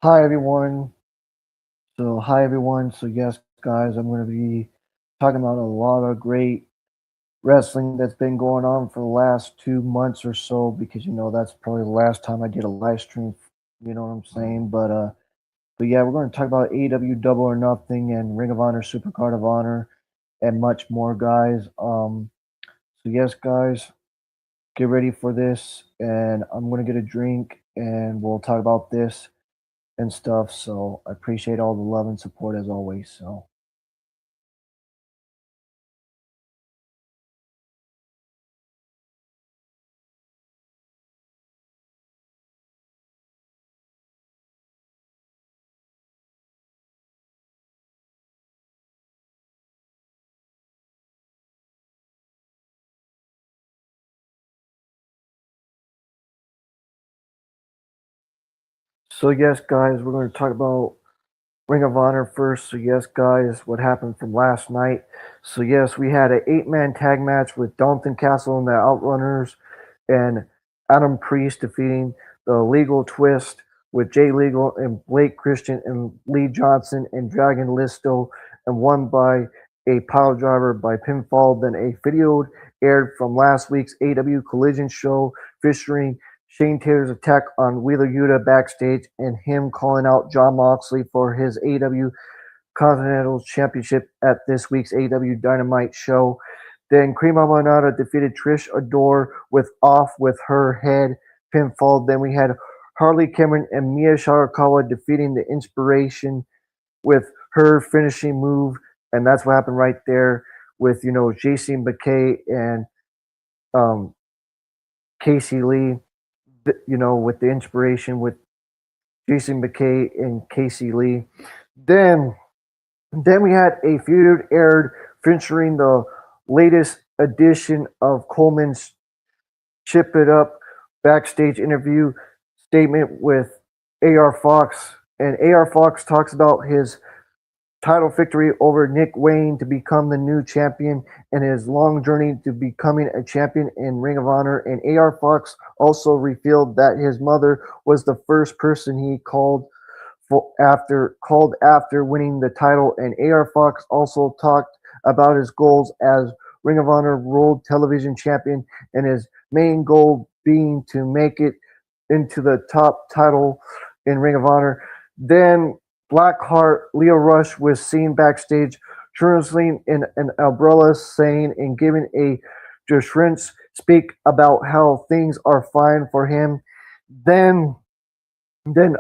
Hi everyone. So yes, guys, I'm going to be talking about a lot of great wrestling that's been going on for the last 2 months or so because that's probably the last time I did a live stream. You know what I'm saying? But yeah, we're going to talk about AEW Double or Nothing and Ring of Honor, Supercard of Honor, and much more, guys. So yes, guys, get ready for this, and I'm going to get a drink, and we'll talk about this and stuff. So I appreciate all the love and support as always. So yes, guys, we're going to talk about Ring of Honor first. So yes, guys, what happened from last night? So yes, we had an eight-man tag match with Dalton Castle and the Outrunners, and Adam Priest defeating the Legal Twist with Jay Legal and Blake Christian and Lee Johnson and Dragon Listo, and won by a pile driver by pinfall. Then a video aired from last week's AW Collision show featuring Shane Taylor's attack on Wheeler Yuta backstage and him calling out Jon Moxley for his AW Continental Championship at this week's AW Dynamite show. Then Krima Manata defeated Trish Adore with Off with Her Head pinfall. Then we had Harley Cameron and Mia Shirakawa defeating the Inspiration with her finishing move. And that's what happened right there with, JC McKay and um, Casey Lee, with the Inspiration with Jason McKay and Casey Lee. Then then we had a feud aired featuring the latest edition of Coleman's Chip It Up backstage interview statement with AR Fox. And AR Fox talks about his title victory over Nick Wayne to become the new champion and his long journey to becoming a champion in Ring of Honor. And AR Fox also revealed that his mother was the first person he called after winning the title. And AR Fox also talked about his goals as Ring of Honor World Television Champion and his main goal being to make it into the top title in Ring of Honor. Then Blackheart Leo Rush was seen backstage translating in an umbrella saying and giving a Joshrince speak about how things are fine for him. Then then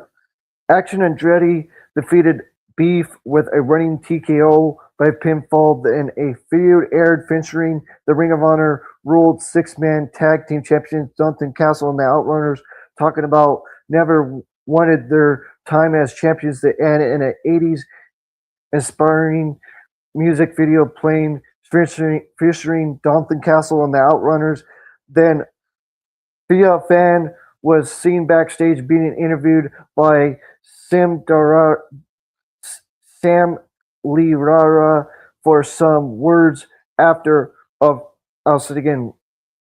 Action Andretti defeated Beef with a running TKO by pinfall and a feud aired featuring the Ring of Honor World Six-Man Tag Team Champions Dalton Castle and the Outrunners talking about never wanted their time as champions to end in an 80s inspiring music video playing featuring Dalton Castle and the Outrunners. Then Thea Fan was seen backstage being interviewed by Sam Dara, Sam Lirara for some words after of I'll say it again.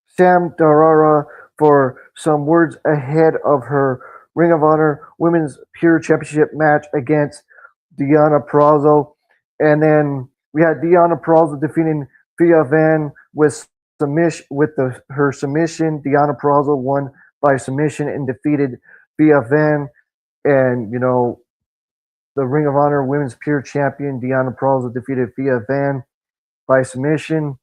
Sam Darara for some words ahead of her Ring of Honor Women's Pure Championship match against Deanna Prazo. And then we had Deanna Prazo defeating Thea Van with her submission. Deanna Prazo won by submission and defeated Thea Van. And the Ring of Honor Women's Pure Champion Deanna Prazo defeated Thea Van by submission.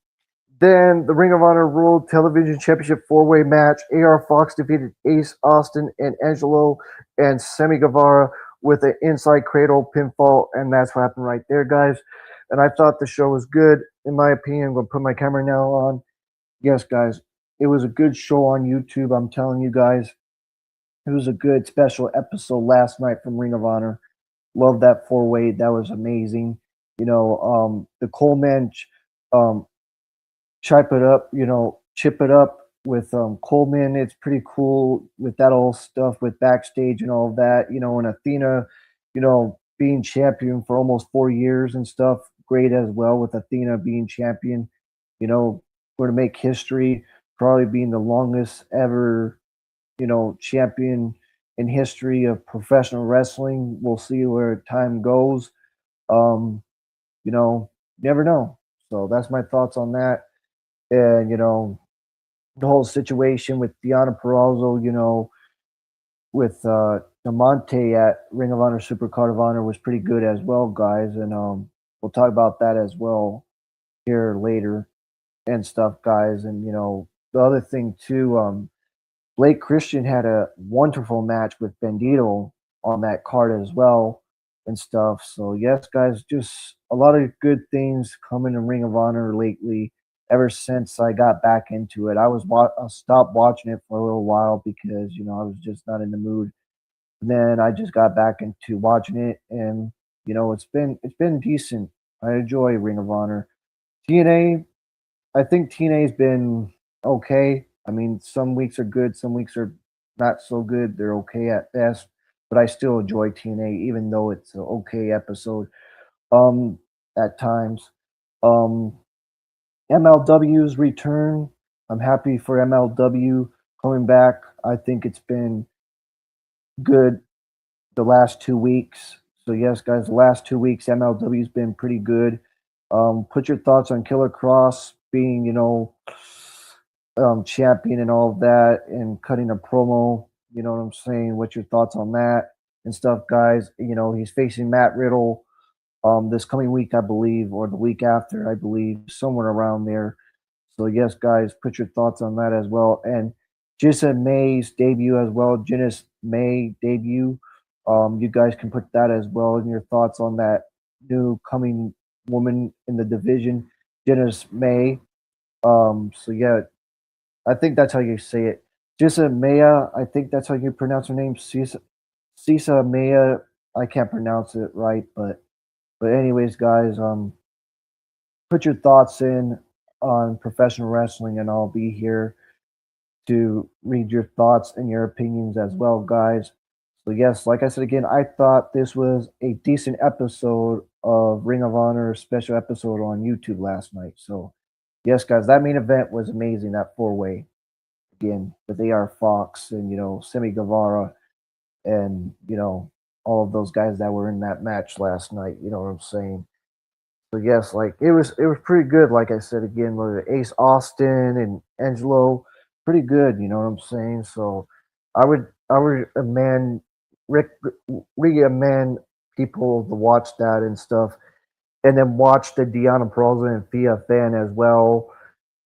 Then the Ring of Honor World Television Championship four-way match. AR Fox defeated Ace Austin and Angelo and Sammy Guevara with an inside cradle pinfall, and that's what happened right there, guys. And I thought the show was good, in my opinion. I'm going to put my camera now on. Yes, guys, it was a good show on YouTube. I'm telling you guys, it was a good special episode last night from Ring of Honor. Love that four-way. That was amazing. The Coleman um, chip it up with Coleman. It's pretty cool with that all stuff with backstage and all of that. And Athena, being champion for almost 4 years and stuff. Great as well with Athena being champion. Going to make history, probably being the longest ever, champion in history of professional wrestling. We'll see where time goes. Um, you know, never know. So that's my thoughts on that. And the whole situation with Deanna Perrazzo, with Amante at Ring of Honor Supercard of Honor was pretty good as well, guys. And we'll talk about that as well here later and stuff, guys. And the other thing too, Blake Christian had a wonderful match with Bandito on that card as well and stuff. So yes, guys, just a lot of good things coming in Ring of Honor lately. Ever since I got back into it, I stopped watching it for a little while because I was just not in the mood. And then I just got back into watching it, and it's been decent. I enjoy Ring of Honor. TNA, I think TNA's been okay. I mean, some weeks are good, some weeks are not so good. They're okay at best, but I still enjoy TNA, even though it's an okay episode. Um, at times, um, MLW's return. I'm happy for MLW coming back. I think it's been good the last 2 weeks. So yes, guys, the last 2 weeks MLW's been pretty good. Put your thoughts on Killer Cross being, champion and all of that, and cutting a promo. You know what I'm saying? What's your thoughts on that and stuff, guys? He's facing Matt Riddle this coming week, I believe, or the week after, I believe, somewhere around there. So yes, guys, put your thoughts on that as well. And Jissa May's debut as well. Janice May debut. You guys can put that as well in your thoughts on that new coming woman in the division, Janice May. So yeah, I think that's how you say it. Jissa Maya, I think that's how you pronounce her name. Sisa Maya. I can't pronounce it right, but anyways, guys, put your thoughts in on professional wrestling, and I'll be here to read your thoughts and your opinions as well, guys. So yes, like I said again, I thought this was a decent episode of Ring of Honor special episode on YouTube last night. So yes, guys, that main event was amazing. That four-way again with AR Fox and Semi Guevara and all of those guys that were in that match last night. You know what I'm saying? So yes, like it was pretty good. Like I said again, with Ace Austin and Angelo, pretty good. You know what I'm saying? So I would recommend people to watch that and stuff, and then watch the Deanna Peralta and Fia Fan as well.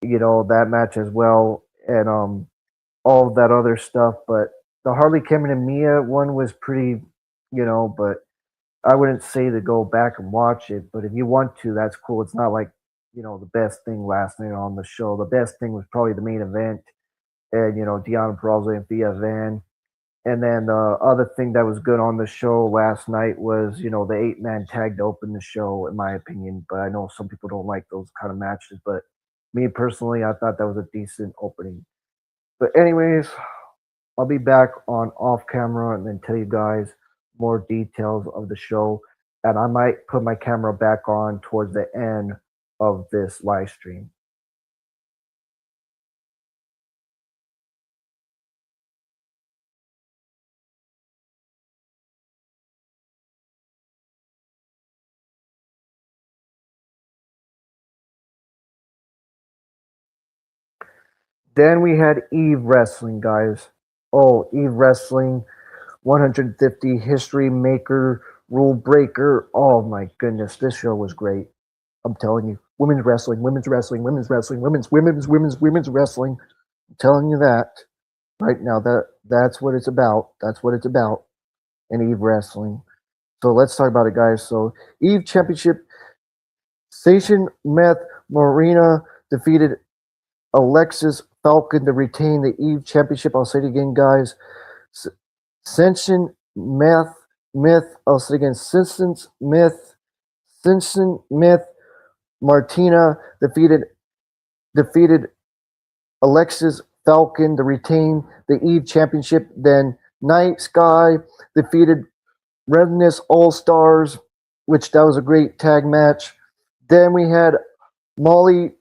That match as well, and all of that other stuff. But the Harley Cameron and Mia one was pretty, but I wouldn't say to go back and watch it, but if you want to, that's cool. It's not like, the best thing last night on the show. The best thing was probably the main event and, Deanna Peralta and Thea Van. And then the other thing that was good on the show last night was, the 8-man tag to open the show, in my opinion. But I know some people don't like those kind of matches. But me personally, I thought that was a decent opening. But anyways, I'll be back on off camera and then tell you guys more details of the show. And I might put my camera back on towards the end of this live stream. Then we had Eve Wrestling, guys. Oh, Eve Wrestling 150 history maker, rule breaker. Oh my goodness, this show was great. I'm telling you, women's wrestling, women's wrestling, women's wrestling, women's wrestling. I'm telling you that right now. That's what it's about. That's what it's about in Eve Wrestling. So let's talk about it, guys. So Eve Championship, Station Meth Marina defeated Alexis Falcon to retain the Eve Championship. I'll say it again, guys. Senshin Myth. I'll say it again. Simpson Myth. Martina defeated Alexis Falcon to retain the Eve Championship. Then Night Sky defeated Revenus All Stars, which that was a great tag match. Then we had Molly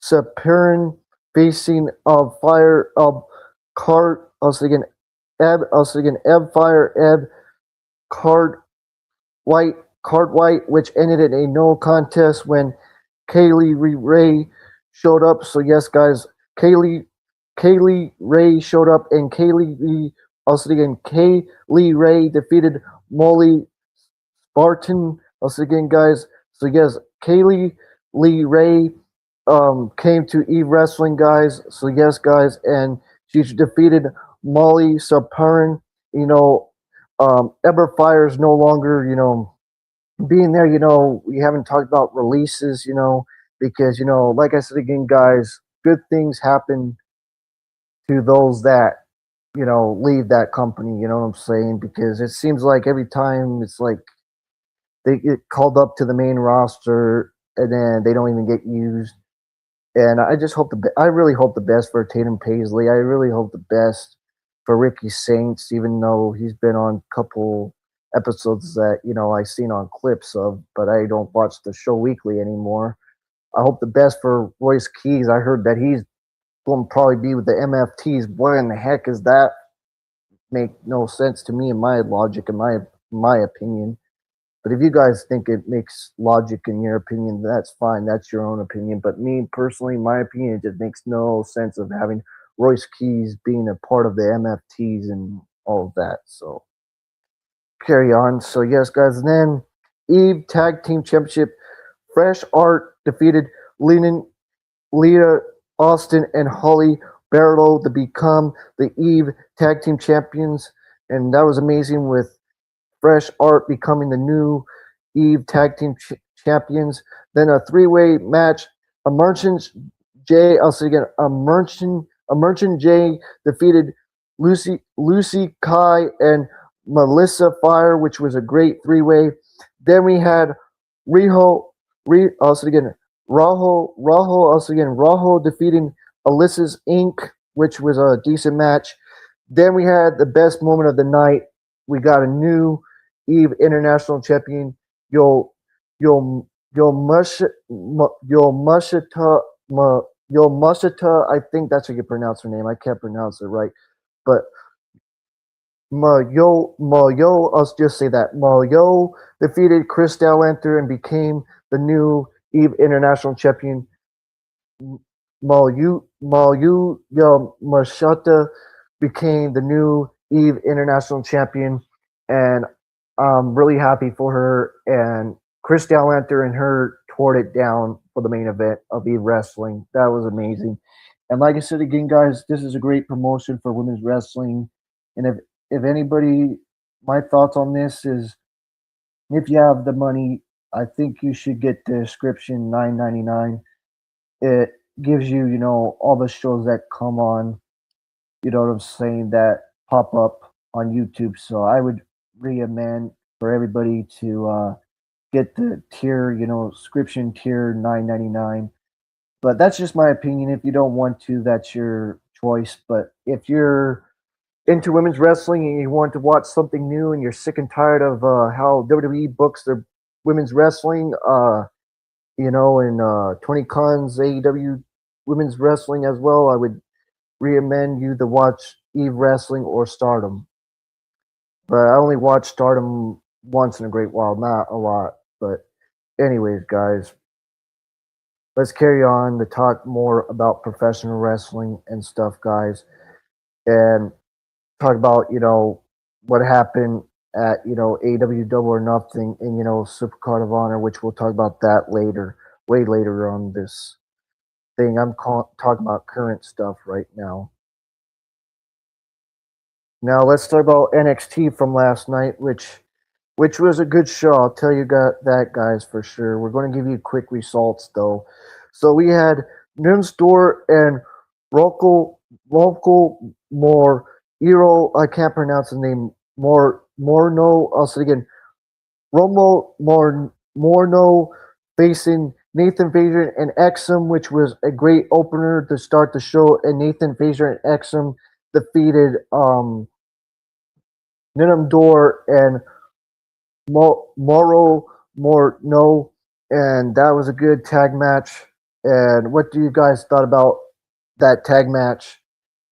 Sapirin facing Fire also again Eb Fire, Eb Card White, which ended in a no contest when Kaylee Ray showed up. So yes, guys, Kaylee Ray showed up, and Kaylee Ray defeated Molly Spartan. Also again, guys. So yes, Kaylee Lee Ray came to Eve Wrestling, guys. So yes, guys, and she defeated Molly Spartan. You know, Eber Fire is no longer, being there. We haven't talked about releases, because like I said again, guys, good things happen to those that leave that company. You know what I'm saying? Because it seems like every time it's like they get called up to the main roster and then they don't even get used. And I just hope I really hope the best for Tatum Paisley. I really hope the best for Ricky Saints, even though he's been on a couple episodes that I've seen on clips of, but I don't watch the show weekly anymore. I hope the best for Royce Keys. I heard that he's going to probably be with the MFTs. What in the heck is that? Make no sense to me in my logic, in my opinion. But if you guys think it makes logic in your opinion, that's fine. That's your own opinion. But me personally, my opinion, it just makes no sense of having Royce Keys being a part of the MFTs and all of that. So carry on. So yes, guys. And then Eve Tag Team Championship. Fresh Art defeated Leah Austin and Holly Barlow to become the Eve Tag Team Champions. And that was amazing, with Fresh Art becoming the new Eve Tag Team Champions. Then a three-way match. A Merchant J defeated Lucy Kai and Melissa Fire, which was a great three-way. Then we had Raho defeating Alyssa's Inc., which was a decent match. Then we had the best moment of the night. We got a new Eve International Champion, Yo Mashita. I think that's how you pronounce her name. I can't pronounce it right, but I'll just say that Mayo defeated Chris Statlander and became the new Eve International Champion. Mashita became the new Eve International Champion, and I'm really happy for her. And Chris Statlander and her tore it down for the main event of Eve Wrestling. That was amazing. And like I said again, guys, this is a great promotion for women's wrestling. And if anybody, my thoughts on this is, if you have the money, I think you should get the subscription $9.99. It gives you, all the shows that come on, you know what I'm saying, that pop up on YouTube. So I would recommend for everybody to get the tier, subscription tier $9.99. But that's just my opinion. If you don't want to, that's your choice. But if you're into women's wrestling and you want to watch something new and you're sick and tired of how WWE books their women's wrestling, and Tony Khan's AEW women's wrestling as well, I would recommend you to watch Eve Wrestling or Stardom. But I only watch Stardom once in a great while, not a lot. But anyways, guys, let's carry on to talk more about professional wrestling and stuff, guys. And talk about, what happened at, AEW Double or Nothing and, Supercard of Honor, which we'll talk about that later, way later on this thing. I'm talking about current stuff right now. Now let's talk about NXT from last night, which was a good show. I'll tell you that, guys, for sure. We're going to give you quick results, though. So we had Nunstore and Rocco Morno, I can't pronounce his name, Morno, I'll say it again, Romo Morno facing Nathan Frazier and Exum, which was a great opener to start the show, and Nathan Frazier and Exum defeated Ninam Door and Morno, and that was a good tag match. And what do you guys thought about that tag match?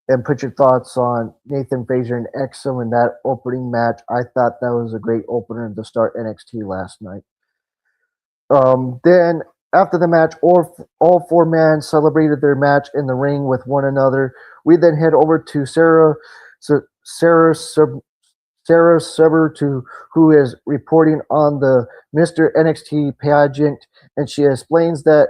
and put your thoughts on Nathan Frazier and Exum in that opening match. I thought that was a great opener to start NXT last night. Then after the match, all four men celebrated their match in the ring with one another. We then head over to Sarah Suber, who is reporting on the Mr. NXT pageant, and she explains that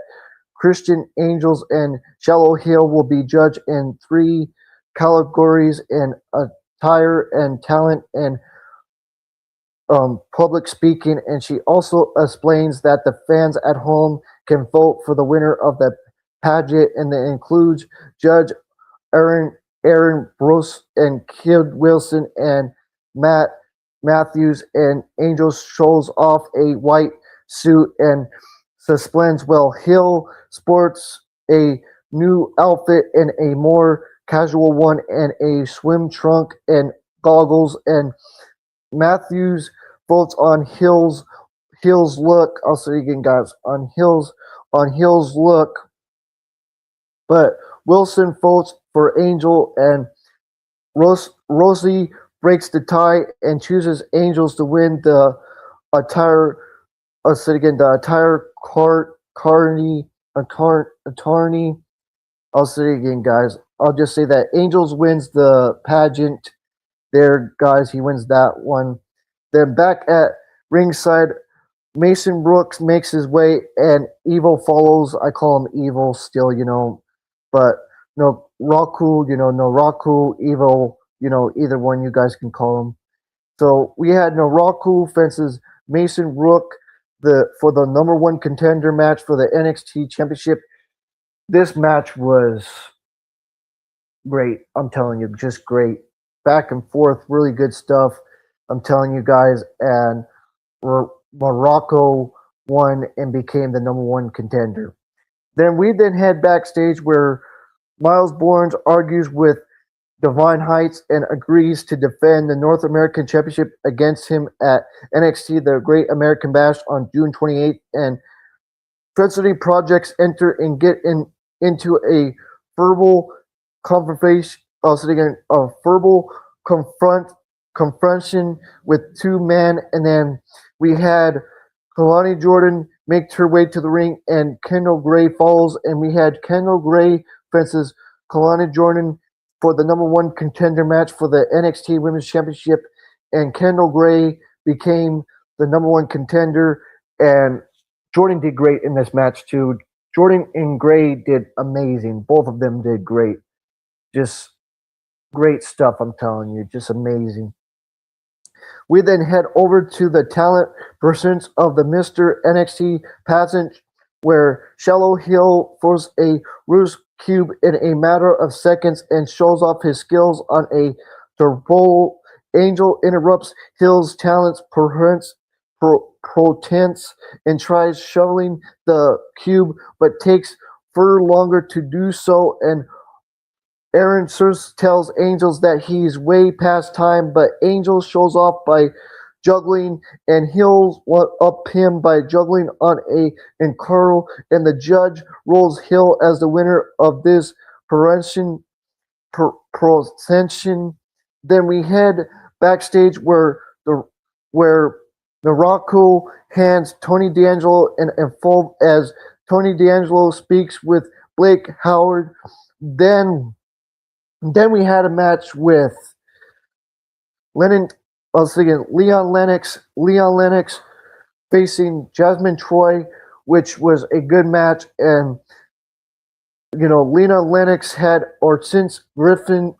Christian Angels and Shallow Hill will be judged in 3 categories in attire and talent and public speaking, and she also explains that the fans at home can vote for the winner of the pageant, and that includes Judge Aaron Bruce and Kid Wilson and Matt Matthews, and Angels shows off a white suit and explains well Hill sports a new outfit and a more casual one and a swim trunk and goggles, and Matthews votes on Hill's look. I'll say again, guys, on Hill's look, but Wilson votes for Angel, and Rosie breaks the tie and chooses Angels to win the attire. I'll say again, the attire attorney. I'll say again, guys. I'll just say that Angels wins the pageant. There, guys, he wins that one. Then back at ringside, Mason Brooks makes his way, and Evil follows. I call him Evil still, but no Raku, no Raku, Evil, either one you guys can call him. So we had no Raku fences Mason Brook for the number 1 contender match for the NXT Championship. This match was great. I'm telling you, just great. Back and forth, really good stuff. I'm telling you guys, and Morocco won and became the number 1 contender. Then we head backstage where Miles Bourne argues with Divine Heights and agrees to defend the North American Championship against him at NXT, the Great American Bash on June 28th. And Felicity Projects enter and get into a verbal confrontation. A verbal confrontation with 2 men, and then we had Kalani Jordan make her way to the ring, and Kendall Gray follows, and we had Kendall Gray fences Kalani Jordan for the number 1 contender match for the NXT Women's Championship, and Kendall Gray became the number 1 contender, and Jordan did great in this match too. Jordan and Gray did amazing. Both of them did great. Just great stuff, I'm telling you. Just amazing. We then head over to the talent pursuits of the Mr. NXT pageant, where Shallow Hill forces a Rubik's Cube in a matter of seconds and shows off his skills on a turbo. Angel interrupts Hill's talents pretense and tries shoveling the cube, but takes far longer to do so, and Aaron Searce tells Angels that he's way past time, but Angel shows off by juggling, and Hill up him by juggling on and Carl, and the judge rolls Hill as the winner of this procession. Then we head backstage where Narako hands Tony D'Angelo and fold as Tony D'Angelo speaks with Blake Howard. Then we had a match with Leon Lennox facing Jasmine Troy, which was a good match. And, Lena Lennox had Ortiz Griffin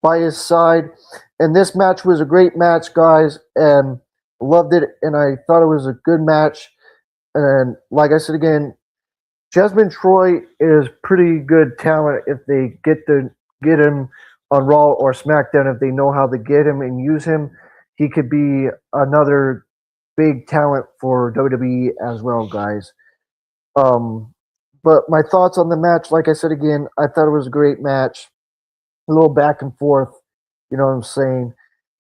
by his side. And this match was a great match, guys, and loved it. And I thought it was a good match. And like I said again, Jasmine Troy is pretty good talent if they get him on Raw or SmackDown. If they know how to get him and use him, he could be another big talent for WWE as well, guys. But my thoughts on the match, like I said again, I thought it was a great match. A little back and forth, you know what I'm saying?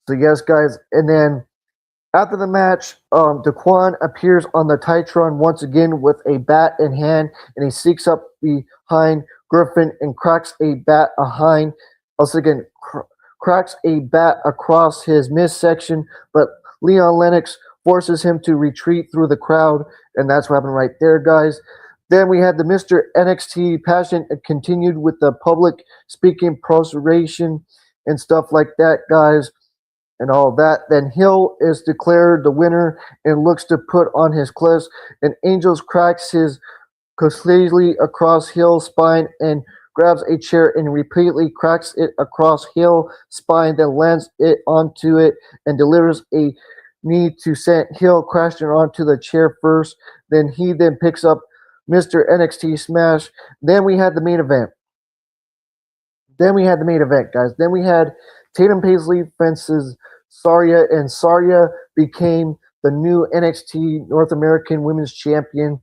So yes, guys. And then after the match, Daquan appears on the Titron once again with a bat in hand, and he sneaks up behind Griffin and cracks a bat behind also again cracks a bat across his midsection, but Leon Lennox forces him to retreat through the crowd, and that's what happened right there, guys. Then we had the Mr. NXT passion continued with the public speaking prostration and stuff like that, guys, and all that. Then Hill is declared the winner and looks to put on his clips, and Angels cracks his completely across Hill's spine and grabs a chair and repeatedly cracks it across Hill's spine, then lands it onto it and delivers a knee to send Hill crashing onto the chair first. Then he picks up Mr. NXT Smash. Then we had the main event. Guys. Then we had Tatum Paisley fences Saria, and Saria became the new NXT North American Women's Champion.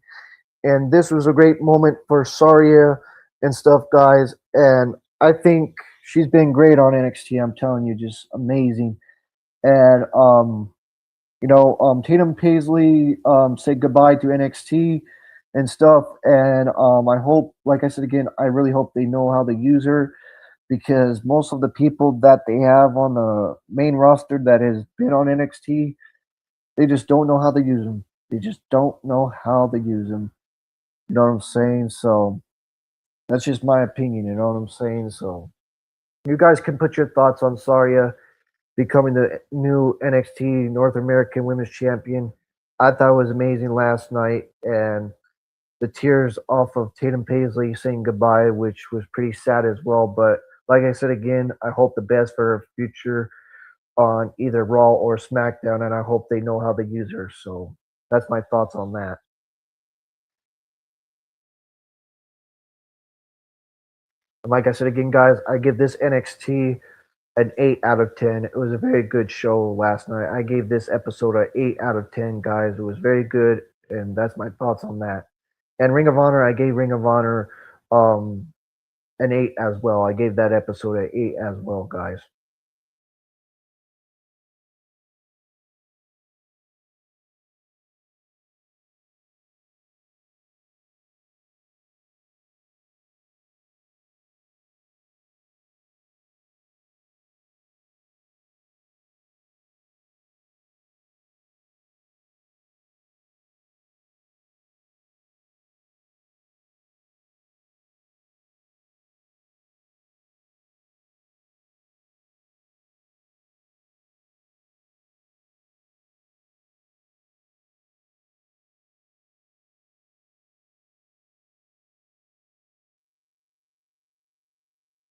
And this was a great moment for Saria and stuff, guys. And I think she's been great on NXT. I'm telling you, just amazing. And Tatum Paisley said goodbye to NXT and stuff. And I hope, like I said again, I really hope they know how to use her, because most of the people that they have on the main roster that has been on NXT, they just don't know how to use them. They just don't know how to use them. You know what I'm saying? So that's just my opinion. You know what I'm saying? So you guys can put your thoughts on Saria becoming the new NXT North American Women's Champion. I thought it was amazing last night, and the tears off of Tatum Paisley saying goodbye, which was pretty sad as well. But like I said again, I hope the best for her future on either Raw or SmackDown, and I hope they know how to use her. So that's my thoughts on that. And like I said again, guys, I give this NXT an 8 out of 10. It was a very good show last night. I gave this episode an 8 out of 10, guys. It was very good, and that's my thoughts on that. And Ring of Honor, I gave Ring of Honor an 8 as well. I gave that episode an 8 as well, guys.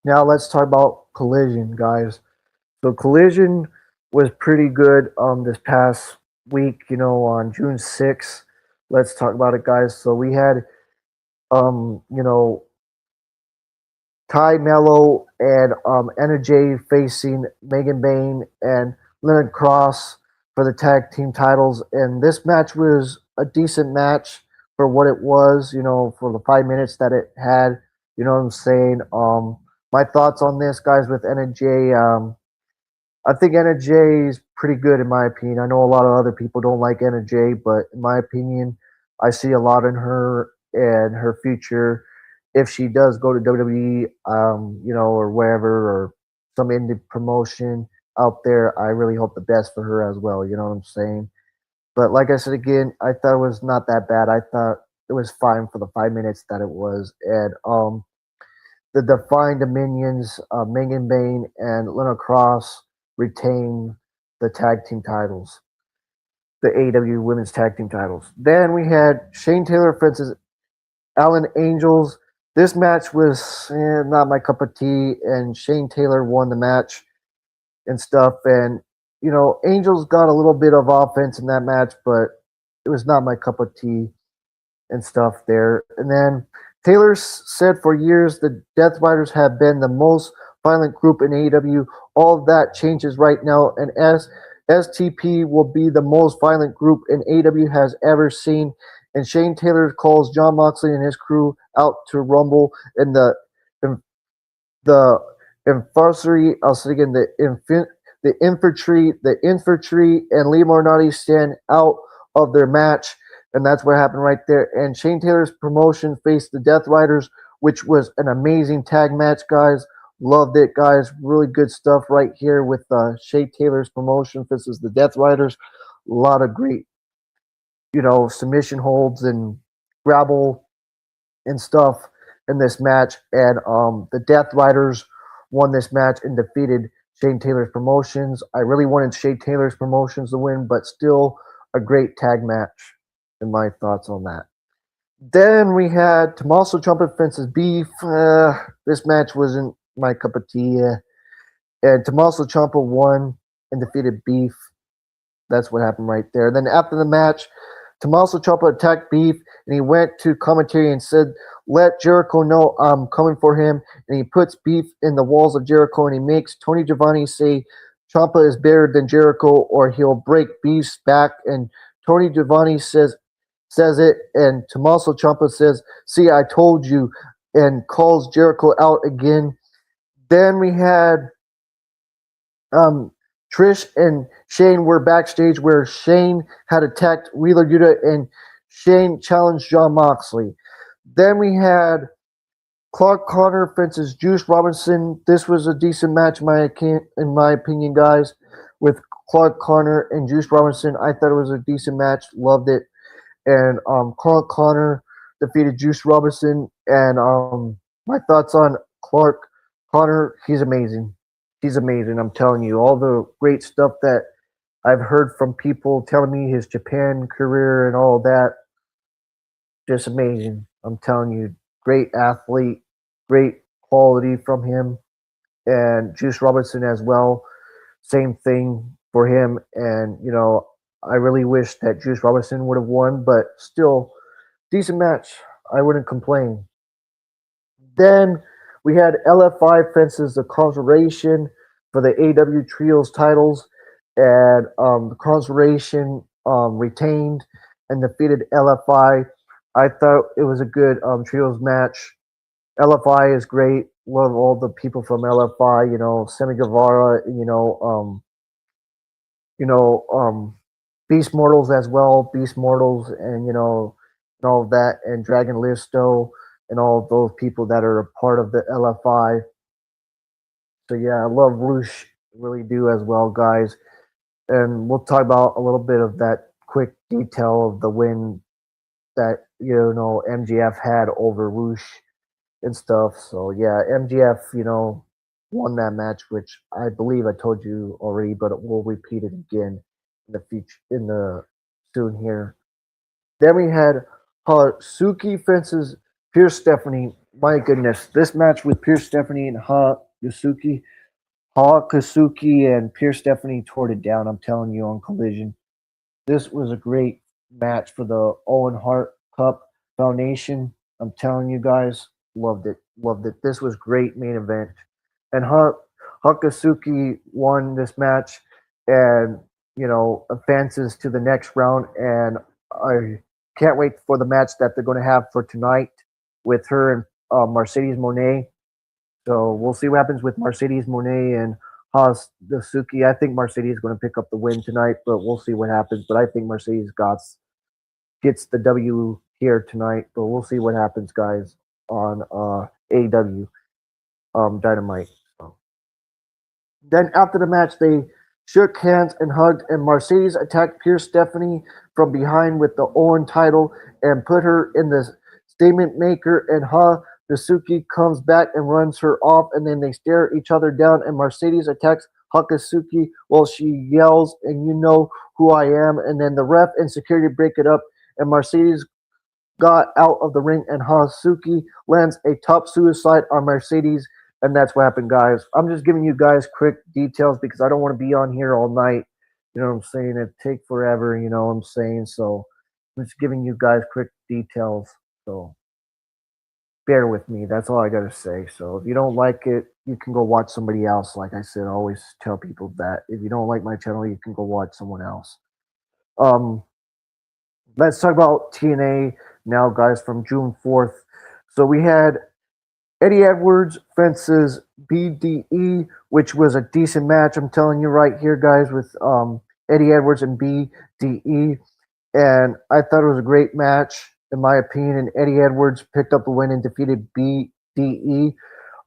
Now let's talk about Collision, guys. So Collision was pretty good this past week, on June 6th. Let's talk about it, guys. So we had um, you know, Ty Mello and Anna Jay facing Megan Bain and Leonard Cross for the tag team titles. And this match was a decent match for what it was, for the 5 minutes that it had. You know what I'm saying? My thoughts on this, guys, with Anna Jay. I think Anna Jay is pretty good in my opinion. I know a lot of other people don't like Anna Jay, but in my opinion, I see a lot in her and her future. If she does go to WWE, or wherever, or some indie promotion out there, I really hope the best for her as well. You know what I'm saying? But like I said again, I thought it was not that bad. I thought it was fine for the 5 minutes that it was, and the Defined Dominions, Megan Bain and Lena Cross retain the tag team titles, the AEW Women's Tag Team titles. Then we had Shane Taylor versus Alan Angels. This match was not my cup of tea, and Shane Taylor won the match and stuff. And, Angels got a little bit of offense in that match, but it was not my cup of tea and stuff there. And then Taylor said for years the Death Riders have been the most violent group in AEW. All of that changes right now, and STP will be the most violent group in AEW has ever seen. And Shane Taylor calls Jon Moxley and his crew out to rumble, and the infantry, I'll say again, the infantry and Lee Moriarty stand out of their match, and that's what happened right there. And Shane Taylor's promotion faced the Death Riders, which was an amazing tag match, guys. Loved it, guys. Really good stuff right here with Shay Taylor's promotion. This is the Death Riders. A lot of great, submission holds and grapple and stuff in this match. And the Death Riders won this match and defeated Shane Taylor's promotions. I really wanted Shane Taylor's promotions to win, but still a great tag match, in my thoughts on that. Then we had Tommaso Ciampa versus Beef. This match wasn't my cup of tea. And Tommaso Ciampa won and defeated Beef. That's what happened right there. Then after the match, Tommaso Ciampa attacked Beef, and he went to commentary and said, "Let Jericho know I'm coming for him." And he puts Beef in the walls of Jericho, and he makes Tony Giovanni say Ciampa is better than Jericho, or he'll break Beef's back. And Tony Giovanni says it, and Tommaso Ciampa says, "See, I told you," and calls Jericho out again. Then we had Trish and Shane were backstage where Shane had attacked Wheeler Yuta and Shane challenged Jon Moxley. Then we had Clark Connor versus Juice Robinson. This was a decent match, in my opinion, guys, with Clark Connor and Juice Robinson. I thought it was a decent match. Loved it. And Clark Connor defeated Juice Robinson. And my thoughts on Clark Connor, he's amazing. He's amazing. I'm telling you, all the great stuff that I've heard from people telling me his Japan career and all that, just amazing. I'm telling you, great athlete, great quality from him. And Juice Robinson as well, same thing for him. And, I really wish that Juice Robinson would have won, but still, decent match. I wouldn't complain. Then we had LFI versus the Conjuration for the AW Trios titles, and the Conjuration retained and defeated LFI. I thought it was a good Trios match. LFI is great. Love all the people from LFI. Sammy Guevara. Beast Mortals as well. Beast Mortals, and all of that, and Dragon Listo, and all of those people that are a part of the LFI. So yeah, I love Roosh, really do as well, guys. And we'll talk about a little bit of that quick detail of the win that MGF had over Roosh and stuff. So yeah, MGF, won that match, which I believe I told you already, but we'll repeat it again in the future, soon here. Then we had Suki versus Pierce Stephanie. My goodness, this match with Pierce Stephanie and Suki, and Pierce Stephanie tore it down. I'm telling you, on Collision, this was a great match for the Owen Hart Cup Foundation. I'm telling you guys, loved it, loved it. This was great main event, and Hakasuki won this match, and advances to the next round. And I can't wait for the match that they're going to have for tonight with her and Mercedes Moné. So we'll see what happens with Mercedes Moné and Suki. I think Mercedes is going to pick up the win tonight, but we'll see what happens. But I think Mercedes gets the W here tonight, but we'll see what happens, guys, on AEW Dynamite. So. Then after the match, they shook hands and hugged, and Mercedes attacked Pierce Stephanie from behind with the Owen title and put her in the statement maker, and Hakasuki comes back and runs her off, and then they stare each other down, and Mercedes attacks Hakasuki while she yells, "And you know who I am," and then the ref and security break it up, and Mercedes got out of the ring, and Hakasuki lands a top suicide on Mercedes, and that's what happened, guys. I'm just giving you guys quick details because I don't want to be on here all night. You know what I'm saying? It'd take forever, you know what I'm saying? So I'm just giving you guys quick details. So bear with me. That's all I got to say. So if you don't like it, you can go watch somebody else. Like I said, I always tell people that. If you don't like my channel, you can go watch someone else. Let's talk about TNA now, guys, from June 4th. So we had Eddie Edwards versus BDE, which was a decent match. I'm telling you right here, guys, with Eddie Edwards and BDE. And I thought it was a great match, in my opinion. And Eddie Edwards picked up the win and defeated BDE.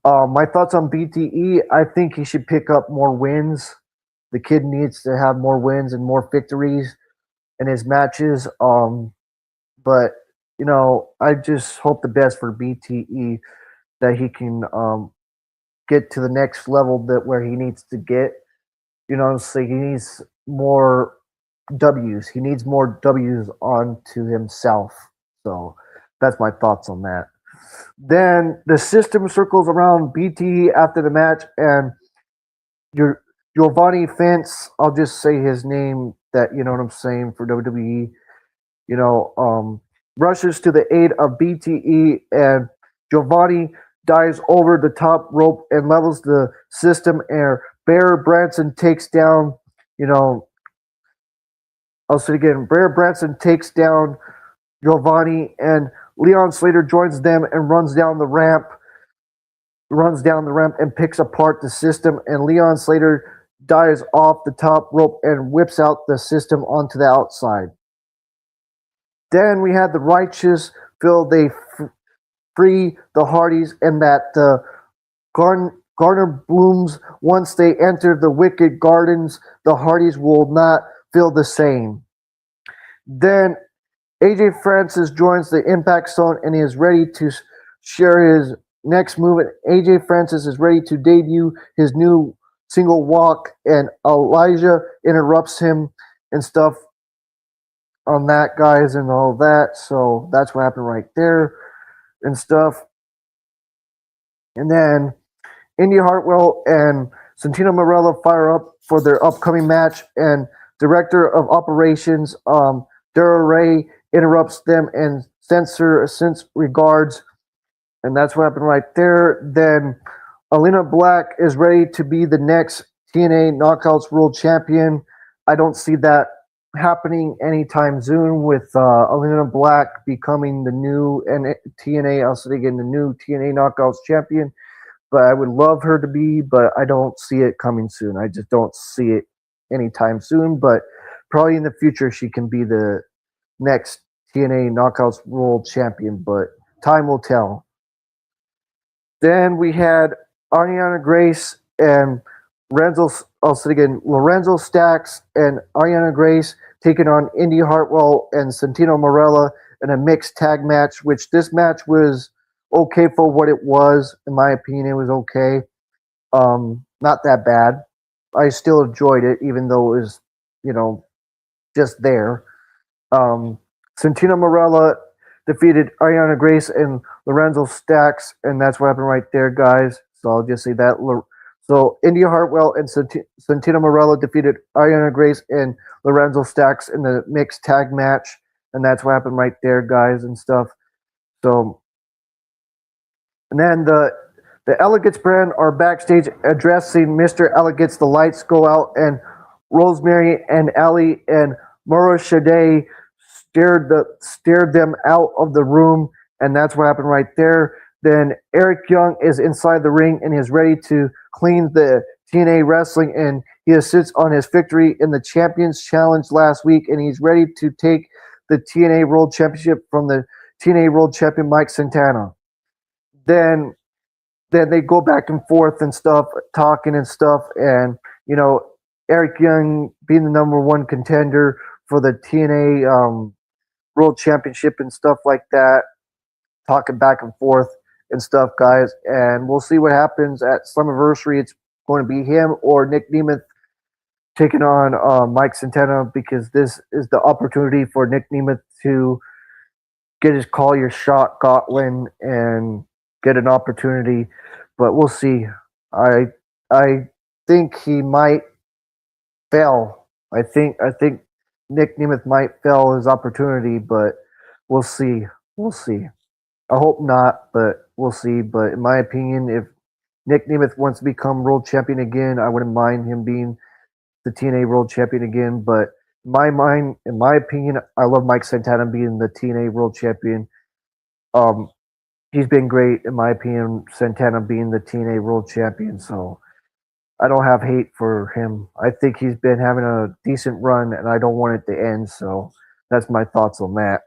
My thoughts on BTE, I think he should pick up more wins. The kid needs to have more wins and more victories in his matches. But I just hope the best for BTE, that he can get to the next level that where he needs to get. So he needs more W's. He needs more W's onto himself. So that's my thoughts on that. Then the system circles around BTE after the match, and your Giovanni Fence, I'll just say his name, that you know what I'm saying, for WWE, you know, rushes to the aid of BTE, and Giovanni dives over the top rope and levels the system, and Bear Branson takes down, you know, I'll say it again, Bear Branson takes down Giovanni, and Leon Slater joins them and runs down the ramp and picks apart the system, and Leon Slater dives off the top rope and whips out the system onto the outside. Then we had the Righteous feel they free the Hardys, and that the Garner blooms once they enter the Wicked Gardens. The Hardys will not feel the same. Then AJ Francis joins the Impact Zone and is ready to share his next move. And AJ Francis is ready to debut his new single walk, and Elijah interrupts him and stuff on that, guys, and all that. So that's what happened right there and stuff. And then Indy Hartwell and Santino Marella fire up for their upcoming match, and Director of Operations Dara Ray interrupts them and sends regards, and that's what happened right there. Then Alina Black is ready to be the next TNA Knockouts World Champion. I don't see that happening anytime soon, with Alina Black becoming the new TNA, I'll say again, the new TNA Knockouts Champion. But I would love her to be, but I don't see it coming soon. I just don't see it anytime soon, but probably in the future she can be the next TNA Knockouts World Champion, but time will tell. Then we had Ariana Grace and Lorenzo Stacks and Ariana Grace taking on Indy Hartwell and Santino Marella in a mixed tag match, which this match was okay for what it was. In my opinion, it was okay. Not that bad. I still enjoyed it, even though it was, just there. Santino Marella defeated Ariana Grace and Lorenzo Stacks, and that's what happened right there, guys. So I'll just say that. So Indy Hartwell and Santino Marella defeated Ariana Grace and Lorenzo Stacks in the mixed tag match, and that's what happened right there, guys, and stuff. So, and then the Elegance brand are backstage addressing Mr. Elegance. The lights go out, and Rosemary and Ali and Maura Shade stared them out of the room, and that's what happened right there. Then Eric Young is inside the ring and is ready to clean the TNA wrestling, and he assists on his victory in the Champions Challenge last week, and he's ready to take the TNA World Championship from the TNA World Champion Mike Santana. Then they go back and forth and stuff, talking and stuff, and Eric Young being the number one contender for the TNA World Championship and stuff like that, talking back and forth and stuff, guys. And we'll see what happens at Slammiversary. It's going to be him or Nick Nemeth taking on Mike Santana, because this is the opportunity for Nick Nemeth to get his Call Your Shot Gauntlet and get an opportunity. But we'll see. I think he might fail. I think Nick Nemeth might fail his opportunity, but we'll see. We'll see. I hope not, but we'll see. But in my opinion, if Nick Nemeth wants to become world champion again, I wouldn't mind him being the TNA world champion again. But in my opinion, I love Mike Santana being the TNA world champion. He's been great, in my opinion, Santana being the TNA world champion. So I don't have hate for him. I think he's been having a decent run, and I don't want it to end. So that's my thoughts on that.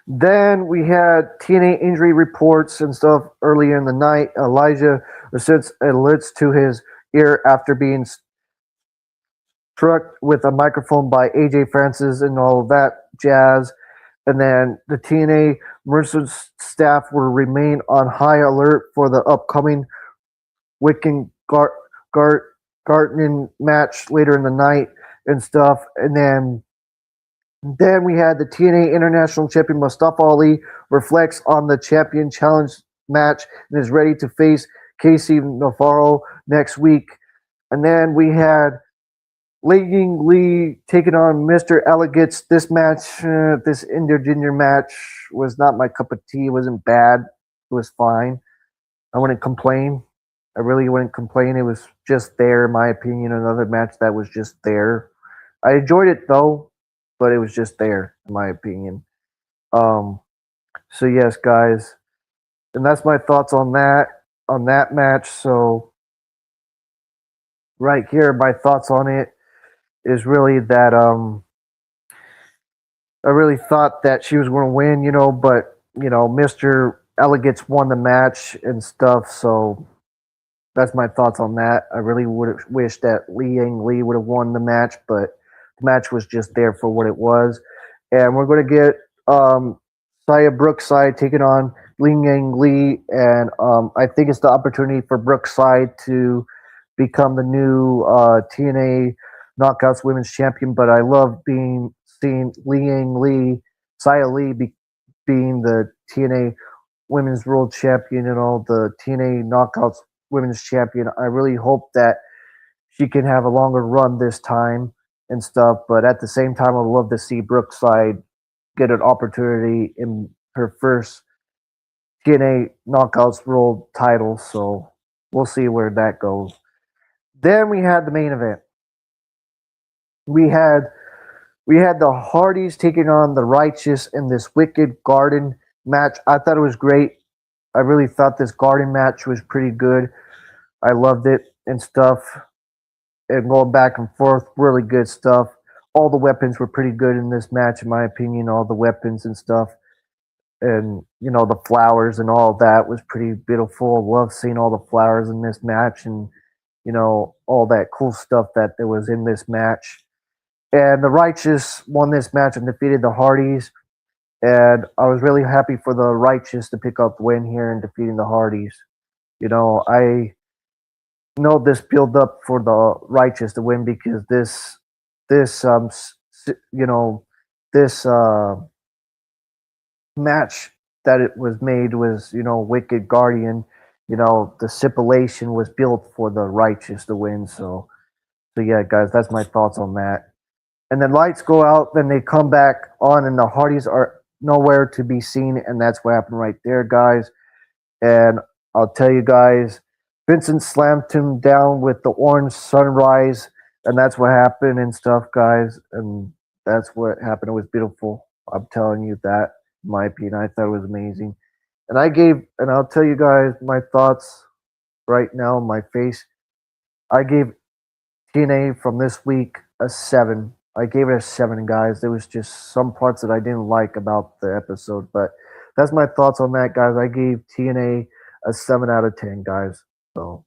Then we had TNA injury reports and stuff earlier in the night. Elijah sends alerts to his ear after being struck with a microphone by AJ Francis and all of that jazz. And then the TNA Mercer staff will remain on high alert for the upcoming Wiccan Gartnin match later in the night and stuff. And then we had the TNA International Champion Mustafa Ali reflects on the Champion Challenge match and is ready to face Casey Navarro next week. And then we had Li Ying Lee taking on Mr. Elegance. This match, this intergender match, was not my cup of tea. It wasn't bad. It was fine. I wouldn't complain. I really wouldn't complain. It was just there, in my opinion. Another match that was just there. I enjoyed it though, but it was just there, in my opinion. So yes, guys, and that's my thoughts on that match. So right here, my thoughts on it is really that I really thought that she was going to win, but Mr. Elegance won the match and stuff. So that's my thoughts on that. I really would have wished that Li Ying Lee would have won the match, but the match was just there for what it was. And we're going to get Saya Brookside taking on Li Ying Lee, and I think it's the opportunity for Brookside to become the new TNA Knockouts Women's Champion. But I love seeing Li Ying Lee, Saya Lee being the TNA Women's World Champion, the TNA Knockouts Women's Champion. I really hope that she can have a longer run this time and stuff. But at the same time, I'd love to see Brookside get an opportunity in her first TNA Knockouts World title. So we'll see where that goes. Then we had the main event. We had the Hardys taking on the Righteous in this Wicked Garden match. I thought it was great. I really thought this Garden match was pretty good. I loved it and stuff. And going back and forth, really good stuff. All the weapons were pretty good in this match, in my opinion. All the weapons and stuff. And, the flowers and all that was pretty beautiful. I love seeing all the flowers in this match and, all that cool stuff that there was in this match. And the Righteous won this match and defeated the Hardys. And I was really happy for the Righteous to pick up the win here and defeating the Hardys. I know this build up for the Righteous to win because this match that it was made was, Wicked Guardian. The stipulation was built for the Righteous to win. So yeah, guys, that's my thoughts on that. And then lights go out, then they come back on, and the Hardys are nowhere to be seen, and that's what happened right there, guys. And I'll tell you guys, Vincent slammed him down with the orange sunrise, and that's what happened and stuff, guys. And that's what happened. It was beautiful. I'm telling you that, in my opinion. I thought it was amazing. And I'll tell you guys my thoughts right now, my face. I gave TNA from this week a 7. I gave it a 7, guys. There was just some parts that I didn't like about the episode, but that's my thoughts on that, guys. I gave TNA a 7 out of 10, guys. So.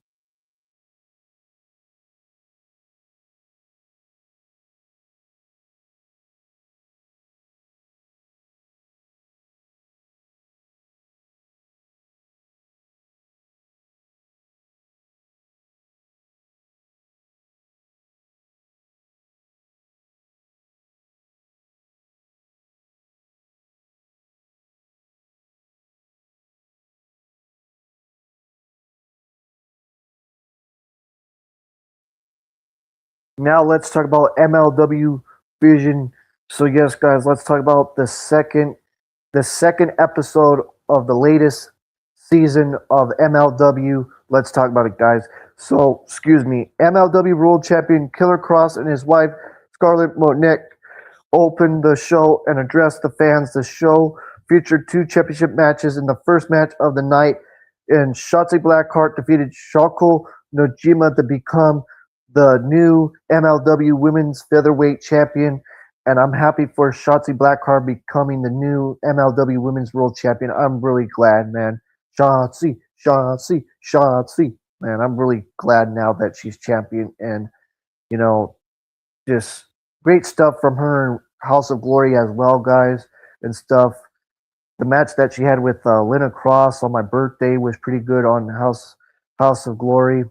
Now let's talk about MLW Vision. So yes, guys, let's talk about the second episode of the latest season of MLW. Let's talk about it, guys. So, excuse me, MLW World Champion Killer Cross and his wife Scarlett Monique opened the show and addressed the fans. The show featured 2 championship matches. In the first match of the night, and Shotzi Blackheart defeated Shoko Nojima to become the new MLW Women's Featherweight Champion. and I'm happy for Shotzi Blackheart becoming the new MLW Women's World Champion. I'm really glad, man. Shotzi, man. I'm really glad now that she's champion, and you know, just great stuff from her in House of Glory as well, guys, and stuff. The match that she had with Lena Cross on my birthday was pretty good on House of Glory.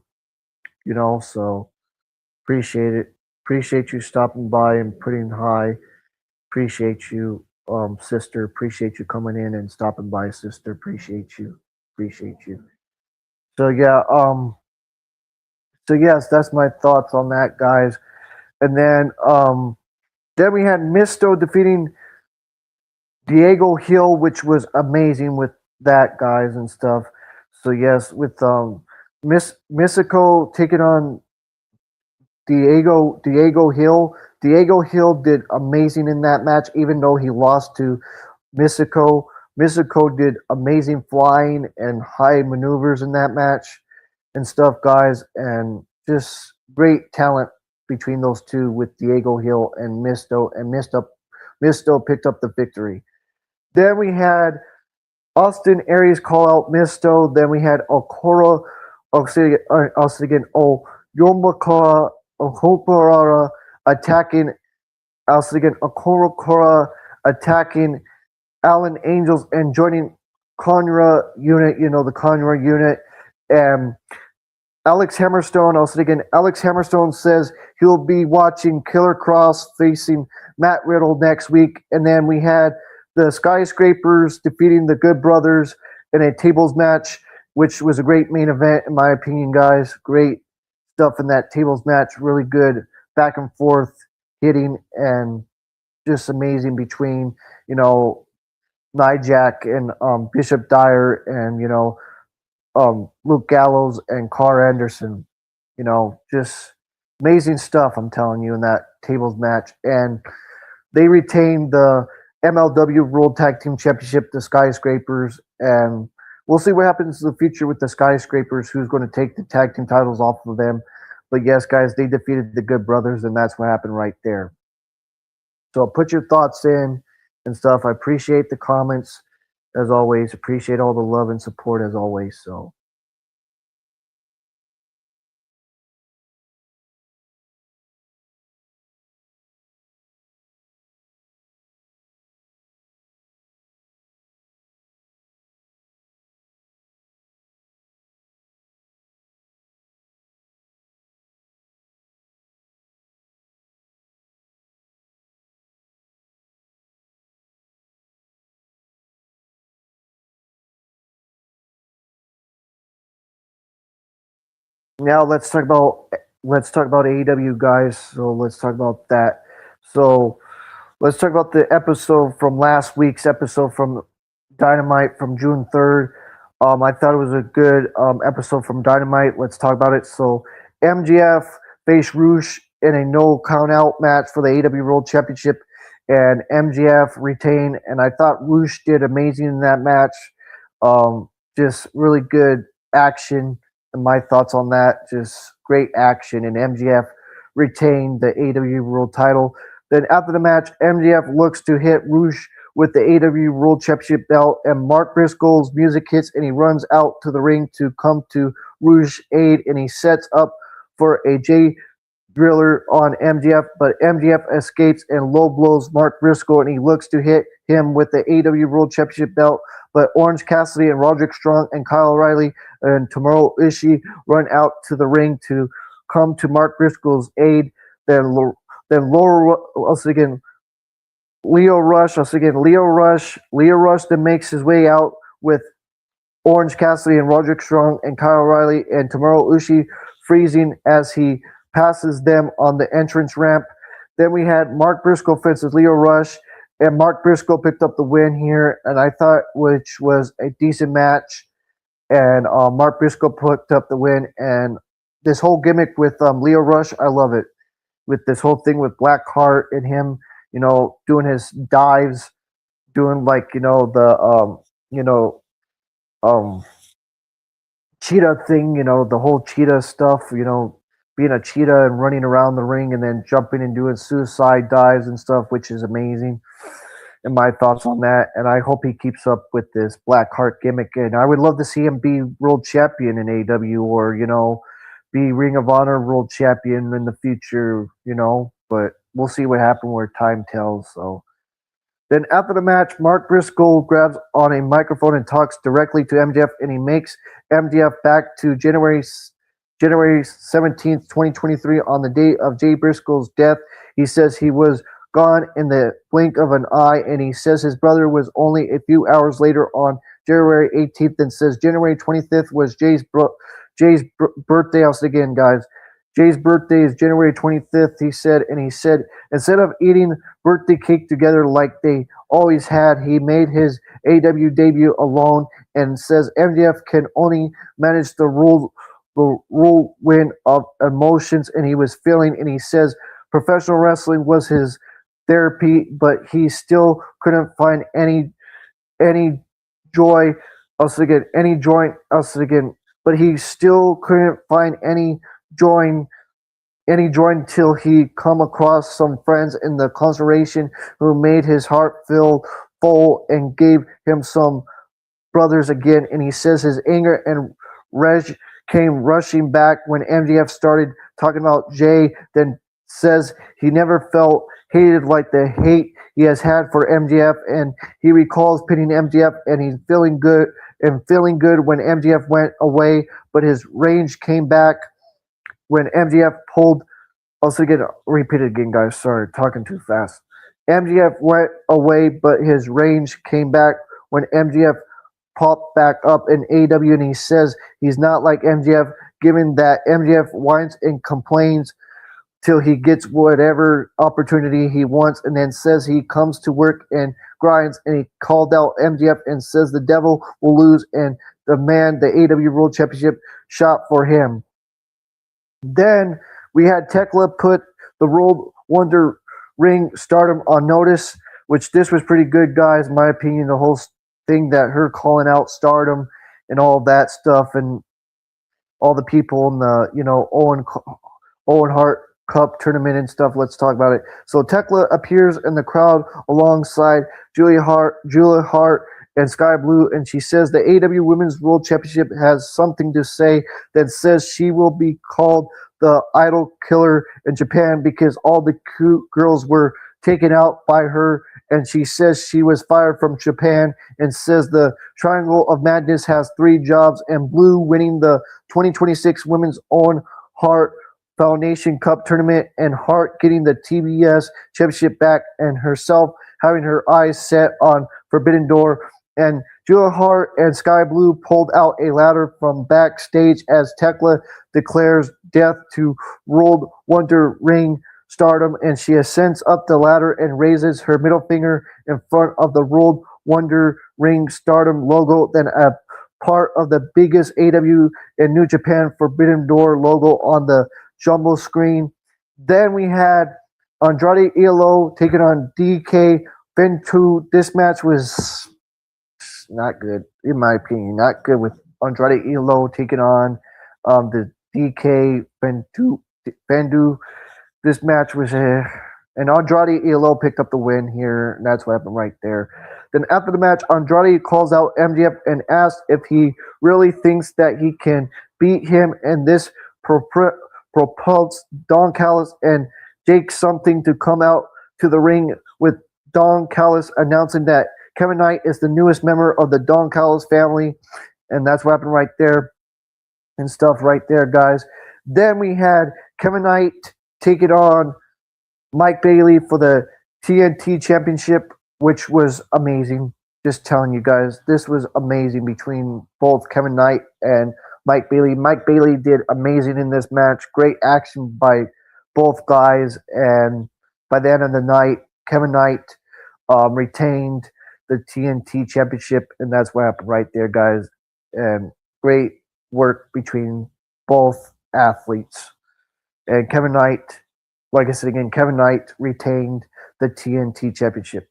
So appreciate it. Appreciate you stopping by and putting hi. Appreciate you, sister. Appreciate you coming in and stopping by, sister. Appreciate you. Appreciate you. So yeah, so yes, that's my thoughts on that, guys. And then we had Misto defeating Diego Hill, which was amazing with that, guys, and stuff. So yes, with Mystico taking on Diego Hill. Diego Hill did amazing in that match, even though he lost to Mystico. Mystico did amazing flying and high maneuvers in that match and stuff, guys, and just great talent between those two with Diego Hill and Misto, and Misto picked up the victory. Then we had Austin Aries call out Misto. Then we had Okoro Yomaka Ohoparara attacking Okoro Kora attacking Allen Angels and joining Conra unit, the Conra unit. And Alex Hammerstone says he'll be watching Killer Cross facing Matt Riddle next week. And then we had the Skyscrapers defeating the Good Brothers in a tables match, which was a great main event, in my opinion, guys. Great stuff in that tables match. Really good back and forth hitting and just amazing between, Nijak and Bishop Dyer and, Luke Gallows and Carl Anderson. Just amazing stuff, I'm telling you, in that tables match. And they retained the MLW World Tag Team Championship, the Skyscrapers, and we'll see what happens in the future with the Skyscrapers, who's going to take the tag team titles off of them. But yes, guys, they defeated the Good Brothers, and that's what happened right there. So put your thoughts in and stuff. I appreciate the comments, as always. Appreciate all the love and support, as always. So now let's talk about AEW, guys. So let's talk about that. So let's talk about the episode from last week's episode from Dynamite from June 3rd. I thought it was a good episode from Dynamite. Let's talk about it. So MGF faced Roosh in a no count out match for the AEW World Championship, and MGF retained. And I thought Roosh did amazing in that match. Just really good action. And my thoughts on that, just great action. And MGF retained the AEW World title. Then after the match, MJF looks to hit Roosh with the AEW World Championship belt, and Mark Briscoe's music hits, and he runs out to the ring to come to Roosh's aid, and he sets up for a J Driller on MJF, but MJF escapes and low blows Mark Briscoe, and he looks to hit him with the AEW World Championship belt, but Orange Cassidy and Roderick Strong and Kyle O'Reilly and Tomohiro Ishii run out to the ring to come to Mark Briscoe's aid. Then Leo Rush then makes his way out with Orange Cassidy and Roderick Strong and Kyle O'Reilly and Tomohiro Ishii freezing as he passes them on the entrance ramp. Then we had Mark Briscoe versus Leo Rush, and Mark Briscoe picked up the win here, and I thought which was a decent match. And Mark Briscoe picked up the win, and this whole gimmick with Leo Rush, I love it. With this whole thing with Blackheart and him, doing his dives, doing like um cheetah thing, the whole cheetah stuff, being a cheetah and running around the ring and then jumping and doing suicide dives and stuff, which is amazing. And my thoughts on that. And I hope he keeps up with this Black Heart gimmick. And I would love to see him be world champion in AEW, or, be Ring of Honor world champion in the future, But we'll see what happens where time tells. So then after the match, Mark Briscoe grabs on a microphone and talks directly to MJF, and he makes MJF back to January 17th, 2023, on the day of Jay Briscoe's death. He says he was gone in the blink of an eye, and he says his brother was only a few hours later on January 18th, and says January 25th was Jay's birthday. I'll say again, guys. Jay's birthday is January 25th, he said, and he said instead of eating birthday cake together like they always had, he made his AEW debut alone, and says MJF can only manage the whirlwind of emotions and he was feeling, and he says professional wrestling was his therapy, but he still couldn't find any joy. But he still couldn't find any joy until he come across some friends in the constellation who made his heart feel full and gave him some brothers again. And he says his anger and rage came rushing back when MJF started talking about Jay, then says he never felt hated like the hate he has had for MJF, and he recalls pitting MJF and he's feeling good when MJF went away, but his range came back when MJF pulled. Also, repeat it again, guys. Sorry, talking too fast. MJF went away, but his range came back when MJF popped back up in AEW, and he says he's not like MJF, given that MJF whines and complains till he gets whatever opportunity he wants, and then says he comes to work and grinds, and he called out MJF and says the devil will lose and the AEW World Championship shot for him. Then we had Tekla put the World Wonder Ring Stardom on notice, which this was pretty good, guys, in my opinion. The whole thing that her calling out Stardom and all that stuff, and all the people in the Owen Hart Cup tournament and stuff. Let's talk about it. So Tekla appears in the crowd alongside Julia Hart and Sky Blue, and she says the AEW Women's World Championship has something to say, that says she will be called the Idol Killer in Japan because all the cute girls were taken out by her, and she says she was fired from Japan, and says the Triangle of Madness has 3 jobs, and Blue winning the 2026 Women's Owen Hart Foundation Cup tournament, and Hart getting the TBS championship back, and herself having her eyes set on Forbidden Door. And Julia Hart and Sky Blue pulled out a ladder from backstage as Tekla declares death to World Wonder Ring Stardom, and she ascends up the ladder and raises her middle finger in front of the World Wonder Ring Stardom logo, then a part of the biggest AEW and New Japan Forbidden Door logo on the jumbo screen. Then we had Andrade ELO taking on DK Ventu. This match was not good, in my opinion. Not good, with Andrade ELO taking on the DK Ventu. This match was and Andrade ELO picked up the win here, and that's what happened right there. Then after the match, Andrade calls out MJF and asks if he really thinks that he can beat him, and this propels Don Callis and Jake something to come out to the ring, with Don Callis announcing that Kevin Knight is the newest member of the Don Callis family, and that's what happened right there and stuff right there, guys. Then we had Kevin Knight taking on Mike Bailey for the TNT Championship, which was amazing. Just telling you guys, this was amazing between both Kevin Knight and Mike Bailey. Mike Bailey did amazing in this match. Great action by both guys. And by the end of the night, Kevin Knight retained the TNT Championship. And that's what happened right there, guys. And great work between both athletes. And Kevin Knight, like I said again, Kevin Knight retained the TNT Championship.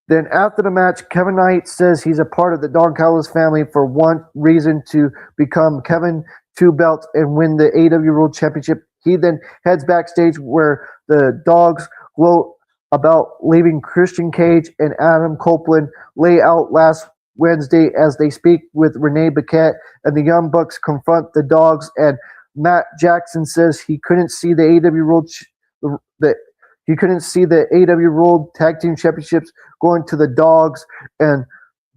Then after the match, Kevin Knight says he's a part of the Don Callis family for one reason, to become Kevin 2 belts and win the AEW World Championship. He then heads backstage where the dogs gloat about leaving Christian Cage and Adam Copeland lay out last Wednesday as they speak with Renee Paquette, and the Young Bucks confront the dogs, and Matt Jackson says he couldn't see the AEW World the he couldn't see the AEW World Tag Team Championships going to the dogs. And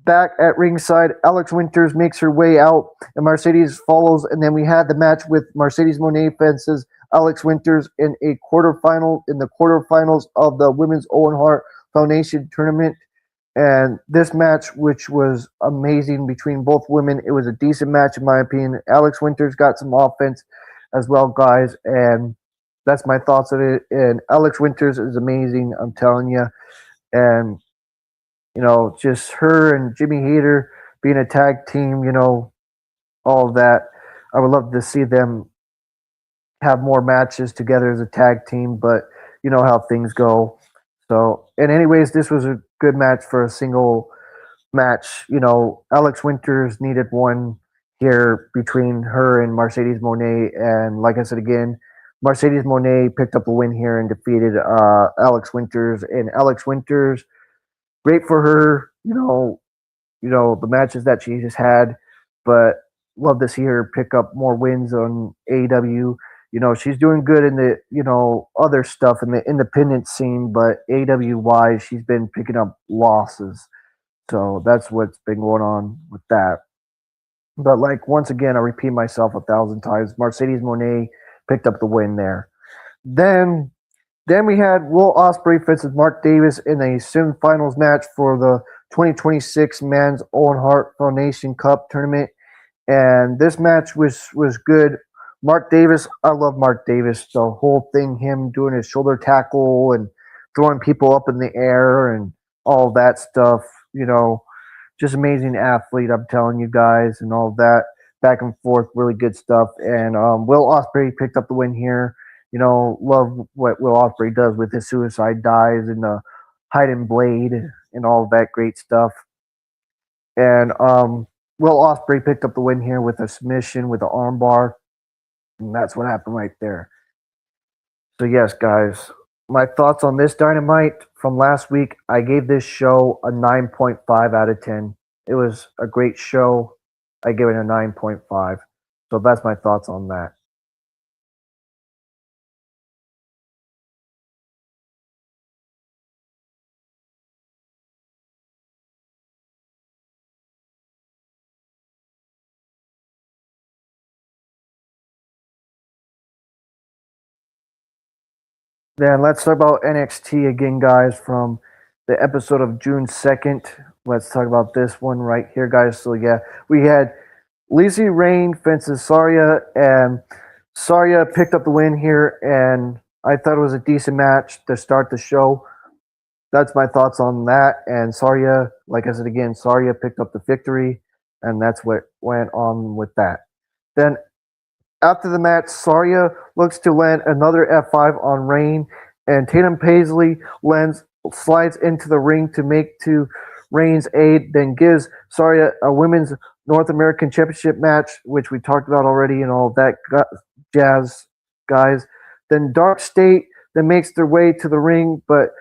back at ringside, Alex Winters makes her way out, and Mercedes follows. And then we had the match with Mercedes Moné fences Alex Winters in the quarterfinals of the Women's Owen Hart Foundation tournament. And this match, which was amazing between both women, it was a decent match in my opinion. Alex Winters got some offense as well, guys, and that's my thoughts on it. And Alex Winters is amazing, I'm telling you. And just her and Jimmy Hayter being a tag team, all of that. I would love to see them have more matches together as a tag team, but you know how things go. So, and anyways, this was a good match for a single match. Alex Winters needed one here between her and Mercedes Moné, and like I said again, Mercedes Moné picked up a win here and defeated Alex Winters. And Alex Winters, great for her, the matches that she just had, but love to see her pick up more wins on AEW. She's doing good in the, other stuff in the independent scene, but AEW wise, she's been picking up losses. So that's what's been going on with that. But once again, I repeat myself 1,000 times. Mercedes Moné picked up the win there. Then we had Will Ospreay versus Mark Davis in a semifinals match for the 2026 Men's Owen Hart Foundation Cup tournament. And this match was good. Mark Davis, I love Mark Davis. The whole thing, him doing his shoulder tackle and throwing people up in the air and all that stuff, just amazing athlete, I'm telling you guys, and all that back and forth, really good stuff. And Will Ospreay picked up the win here. Love what Will Ospreay does with his suicide dives and the hiding blade and all that great stuff. And Will Ospreay picked up the win here with a submission with the armbar. And that's what happened right there. So yes, guys, my thoughts on this Dynamite from last week, I gave this show a 9.5 out of 10. It was a great show. I give it a 9.5. So that's my thoughts on that. Then let's talk about NXT again, guys, from the episode of June 2nd. Let's talk about this one right here, guys. So, yeah, we had Lizzie Rain fences Saria, and Saria picked up the win here, and I thought it was a decent match to start the show. That's my thoughts on that. And Saria, like I said again, Saria picked up the victory, and that's what went on with that. Then after the match, Saria looks to land another F5 on Rain, and Tatum Paisley slides into the ring to make to Rain's aid, then gives Saria a women's North American Championship match, which we talked about already and all that jazz, guys. Then Dark State then makes their way to the ring, but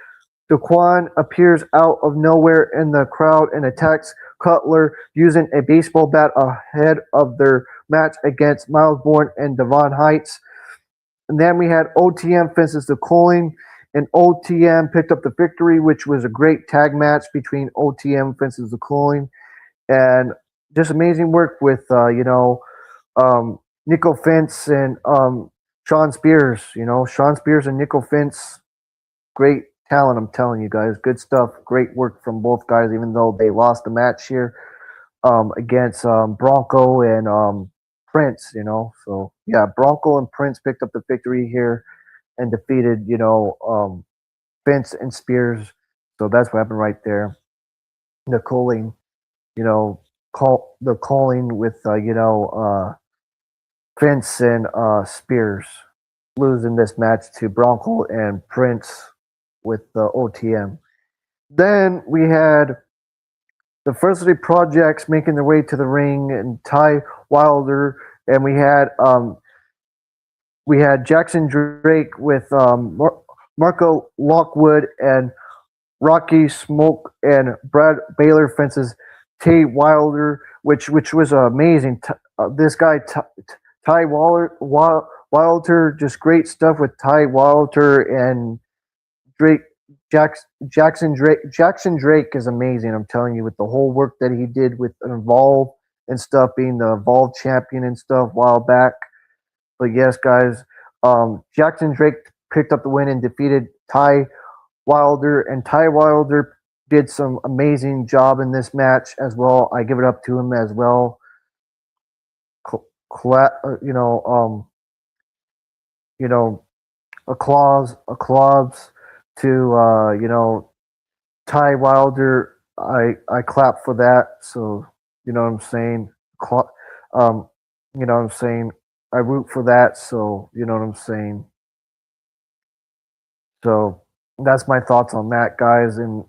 Daquan appears out of nowhere in the crowd and attacks Cutler using a baseball bat ahead of their match against Miles Bourne and Devon Heights. And then we had OTM fences the Coin, and OTM picked up the victory, which was a great tag match between OTM fences the Coin. And just amazing work with, Nico Fence and Sean Spears. Sean Spears and Nico Fence, great talent, I'm telling you guys. Good stuff. Great work from both guys, even though they lost the match here against Bronco and Prince, So, yeah, Bronco and Prince picked up the victory here and defeated, Vince and Spears. So that's what happened right there. The calling, the calling with, Vince and Spears losing this match to Bronco and Prince with the OTM. Then we had the First City Projects making their way to the ring, and Ty Wilder, and we had we had Jackson Drake with Marco Lockwood and Rocky Smoke and Brad Baylor fences Tay Wilder, which was amazing. This guy Ty Wilder, just great stuff with Ty Wilder and Drake. Jackson Drake is amazing. I'm telling you, with the whole work that he did with Evolve and stuff, being the Evolve champion and stuff a while back. But yes, guys, Jackson Drake picked up the win and defeated Ty Wilder, and Ty Wilder did some amazing job in this match as well. I give it up to him as well. You know, applause to Ty Wilder. I clap for that. So you know what I'm saying. You know what I'm saying. I root for that. So you know what I'm saying. So that's my thoughts on that, guys. And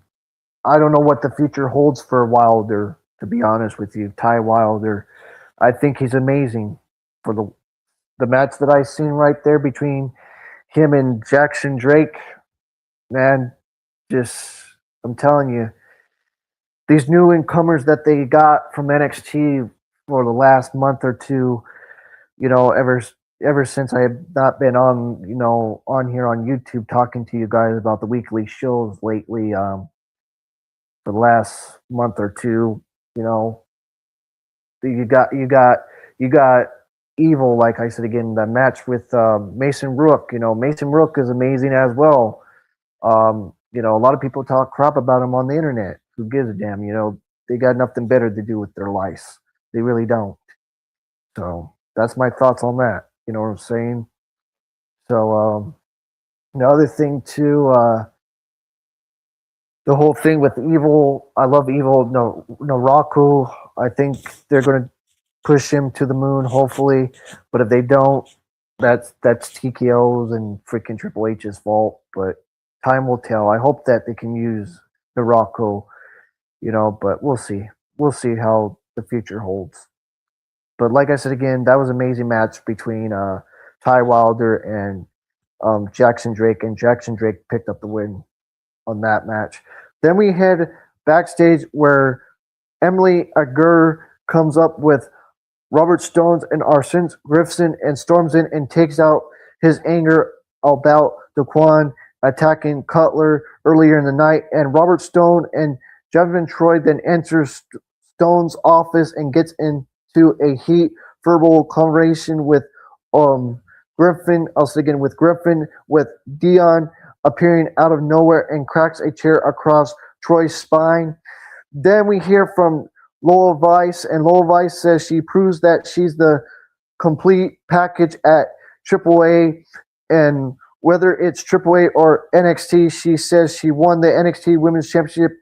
I don't know what the future holds for Wilder. To be honest with you, Ty Wilder, I think he's amazing. For the match that I seen right there between him and Jackson Drake, man, just I'm telling you, these new incomers that they got from NXT for the last month or two, you know, ever since I have not been on, on here on YouTube talking to you guys about the weekly shows lately, for the last month or two, you know, you got Evil, like I said again, the match with Mason Rook. You know, Mason Rook is amazing as well. You know, a lot of people talk crap about him on the internet. Who gives a damn? You know, they got nothing better to do with their lives. They really don't. So that's my thoughts on that. You know what I'm saying? So the other thing too, the whole thing with Evil. I love Evil. No, Raku. I think they're going to push him to the moon, hopefully. But if they don't, that's TKO's and freaking Triple H's fault. But time will tell. I hope that they can use the Rocco, you know, but we'll see. We'll see how the future holds. But like I said again, that was an amazing match between Ty Wilder and Jackson Drake, and Jackson Drake picked up the win on that match. Then we head backstage where Emily Agur comes up with Robert Stones and Arsene Griffin and storms in and takes out his anger about Daquan attacking Cutler earlier in the night. And Robert Stone and Jasmine Troy then enters Stone's office and gets into a heat verbal conversation with Griffin. Also again with Griffin, with Dion appearing out of nowhere and cracks a chair across Troy's spine. Then we hear from Lola Vice, and Lola Vice says she proves that she's the complete package at AAA, and whether it's AAA or NXT, she says she won the NXT Women's Championship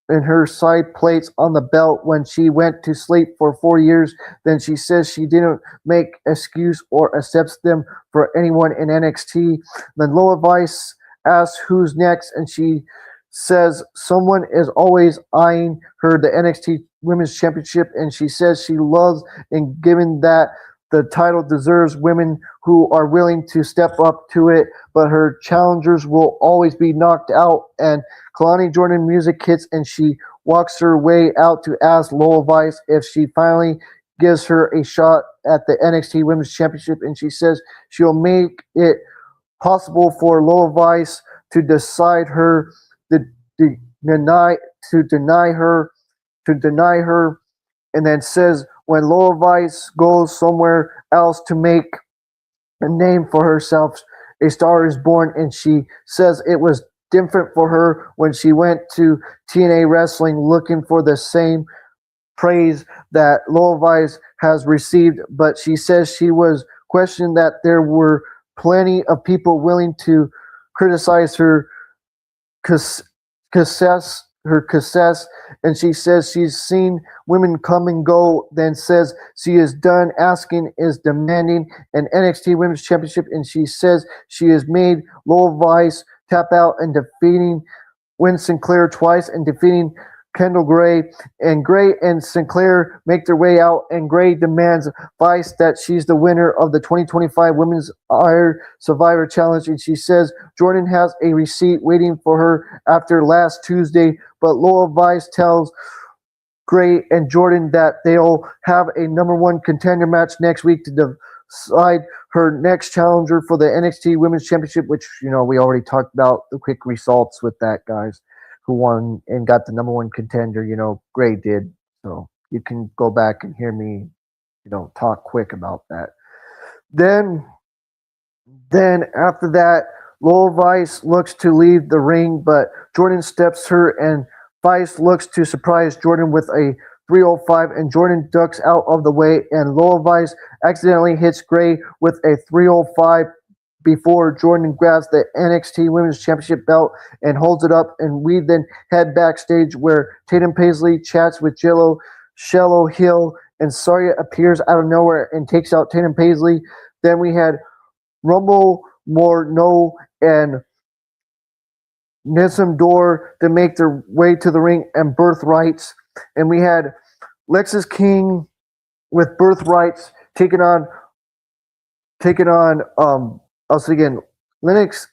in her side plates on the belt when she went to sleep for 4 years. Then she says she didn't make excuse or accepts them for anyone in NXT. Then Lola Vice asks who's next, and she says someone is always eyeing her the NXT Women's Championship, and she says she loves and given that the title deserves women who are willing to step up to it, but her challengers will always be knocked out. And Kalani Jordan music hits, and she walks her way out to ask Lola Vice if she finally gives her a shot at the NXT Women's Championship, and she says she'll make it possible for Lola Vice to decide her to deny her, and then says when Lola Vice goes somewhere else to make a name for herself, a star is born. And she says it was different for her when she went to TNA Wrestling looking for the same praise that Lola Vice has received, but she says she was questioned that there were plenty of people willing to criticize her success, and she says she's seen women come and go, then says she is done asking, is demanding an NXT Women's Championship, and she says she has made Lola Vice tap out and defeating Win Sinclair twice and defeating Kendall Gray, and Gray and Sinclair make their way out, and Gray demands Vice that she's the winner of the 2025 Women's Iron Survivor Challenge, and she says Jordan has a receipt waiting for her after last Tuesday, but Lola Vice tells Gray and Jordan that they'll have a number one contender match next week to decide her next challenger for the NXT Women's Championship, which, you know, we already talked about the quick results with that, guys, who won and got the number one contender. You know, Gray did. So you can go back and hear me, you know, talk quick about that. Then after that, Lola Vice looks to leave the ring, but Jordan steps her, and Vice looks to surprise Jordan with a 305, and Jordan ducks out of the way, and Lola Vice accidentally hits Gray with a 305 before Jordan grabs the NXT Women's Championship belt and holds it up, and we then head backstage where Tatum Paisley chats with Shallow Hill, and Saria appears out of nowhere and takes out Tatum Paisley. Then we had Rumble, Morneau, and Nessun Door to make their way to the ring, and Birthrights. And we had Lexis King with Birthrights taking on us again, Lennox,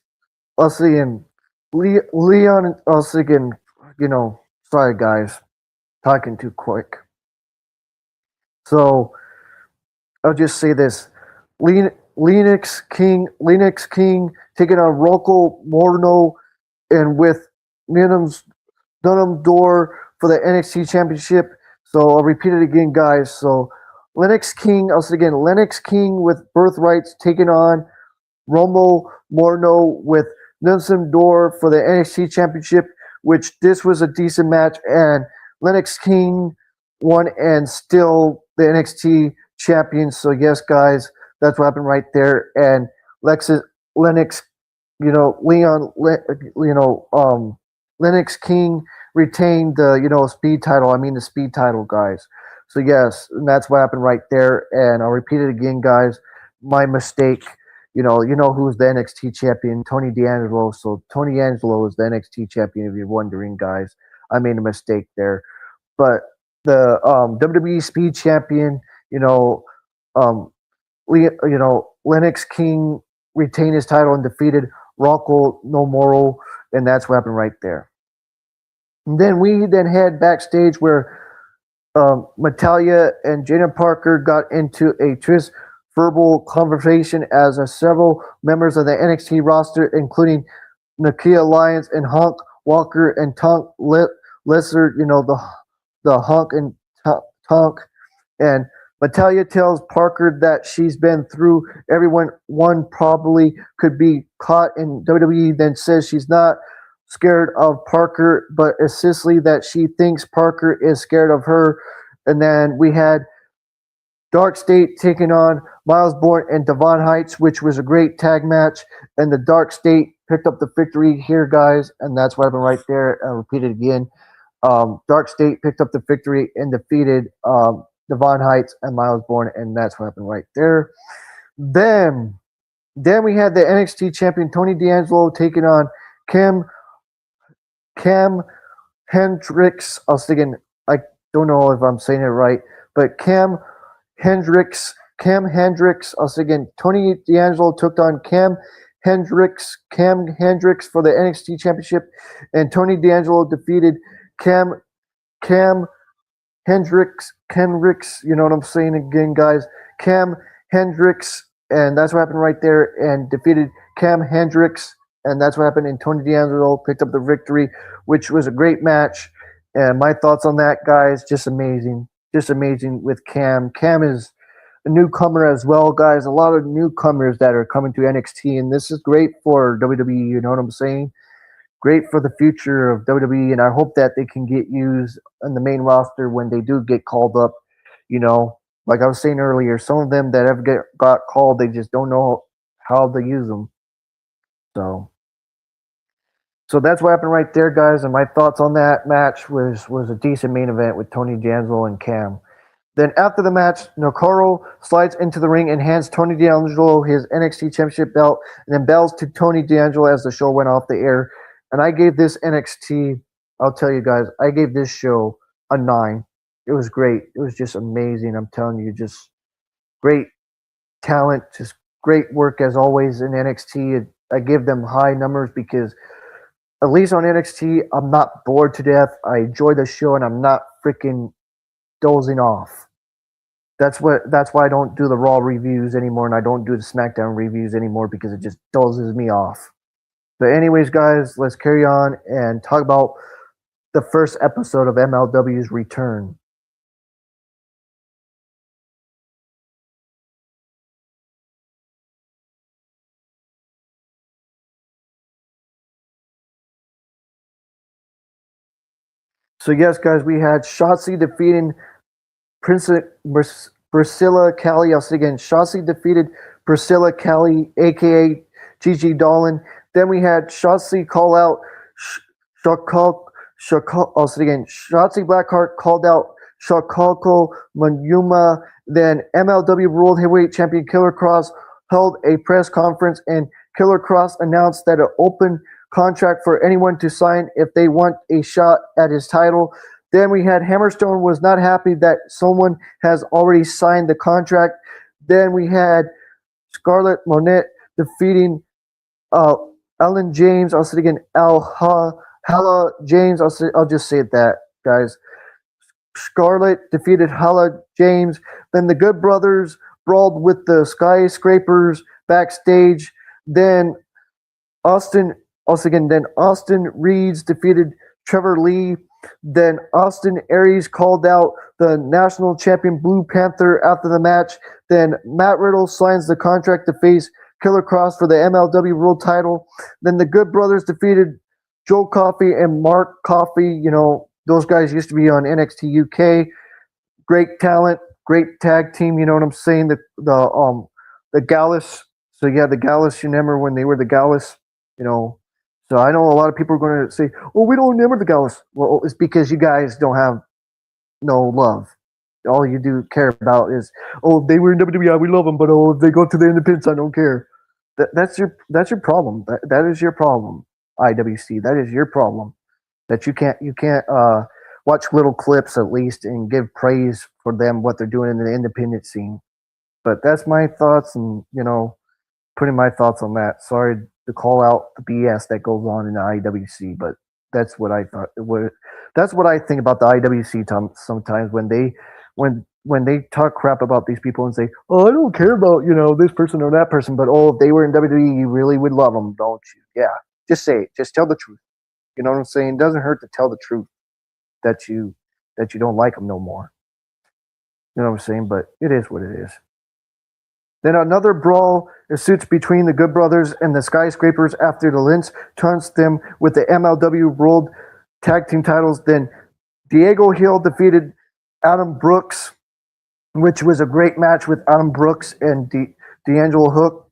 us again, Leon, us again, you know, sorry guys, talking too quick. So I'll just say this. Lennox King taking on Rocco Morneau, and with Dunham Door for the NXT Championship. So I'll repeat it again, guys. So Lennox King with Birthrights taking on Romo Morneau with Nessun Door for the NXT Championship, which this was a decent match, and Lennox King won and still the NXT champion. So yes, guys, that's what happened right there. And Lennox, you know, Lennox King retained the, you know, the speed title, guys. So yes, and that's what happened right there. And I'll repeat it again, guys. My mistake. You know who's the NXT champion? Tony D'Angelo. So Tony D'Angelo is the NXT champion, if you're wondering, guys. I made a mistake there. But the WWE Speed Champion, Lennox King retained his title and defeated Rocco Nomoro, and that's what happened right there. And then we head backstage where Natalia and Jada Parker got into a verbal conversation as several members of the NXT roster, including Nakia Lyons and Hunk Walker and Tunk Lesser, the Hunk and Tunk. And Natalia tells Parker that she's been through everyone. One probably could be caught in WWE, then says she's not scared of Parker, but Cicely that she thinks Parker is scared of her. And then we had Dark State taking on Miles Bourne and Devon Heights, which was a great tag match. And the Dark State picked up the victory here, guys. And that's what happened right there. I'll repeat it again. Dark State picked up the victory and defeated Devon Heights and Miles Bourne. And that's what happened right there. Then we had the NXT champion Tony D'Angelo taking on Cam Hendricks. I was thinking, I don't know if I'm saying it right, but Cam Hendricks. I was thinking Tony D'Angelo took on Cam Hendricks for the NXT championship, and Tony D'Angelo defeated Cam Hendricks. You know what I'm saying again, guys? Cam Hendricks, and that's what happened right there, and defeated Cam Hendricks, and that's what happened. And Tony D'Angelo picked up the victory, which was a great match. And my thoughts on that, guys, just amazing with Cam. Cam is a newcomer as well, guys. A lot of newcomers that are coming to NXT, and this is great for WWE, you know what I'm saying? Great for the future of WWE, and I hope that they can get used on the main roster when they do get called up. Like I was saying earlier, some of them that ever got called, they just don't know how to use them. So that's what happened right there, guys. And my thoughts on that match was a decent main event with Tony D'Angelo and Cam. Then after the match, Nakaro slides into the ring and hands Tony D'Angelo his NXT Championship belt, and then bells to Tony D'Angelo as the show went off the air. And I gave this NXT I'll tell you guys, I gave this show a 9. It was great. It was just amazing. I'm telling you, just great talent, just great work as always in NXT. I give them high numbers because at least on NXT, I'm not bored to death. I enjoy the show and I'm not freaking dozing off. That's why I don't do the Raw reviews anymore and I don't do the SmackDown reviews anymore because it just dozes me off. But anyways, guys, let's carry on and talk about the first episode of MLW's return. So yes, guys, we had Shotzi defeating Priscilla Kelly. I'll say again, Shotzi defeated Priscilla Kelly, aka Gigi Dolan. Then we had Shotzi call out I'll say again, Shotzi Blackheart called out Shakako Manyuma. Then MLW World Heavyweight Champion Killer Cross held a press conference, and Killer Cross announced that an open contract for anyone to sign if they want a shot at his title. Then we had Hammerstone was not happy that someone has already signed the contract. Then we had Scarlett Monette defeating Ellen James. I'll say it again, Hala James. I'll just say that, guys. Scarlett defeated Hala James. Then the Good Brothers brawled with the Skyscrapers backstage. Then Austin Reeds defeated Trevor Lee. Then Austin Aries called out the national champion Blue Panther after the match. Then Matt Riddle signs the contract to face Killer Cross for the MLW World title. Then the Good Brothers defeated Joe Coffey and Mark Coffey. You know, those guys used to be on NXT UK. Great talent, great tag team. You know what I'm saying? The Gallus. So yeah, the Gallus. You remember when they were the Gallus? You know. So I know a lot of people are going to say, "Oh, we don't remember the Gallus." Well, it's because you guys don't have no love. All you do care about is, "Oh, they were in WWE, we love them, but oh, if they go to the independents, I don't care." That's your problem. That is your problem. IWC. That is your problem. That you can't watch little clips at least and give praise for them what they're doing in the independent scene. But that's my thoughts, and putting my thoughts on that. Sorry to call out the BS that goes on in the IWC, but that's what I thought. That's what I think about the IWC sometimes when they talk crap about these people and say, "Oh, I don't care about this person or that person," but if they were in WWE, you really would love them, don't you? Yeah, just say it. Just tell the truth. You know what I'm saying? It doesn't hurt to tell the truth that you don't like them no more. You know what I'm saying? But it is what it is. Then another brawl ensues between the Good Brothers and the Skyscrapers after the Lynch taunts them with the MLW World Tag Team titles. Then Diego Hill defeated Adam Brooks, which was a great match with Adam Brooks and D'Angelo Hill.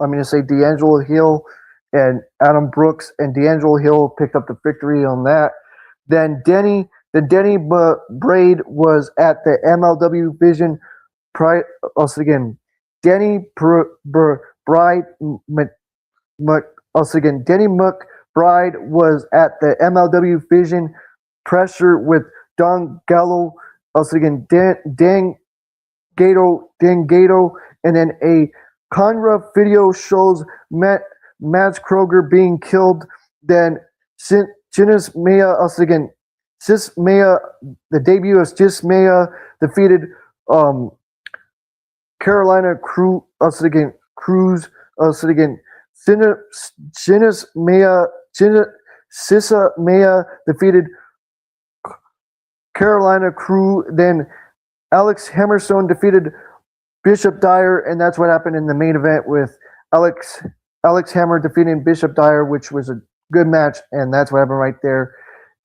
I'm going to say D'Angelo Hill and Adam Brooks, and D'Angelo Hill picked up the victory on that. Then Denny Braid was at the MLW Vision. Also again, Denny McBride. Also again, Denny McBride was at the MLW Vision pressure with Don Gallo. Also again, Dan Gato, and then a Conra video shows Mads Kroger being killed. Then Jinis Maya. Also again, Sis Maya. The debut of Sis Maya defeated Carolina Cruz. Also again, Sissa Maya defeated Carolina Crew. Then Alex Hammerstone defeated Bishop Dyer, and that's what happened in the main event with Alex Hammer defeating Bishop Dyer, which was a good match, and that's what happened right there.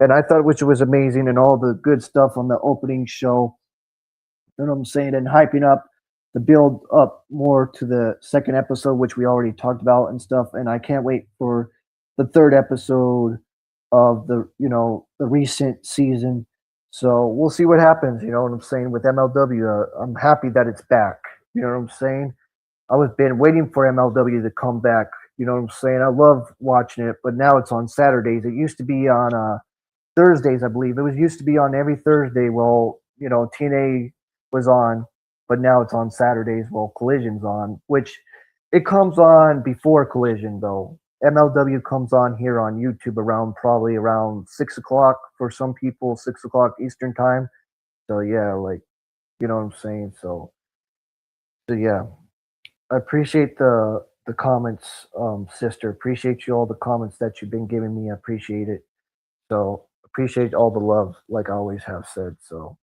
And I thought which was amazing, and all the good stuff on the opening show. You know what I'm saying? And hyping up the build up more to the second episode, which we already talked about and stuff. And I can't wait for the third episode of the recent season. So we'll see what happens. You know what I'm saying with MLW. I'm happy that it's back. You know what I'm saying. I was been waiting for MLW to come back. You know what I'm saying? I love watching it, but now it's on Saturdays. It used to be on Thursdays, I believe. It was used to be on every Thursday. Well, you know, TNA was on, but now it's on Saturdays. Well, Collision's on, which it comes on before Collision though. MLW comes on here on YouTube around probably around 6 o'clock for some people, 6 o'clock Eastern time. So yeah, like you know what I'm saying. So yeah, I appreciate the comments, sister. Appreciate you all the comments that you've been giving me. I appreciate it. So appreciate all the love, like I always have said. So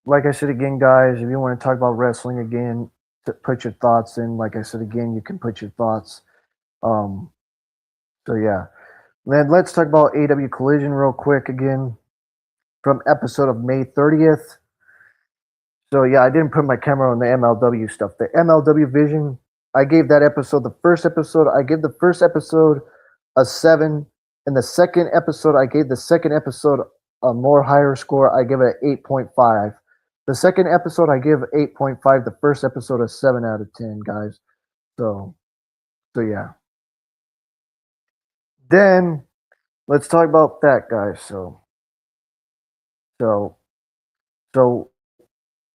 like I said again, guys, if you want to talk about wrestling again, put your thoughts in. Like I said again, you can put your thoughts. Um, so yeah, then let's talk about AW Collision real quick again from episode of May 30th. So yeah, I didn't put my camera on the MLW stuff. The MLW Vision, I gave that episode, the first episode, I gave the first episode a 7, and the second episode, I gave the second episode a more higher score. I give it an 8.5. The second episode, I give 8.5. The first episode, a 7 out of 10, guys. So yeah. Then let's talk about that, guys. So, so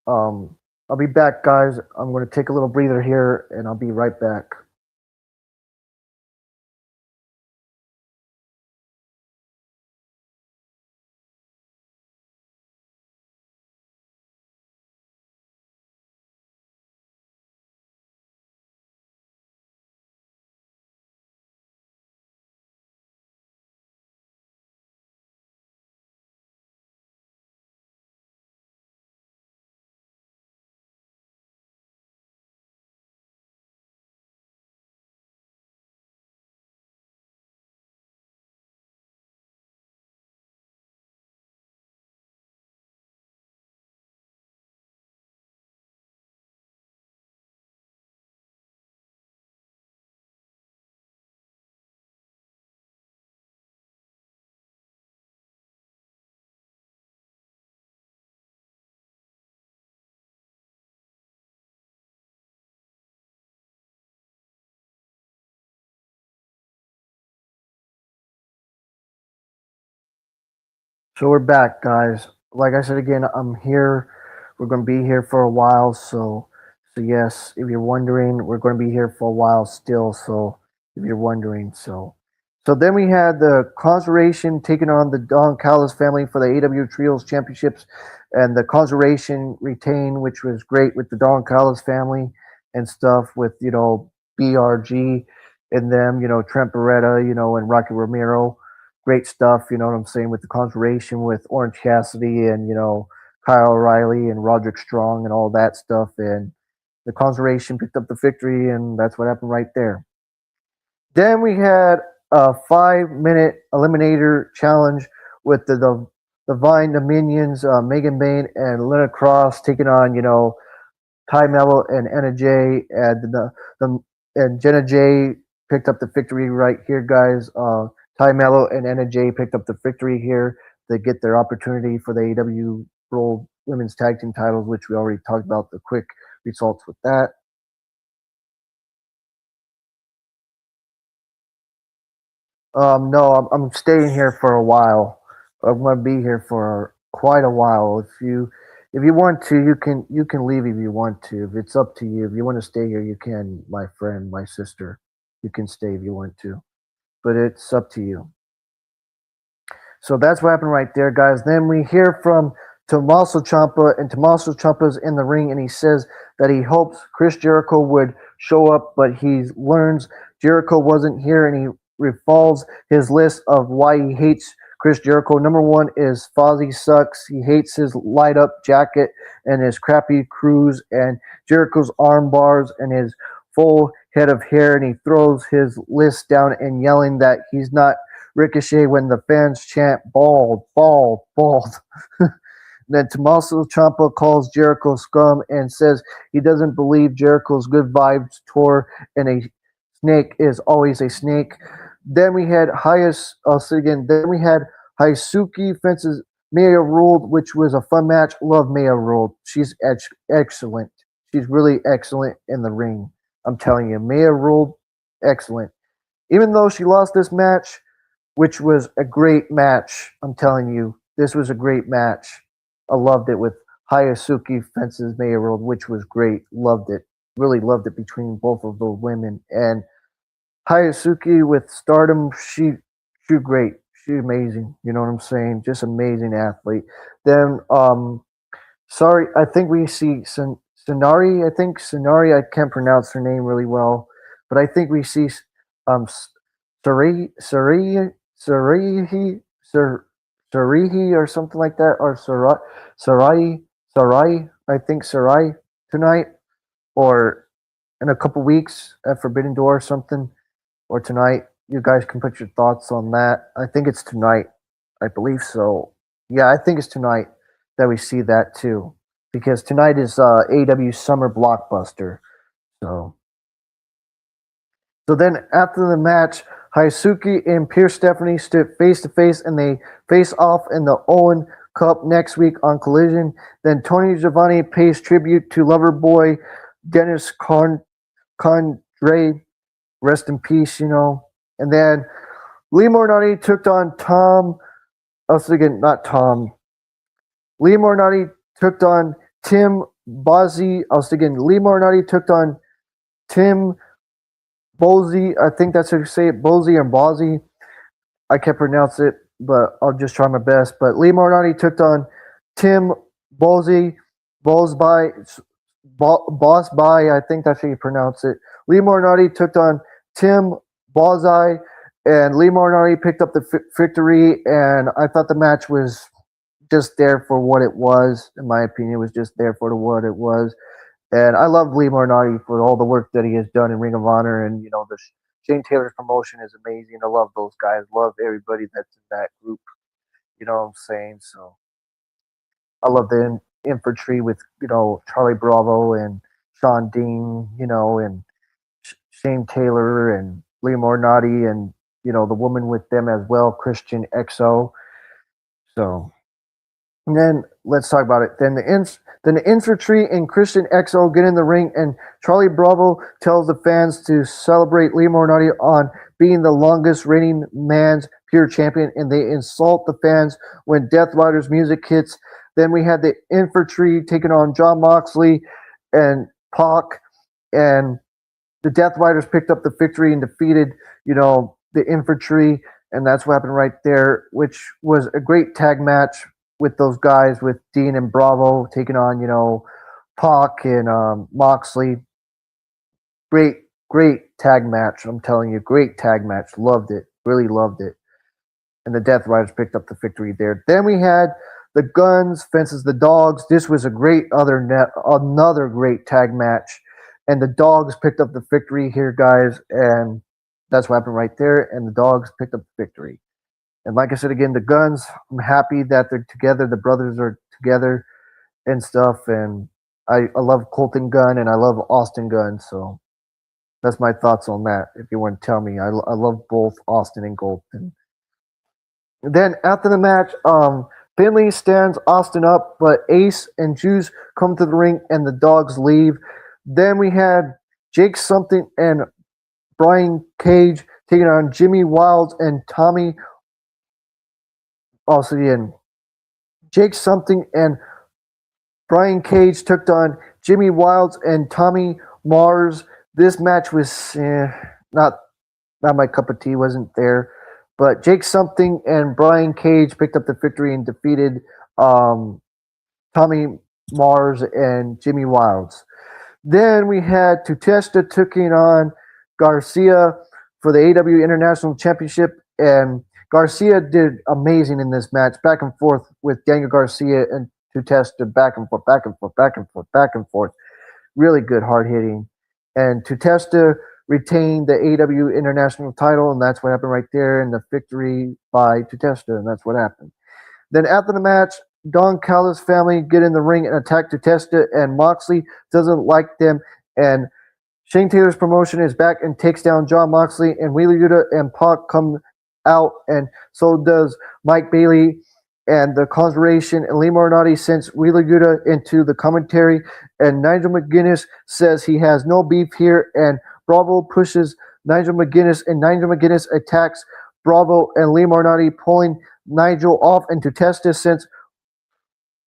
I'll be back, guys. I'm going to take a little breather here, and I'll be right back. So we're back, guys. Like I said again, I'm here. We're going to be here for a while. So yes, if you're wondering, we're going to be here for a while still. So if you're wondering, so then we had the Conjuration taking on the Don Callis family for the AW Trios Championships, and the Conjuration retained, which was great with the Don Callis family and stuff with BRG and them, Trent Beretta, and Rocky Romero. Great stuff, you know what I'm saying, with the Conjuration with Orange Cassidy and Kyle O'Reilly and Roderick Strong and all that stuff, and the Conjuration picked up the victory, and that's what happened right there. Then we had a 5-minute eliminator challenge with the Divine Dominions, Megan Bain and Lena Cross taking on, Ty Mello and Anna Jay, and and Jenna Jay picked up the victory right here, guys. Ty Mello and Anna Jay picked up the victory here to get their opportunity for the AW World Women's Tag Team titles, which we already talked about the quick results with that. No, I'm staying here for a while. I'm gonna be here for quite a while. If you want to, you can leave if you want to. If it's up to you. If you want to stay here, you can, my friend, my sister. You can stay if you want to, but it's up to you. So that's what happened right there, guys. Then we hear from Tommaso Ciampa, and Tommaso Ciampa's in the ring, and he says that he hopes Chris Jericho would show up, but he learns Jericho wasn't here, and he recalls his list of why he hates Chris Jericho. Number one is Fozzy sucks. He hates his light up jacket and his crappy crews and Jericho's arm bars and his full head of hair, and he throws his list down and yelling that he's not Ricochet when the fans chant bald, bald, bald. Then Tommaso Ciampa calls Jericho scum and says he doesn't believe Jericho's good vibes tour and a snake is always a snake. Then we had I'll say again, then we had Haisuki fences Maya Ruled, which was a fun match. Love Maya Ruled. She's excellent. She's really excellent in the ring. I'm telling you, Maya ruled excellent. Even though she lost this match, which was a great match, I'm telling you, this was a great match. I loved it with Hayasuki fences Maya ruled, which was great. Loved it. Really loved it between both of those women. And Hayasuki with Stardom, she's great. She's amazing. You know what I'm saying? Just amazing athlete. Then sorry, I think we see Sonari. I think Sonari. I can't pronounce her name really well, but I think we see um Sarihi Sarihi or something like that, or Sarai. I think Sarai tonight, or in a couple weeks at Forbidden Door or something, or tonight. You guys can put your thoughts on that. I think it's tonight. I believe so. Yeah, I think it's tonight that we see that too, because tonight is AW Summer Blockbuster. So, so then after the match, Hayasuki and Pierce Stephanie stood face to face, and they face off in the Owen Cup next week on Collision. Then Tony Giovanni pays tribute to Loverboy Dennis Condrey, rest in peace, you know. And then Lee Moriarty took on Tom. I was thinking, not Tom. Lee Moriarty took on Tim Bozzi. I was thinking Lee Moriarty took on Tim Bozzi. I think that's how you say it, Bozzi and Bozzi. I can't pronounce it, but I'll just try my best. But Lee Moriarty took on Tim Bozzi, Bozby, I think that's how you pronounce it. Lee Moriarty took on Tim Bozzi, and Lee Moriarty picked up the victory. And I thought the match was just there for what it was. In my opinion, it was just there for what it was. And I love Lee Moriarty for all the work that he has done in Ring of Honor, and you know the Shane Taylor's promotion is amazing. I love those guys. Love everybody that's in that group. You know what I'm saying? So I love the infantry with Charlie Bravo and Sean Dean, and Shane Taylor and Lee Moriarty, and the woman with them as well, Christian XO. So, and then let's talk about it. Then the infantry and Christian XO get in the ring, and Charlie Bravo tells the fans to celebrate Lee Moriarty on being the longest reigning man's pure champion, and they insult the fans when Death Rider's music hits. Then we had the infantry taking on Jon Moxley and Pac, and the Death Riders picked up the victory and defeated, the infantry, and that's what happened right there, which was a great tag match with those guys, with Dean and Bravo taking on, Pac and Moxley. Great tag match. I'm telling you, great tag match. Loved it. Really loved it. And the Death Riders picked up the victory there. Then we had the Guns fences the Dogs. This was a another great tag match. And the Dogs picked up the victory here, guys. And that's what happened right there. And the Dogs picked up the victory. And like I said again, the Guns, I'm happy that they're together. The brothers are together and stuff. And I love Colton Gunn and I love Austin Gunn. So that's my thoughts on that. If you want to tell me, I love both Austin and Colton. And then after the match, Finley stands Austin up, but Ace and Juice come to the ring and the Dogs leave. Then we had Jake Something and Brian Cage taking on Jimmy Wilds and Tommy. Also, again, Jake Something and Brian Cage took on Jimmy Wilds and Tommy Mars. This match was not my cup of tea. Wasn't there, but Jake Something and Brian Cage picked up the victory and defeated Tommy Mars and Jimmy Wilds. Then we had Tutesta taking on Garcia for the AW International Championship, and Garcia did amazing in this match, back and forth with Daniel Garcia and Tutesta, back and forth, back and forth, back and forth, back and forth. Really good, hard hitting. And Tutesta retained the AW International title, and that's what happened right there, and the victory by Tutesta, and that's what happened. Then after the match, Don Callis' family get in the ring and attack Tutesta, and Moxley doesn't like them, and Shane Taylor's promotion is back and takes down Jon Moxley, and Wheeler Yuta and Pac come out, and so does Mike Bailey and the Conjuration, and Lee Moriarty sends Wheeler Yuta into the commentary, and Nigel McGuinness says he has no beef here, and Bravo pushes Nigel McGuinness, and Nigel McGuinness attacks Bravo and Lee Moriarty, pulling Nigel off into Testa, since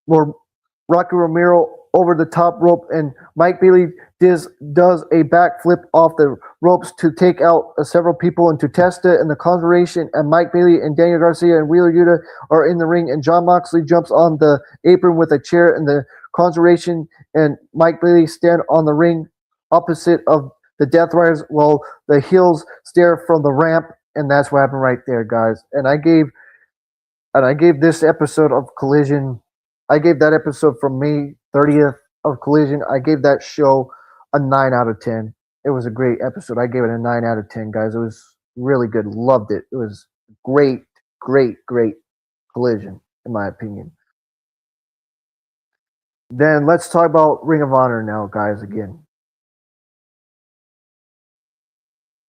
Rocky Romero over the top rope, and Mike Bailey does a backflip off the ropes to take out several people into Testa, and the Conjuration, and Mike Bailey and Daniel Garcia and Wheeler Yuta are in the ring, and Jon Moxley jumps on the apron with a chair, and the Conjuration and Mike Bailey stand on the ring opposite of the Death Riders while the heels stare from the ramp, and that's what happened right there, guys. And I gave this episode of Collision, I gave that episode from May 30th of Collision, I gave that show a 9 out of 10. It was a great episode. I gave it a 9 out of 10, guys. It was really good. Loved it. It was great, great, great Collision, in my opinion. Then let's talk about Ring of Honor now, guys, again.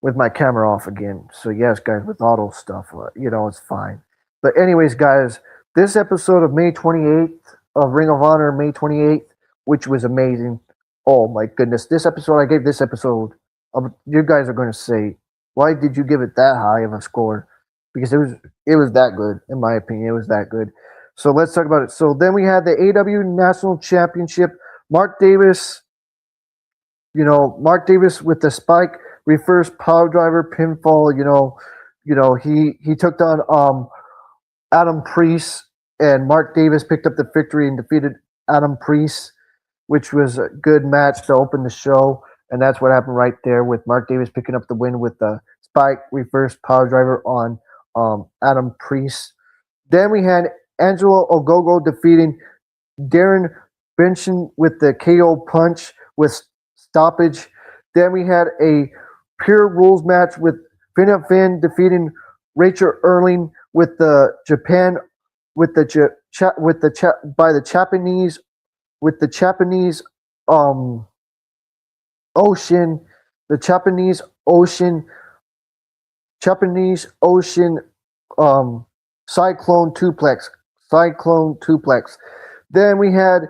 With my camera off again. So yes, guys, with auto stuff, it's fine. But anyways, guys, this episode of May 28th, of Ring of Honor, May 28th, which was amazing. Oh my goodness. This episode, I gave this episode, you guys are going to say, why did you give it that high of a score? Because it was that good, in my opinion. It was that good. So let's talk about it. So then we had the AW National Championship. Mark Davis with the spike, reverse power driver, pinfall, he took down Adam Priest, and Mark Davis picked up the victory and defeated Adam Priest, which was a good match to open the show. And that's what happened right there, with Mark Davis picking up the win with the spike reverse power driver on Adam Priest. Then we had Angelo Ogogo defeating Darren Benson with the KO punch with stoppage. Then we had a Pure Rules match with Finn Finn defeating Rachel Erling with the Japanese Ocean Cyclone Suplex. Then we had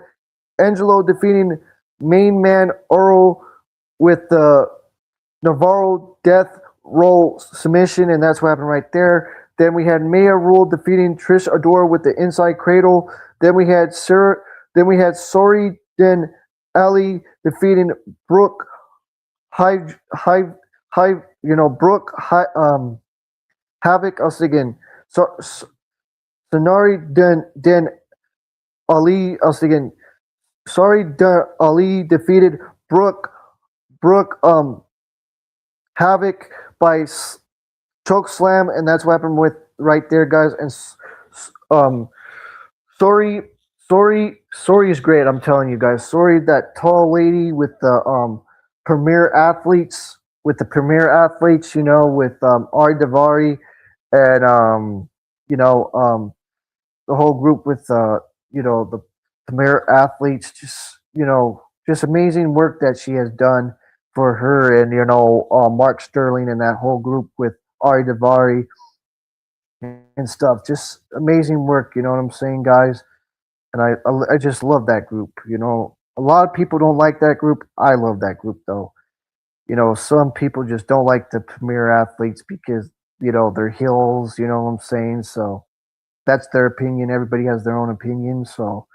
Angelo defeating Main Man Oro with the Navarro Death Roll submission, and that's what happened right there. Then we had Maya Rule defeating Trish Adora with the inside cradle. Then we had Sori Den Ali defeating Brooke Havoc. I was thinking Sonari Den Ali. I was thinking Sorry Den Ali defeated Brooke Havoc by choke slam, and that's what happened with right there, guys. And Sorry is great. I'm telling you guys. Sorry, that tall lady with the premier athletes, with Ari Daivari, and the whole group with the premier athletes. Just amazing work that she has done for her, and Mark Sterling and that whole group with Ari Daivari and stuff. Just amazing work, you know what I'm saying, guys? And I just love that group. A lot of people don't like that group. I love that group, though. Some people just don't like the premier athletes because they're heels. You know what I'm saying? So that's their opinion. Everybody has their own opinion. So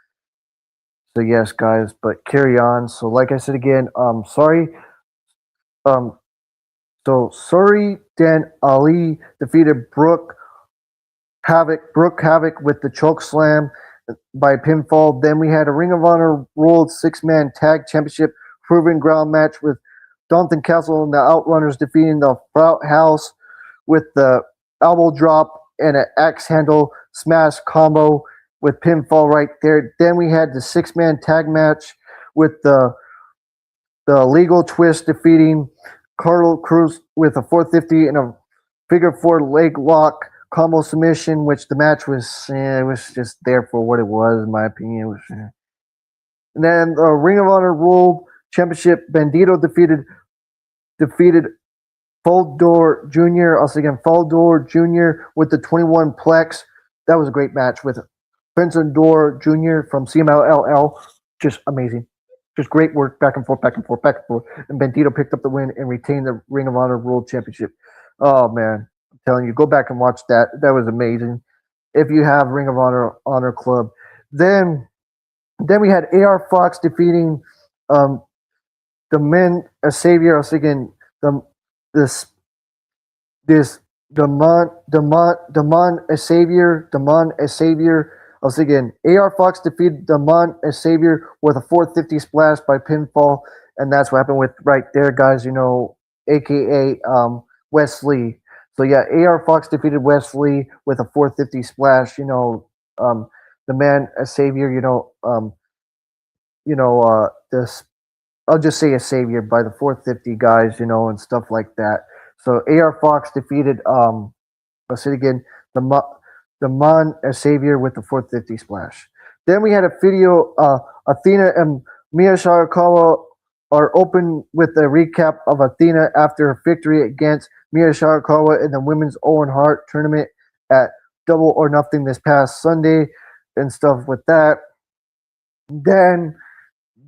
yes, guys. But carry on. So like I said again, sorry. So Sori Den Ali defeated Brooke Havoc with the choke slam by pinfall. Then we had a Ring of Honor World 6-Man Tag Championship Proving Ground match with Dalton Castle and the Outrunners defeating the Frout House with the elbow drop and an axe handle smash combo with pinfall right there. Then we had the 6-man tag match with the Legal Twist defeating Carl Cruz with a 450 and a figure 4 leg lock combo submission, which the match was it was just there for what it was, in my opinion. And then the Ring of Honor World Championship, Bandito defeated Foldor Jr. Also again, Foldor Jr. with the 21 plex. That was a great match with Fensendor Jr. from CMLL. Just amazing. Just great work, back and forth, back and forth, back and forth. And Bandito picked up the win and retained the Ring of Honor World Championship. Oh man, I'm telling you, go back and watch that. That was amazing. If you have Ring of Honor Club, then we had AR Fox defeating um, the men Savior. I was thinking this this Demon a Savior. I was thinking AR Fox defeated Demon a Savior with a 450 splash by pinfall, and that's what happened with right there, guys. You know, aka Wesley. So yeah, AR Fox defeated Wesley with a 450 splash. The man a Savior. This I'll just say a Savior by the 450 guys. And stuff like that. So AR Fox defeated I'll say it again, the Mon Savior with the 450 splash. Then we had a video. Athena and Mia Sharakawa are open with a recap of Athena after her victory against Mia Sharakawa in the Women's Owen Hart tournament at Double or Nothing this past Sunday and stuff with that. Then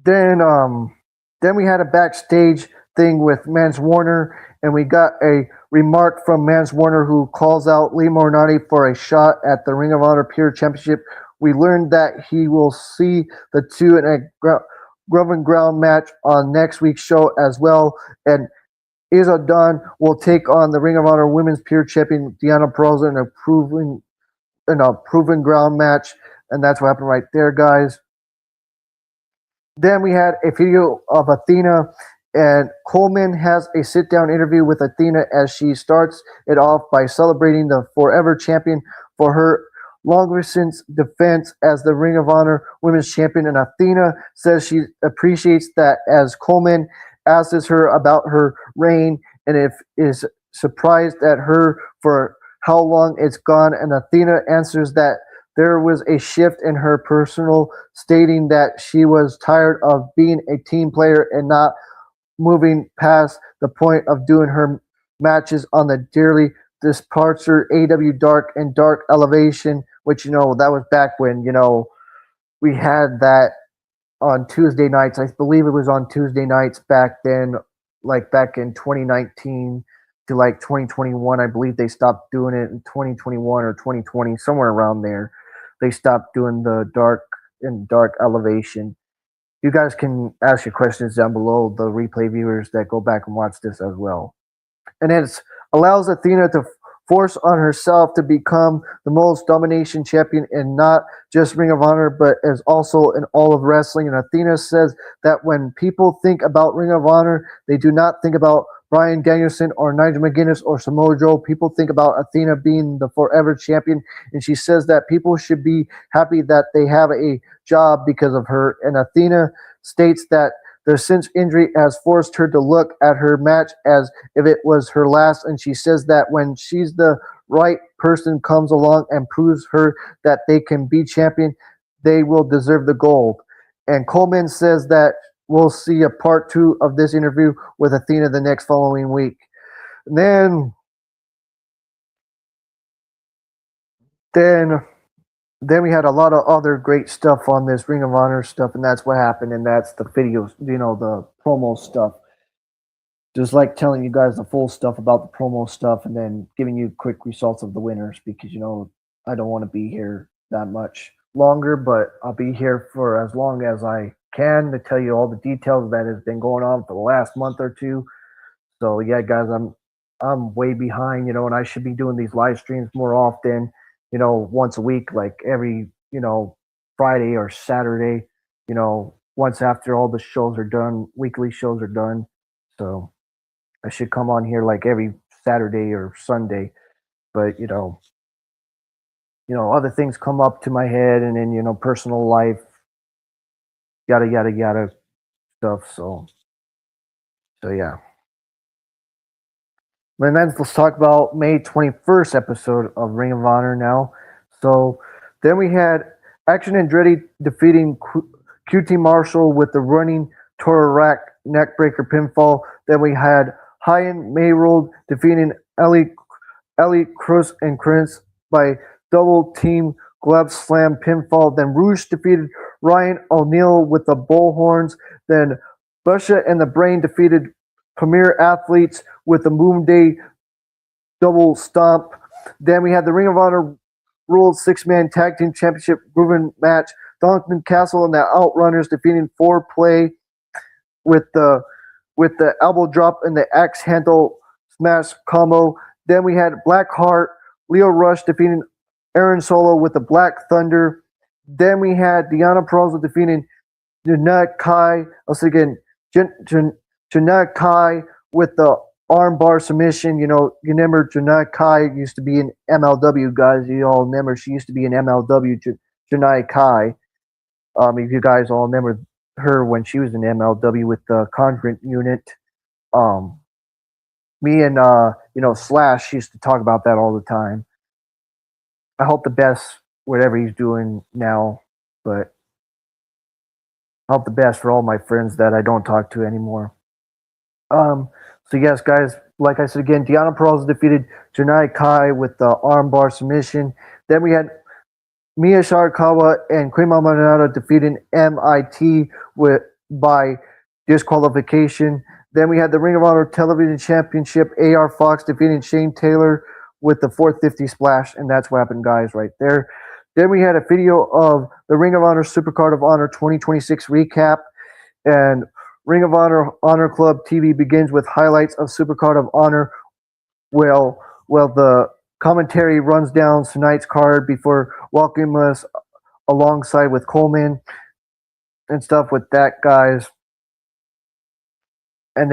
then um then we had a backstage thing with Mans Warner, and we got a remark from Mans Warner who calls out Lee Moriarty for a shot at the Ring of Honor Pure Championship. We learned that he will see the two in a glove and ground match on next week's show as well, and Isa Dunn will take on the Ring of Honor Women's Pure Champion Deanna Perosa in a proven ground match, and that's what happened right there, guys. Then we had a video of Athena, and Coleman has a sit-down interview with Athena as she starts it off by celebrating the Forever Champion for her long-since defense as the Ring of Honor Women's Champion. And Athena says she appreciates that as Coleman asks her about her reign and if is surprised at her for how long it's gone. And Athena answers that there was a shift in her personal, stating that she was tired of being a team player and not moving past the point of doing her matches on the dearly departure AW Dark and Dark Elevation, which, that was back when, we had that on Tuesday nights. I believe it was on Tuesday nights back then, like back in 2019 to like 2021. I believe they stopped doing it in 2021 or 2020, somewhere around there. They stopped doing the Dark and Dark Elevation. You guys can ask your questions down below, the replay viewers that go back and watch this as well. And it allows Athena to force on herself to become the most domination champion in not just Ring of Honor, but as also in all of wrestling. And Athena says that when people think about Ring of Honor, they do not think about Bryan Danielson or Nigel McGuinness or Samoa Joe. People think about Athena being the forever champion, and she says that people should be happy that they have a job because of her. And Athena states that the cinch injury has forced her to look at her match as if it was her last, and she says that when she's the right person comes along and proves her that they can be champion, they will deserve the gold. And Coleman says that we'll see a part 2 of this interview with Athena the next following week. And then we had a lot of other great stuff on this Ring of Honor stuff, and that's what happened, and that's the videos, the promo stuff. Just like telling you guys the full stuff about the promo stuff and then giving you quick results of the winners because, I don't want to be here that much longer, but I'll be here for as long as I can to tell you all the details that has been going on for the last month or two. So yeah, guys, I'm way behind, and I should be doing these live streams more often, once a week, like every, Friday or Saturday, once after all the shows are done, weekly shows are done. So I should come on here like every Saturday or Sunday, but other things come up to my head, and then personal life, yada yada yada stuff. So yeah. And then let's talk about May 21st episode of Ring of Honor now. So then we had Action Andretti defeating QT Marshall with the running Torak neckbreaker pinfall. Then we had Hyan Mayrold defeating Ellie Cruz and Chris by double team glove slam pinfall. Then Rouge defeated Ryan O'Neal with the bullhorns. Then Busha and the Brain defeated Premier Athletes with the Moon Day double stomp. Then we had the Ring of Honor World Six-Man Tag Team Championship proven match. Dalton Castle and the Outrunners defeating 4Play with the elbow drop and the axe handle smash combo. Then we had Blackheart, Leo Rush defeating Aaron Solo with the Black Thunder. Then we had Deonna Purrazzo defeating Janelle Kai. Also again, Janelle Kai with the armbar submission. You know, you remember Janelle Kai used to be in MLW, guys. You all remember she used to be in MLW. Janelle Kai. If you guys all remember her when she was in MLW with the Conjurant unit. Me and Slash used to talk about that all the time. I hope the best whatever he's doing now, but I hope the best for all my friends that I don't talk to anymore. So yes, guys, like I said again, Deonna Purrazzo defeated Janai Kai with the armbar submission. Then we had Mia Sharakawa and Queen Mamanata defeating MIT by disqualification. Then we had the Ring of Honor Television Championship, AR Fox defeating Shane Taylor with the 450 splash, and that's what happened, guys, right there. Then we had a video of the Ring of Honor Supercard of Honor 2026 recap, and Ring of Honor Honor Club TV begins with highlights of Supercard of Honor. Well, the commentary runs down tonight's card before welcoming us alongside with Coleman and stuff with that, guys. And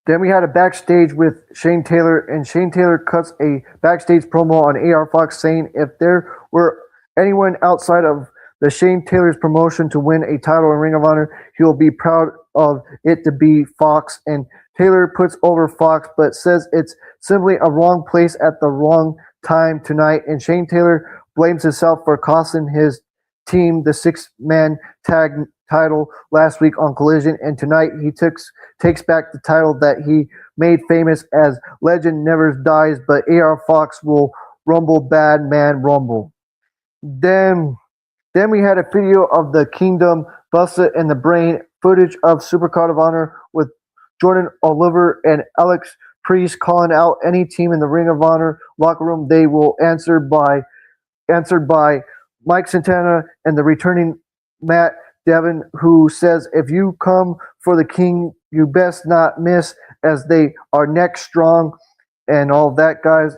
then we had a backstage with Shane Taylor, and Shane Taylor cuts a backstage promo on AR Fox saying if there were anyone outside of the Shane Taylor's promotion to win a title in Ring of Honor, he will be proud of it to be Fox. And Taylor puts over Fox, but says it's simply a wrong place at the wrong time tonight. And Shane Taylor blames himself for costing his team the six-man tag title last week on Collision, and tonight he takes back the title that he made famous as Legend Never Dies, but AR Fox will rumble bad man rumble. Then we had a video of the Kingdom, Busta and the Brain, footage of Supercard of Honor with Jordan Oliver and Alex Priest calling out any team in the Ring of Honor locker room. They will answered by Mike Santana and the returning Matt Devin, who says, if you come for the king, you best not miss, as they are neck strong and all that, guys.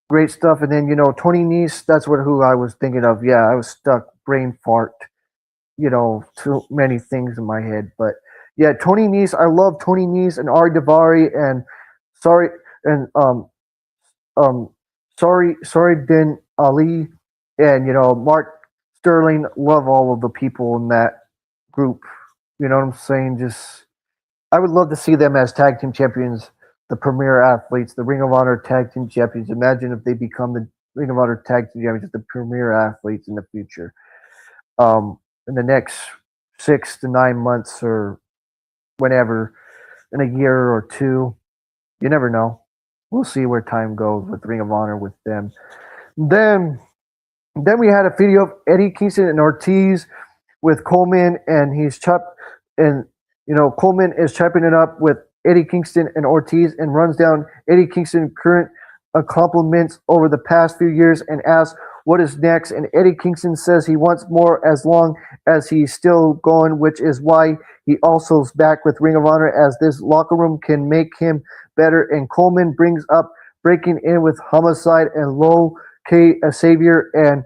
Great stuff. And then, Tony Nese, that's who I was thinking of. Yeah, I was stuck, brain fart, too many things in my head. But yeah, Tony Nese, I love Tony Nese and Ari Daivari and Sorry Din Ali and, Mark Sterling. Love all of the people in that group. You know what I'm saying? I would love to see them as tag team champions, the Premier Athletes, the Ring of Honor tag team champions. Imagine if they become the Ring of Honor tag team champions, the Premier Athletes in the future. In the next 6 to 9 months or whenever, in a year or two, you never know. We'll see where time goes with Ring of Honor with them. Then we had a video of Eddie Kingston and Ortiz with Coleman, and Coleman is chopping it up with Eddie Kingston and Ortiz and runs down Eddie Kingston's current accomplishments over the past few years and asks what is next. And Eddie Kingston says he wants more as long as he's still going, which is why he also is back with Ring of Honor, as this locker room can make him better. And Coleman brings up breaking in with Homicide and Low K Savior, and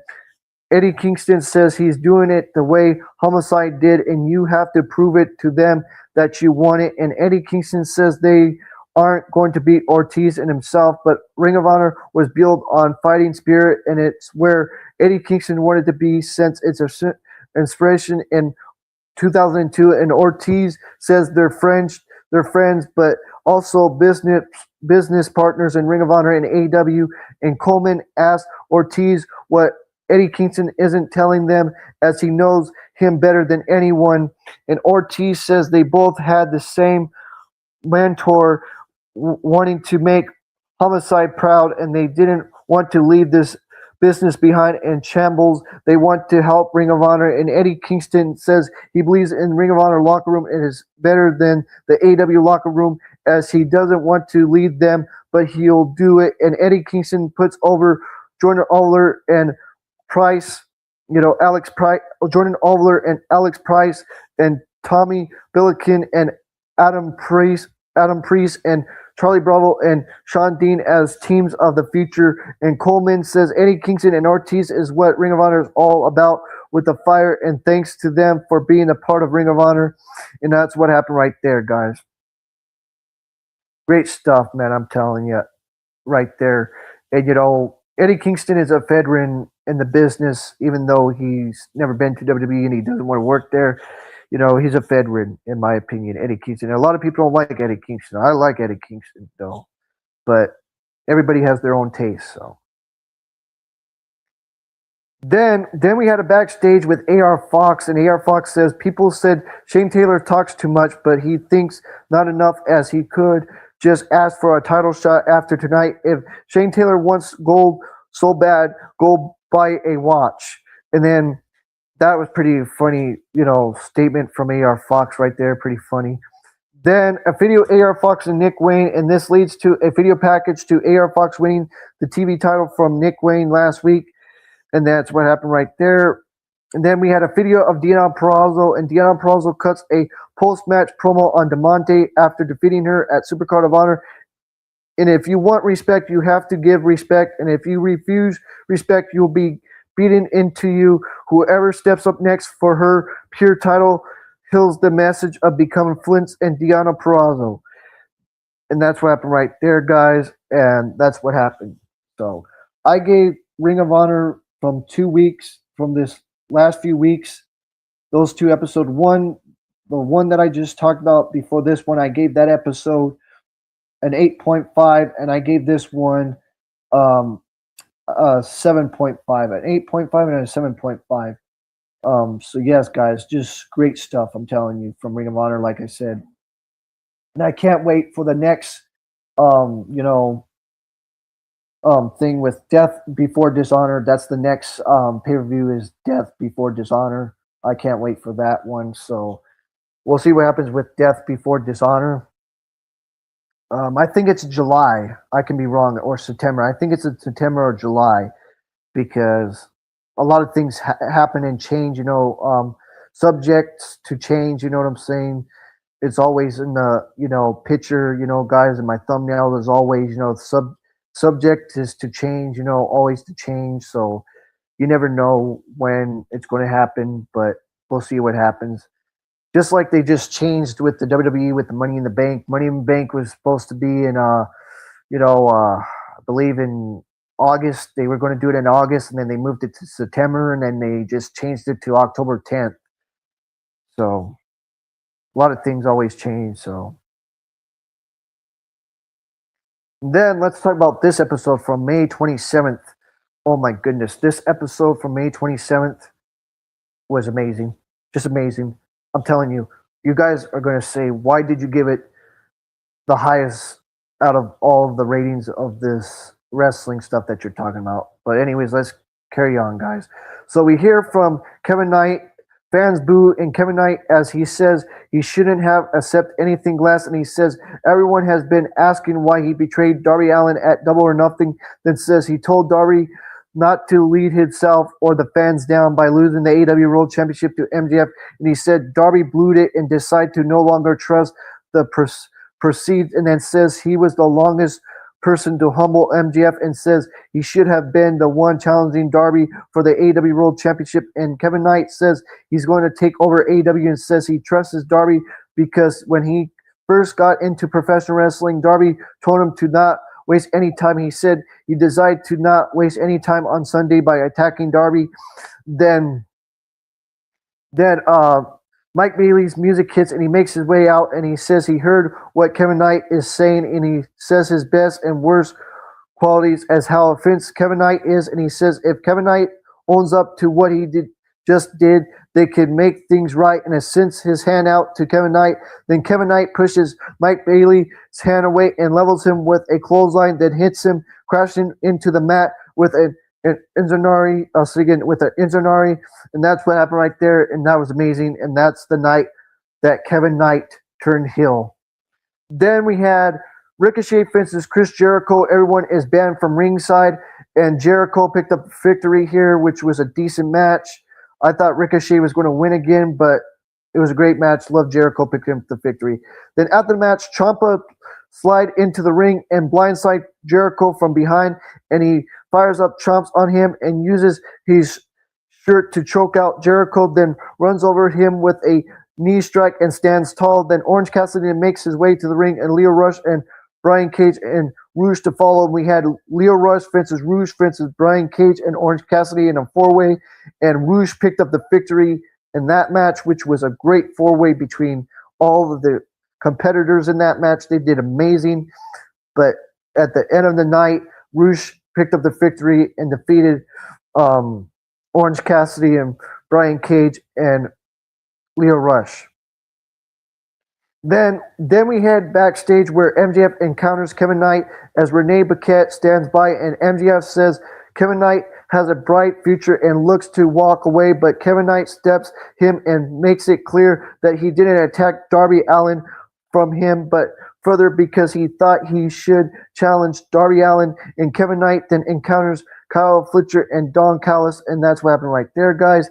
Eddie Kingston says he's doing it the way Homicide did, and you have to prove it to them that you want it. And Eddie Kingston says they aren't going to beat Ortiz and himself, but Ring of Honor was built on fighting spirit, and it's where Eddie Kingston wanted to be since its inspiration in 2002. And Ortiz says they're friends, but also business partners in Ring of Honor and AEW. And Coleman asked Ortiz what Eddie Kingston isn't telling them, as he knows him better than anyone. And Ortiz says they both had the same mentor wanting to make Homicide proud, and they didn't want to leave this business behind and shambles. They want to help Ring of Honor. And Eddie Kingston says he believes in Ring of Honor locker room. It is better than the AW locker room, as he doesn't want to lead them, but he'll do it. And Eddie Kingston puts over Jordan Oliver and Price, Alex Price, Jordan Oliver and Alex Price, and Tommy Billiken and Adam Priest, and Charlie Bravo and Sean Dean as teams of the future. And Coleman says Eddie Kingston and Ortiz is what Ring of Honor is all about, with the fire, and thanks to them for being a part of Ring of Honor. And that's what happened right there, guys. Great stuff, man. I'm telling you, right there. And Eddie Kingston is a veteran in the business, even though he's never been to WWE and he doesn't want to work there. He's a veteran, in my opinion, Eddie Kingston. And a lot of people don't like Eddie Kingston. I like Eddie Kingston, though. But everybody has their own taste, so. Then we had a backstage with AR Fox, and AR Fox says people said Shane Taylor talks too much, but he thinks not enough, as he could just ask for a title shot after tonight. If Shane Taylor wants gold so bad, go buy a watch. And then that was pretty funny, statement from AR Fox right there. Pretty funny. Then a video, AR Fox and Nick Wayne, and this leads to a video package to AR Fox winning the TV title from Nick Wayne last week. And that's what happened right there. And then we had a video of Deonna Purrazzo, and Deonna Purrazzo cuts a post-match promo on DeMonte after defeating her at Supercard of Honor. And if you want respect, you have to give respect. And if you refuse respect, you'll be beaten into you. Whoever steps up next for her pure title hills the message of becoming Flint's and Deonna Purrazzo. And that's what happened right there, guys. And that's what happened. So I gave Ring of Honor from 2 weeks, from this last few weeks, those two episodes. The one that I just talked about before this one, I gave that episode an 8.5, and I gave this one 7.5, an 8.5 and a 7.5. So yes, guys, just great stuff, I'm telling you, from Ring of Honor, like I said. And I can't wait for the next thing with Death Before Dishonor. That's the next pay-per-view, is Death Before Dishonor. I can't wait for that one. So we'll see what happens with Death Before Dishonor. I think it's July. I can be wrong, or September. I think it's in September or July, because a lot of things happen and change, subjects to change, you know what I'm saying? It's always in the, picture, guys, in my thumbnail, there's always, subject is to change, always to change. So you never know when it's going to happen, but we'll see what happens. Just like they just changed with the WWE with the Money in the Bank. Money in the Bank was supposed to be in, I believe in August. They were going to do it in August, and then they moved it to September, and then they just changed it to October 10th. So a lot of things always change. So then let's talk about this episode from May 27th. Oh my goodness, this episode from May 27th was amazing. Just amazing. I'm telling you, you guys are going to say, why did you give it the highest out of all of the ratings of this wrestling stuff that you're talking about? But anyways, let's carry on, guys. So we hear from Kevin Knight. Fans boo and Kevin Knight as he says he shouldn't have accepted anything less. And he says everyone has been asking why he betrayed Darby Allin at Double or Nothing. Then says he told Darby not to lead himself or the fans down by losing the AEW World Championship to MJF. And he said Darby blew it and decided to no longer trust the proceeds. And then says he was the longest person to humble MJF, and says he should have been the one challenging Darby for the AEW World Championship. And Kevin Knight says he's going to take over AEW, and says he trusts Darby because when he first got into professional wrestling, Darby told him to not waste any time. He said he decided to not waste any time on Sunday by attacking Darby. Then Mike Bailey's music hits, and he makes his way out, and he says he heard what Kevin Knight is saying, and he says his best and worst qualities as how offensive Kevin Knight is. And he says if Kevin Knight owns up to what he just did, they could make things right. And since his hand out to Kevin Knight, then Kevin Knight pushes Mike Bailey's hand away and levels him with a clothesline that hits him crashing into the mat with an Inzanari, again with the Inzanari, and that's what happened right there, and that was amazing. And that's the night that Kevin Knight turned heel. Then we had Ricochet fences Chris Jericho. Everyone is banned from ringside, and Jericho picked up victory here, which was a decent match. I thought Ricochet was going to win again, but it was a great match. Love Jericho picking up the victory. Then after the match, Ciampa slide into the ring and blindside Jericho from behind, and he fires up chomps on him and uses his shirt to choke out Jericho, then runs over him with a knee strike and stands tall. Then Orange Cassidy makes his way to the ring, and Lio Rush and Brian Cage and Rouge to follow. We had Lio Rush fences Rouge fences Brian Cage and Orange Cassidy in a four-way, and Rouge picked up the victory in that match, which was a great four-way between all of the competitors in that match. They did amazing, but at the end of the night, Rouge picked up the victory and defeated Orange Cassidy and Brian Cage and Lio Rush. Then we head backstage where MJF encounters Kevin Knight as Renee Paquette stands by, and MJF says Kevin Knight has a bright future and looks to walk away, but Kevin Knight steps him and makes it clear that he didn't attack Darby Allin from him, but further because he thought he should challenge Darby Allin. And Kevin Knight then encounters Kyle Fletcher and Don Callis, and that's what happened right there, guys.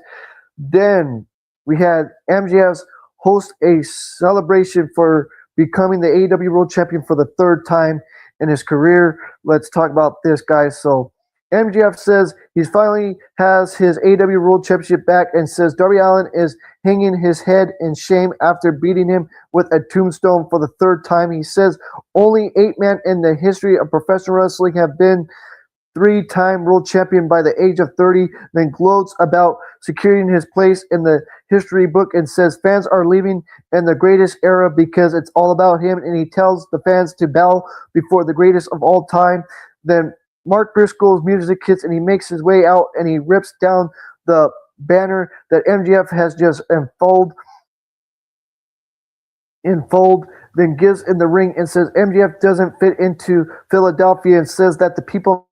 Then we had MJF's host a celebration for becoming the AEW World Champion for the third time in his career. Let's talk about this, guys. So MJF says he finally has his AEW World Championship back and says Darby Allin is hanging his head in shame after beating him with a tombstone for the third time. He says only 8 men in the history of professional wrestling have been 3-time world champion by the age of 30, then gloats about securing his place in the history book and says fans are leaving in the greatest era because it's all about him, and he tells the fans to bow before the greatest of all time. Then Mark Briscoe's music hits and he makes his way out and he rips down the banner that MJF has just unfold, then gives in the ring and says MJF doesn't fit into Philadelphia and says that the people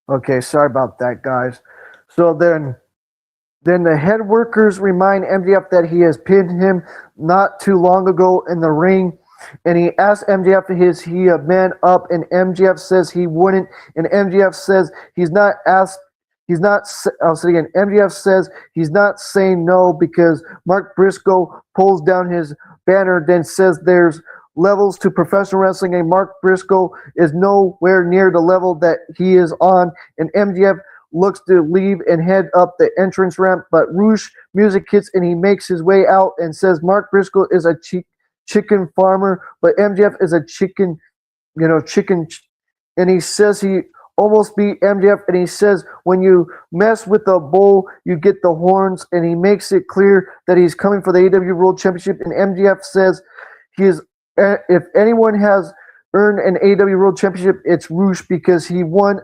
Okay, sorry about that, guys. So then the head workers remind MJF that he has pinned him not too long ago in the ring, and he asks MJF is he a man up, and MJF says he wouldn't, and MJF says he's not asked. He's not. I'll say again. MJF says he's not saying no because Mark Briscoe pulls down his banner, then says there's levels to professional wrestling, and Mark Briscoe is nowhere near the level that he is on, and MJF looks to leave and head up the entrance ramp, but Rouge music hits and he makes his way out and says Mark Briscoe is a chicken farmer, but MJF is a chicken, and he says he almost beat MJF, and he says when you mess with the bull, you get the horns, and he makes it clear that he's coming for the AEW World Championship, and MJF says he is. If anyone has earned an AEW World Championship, it's Rouge because he won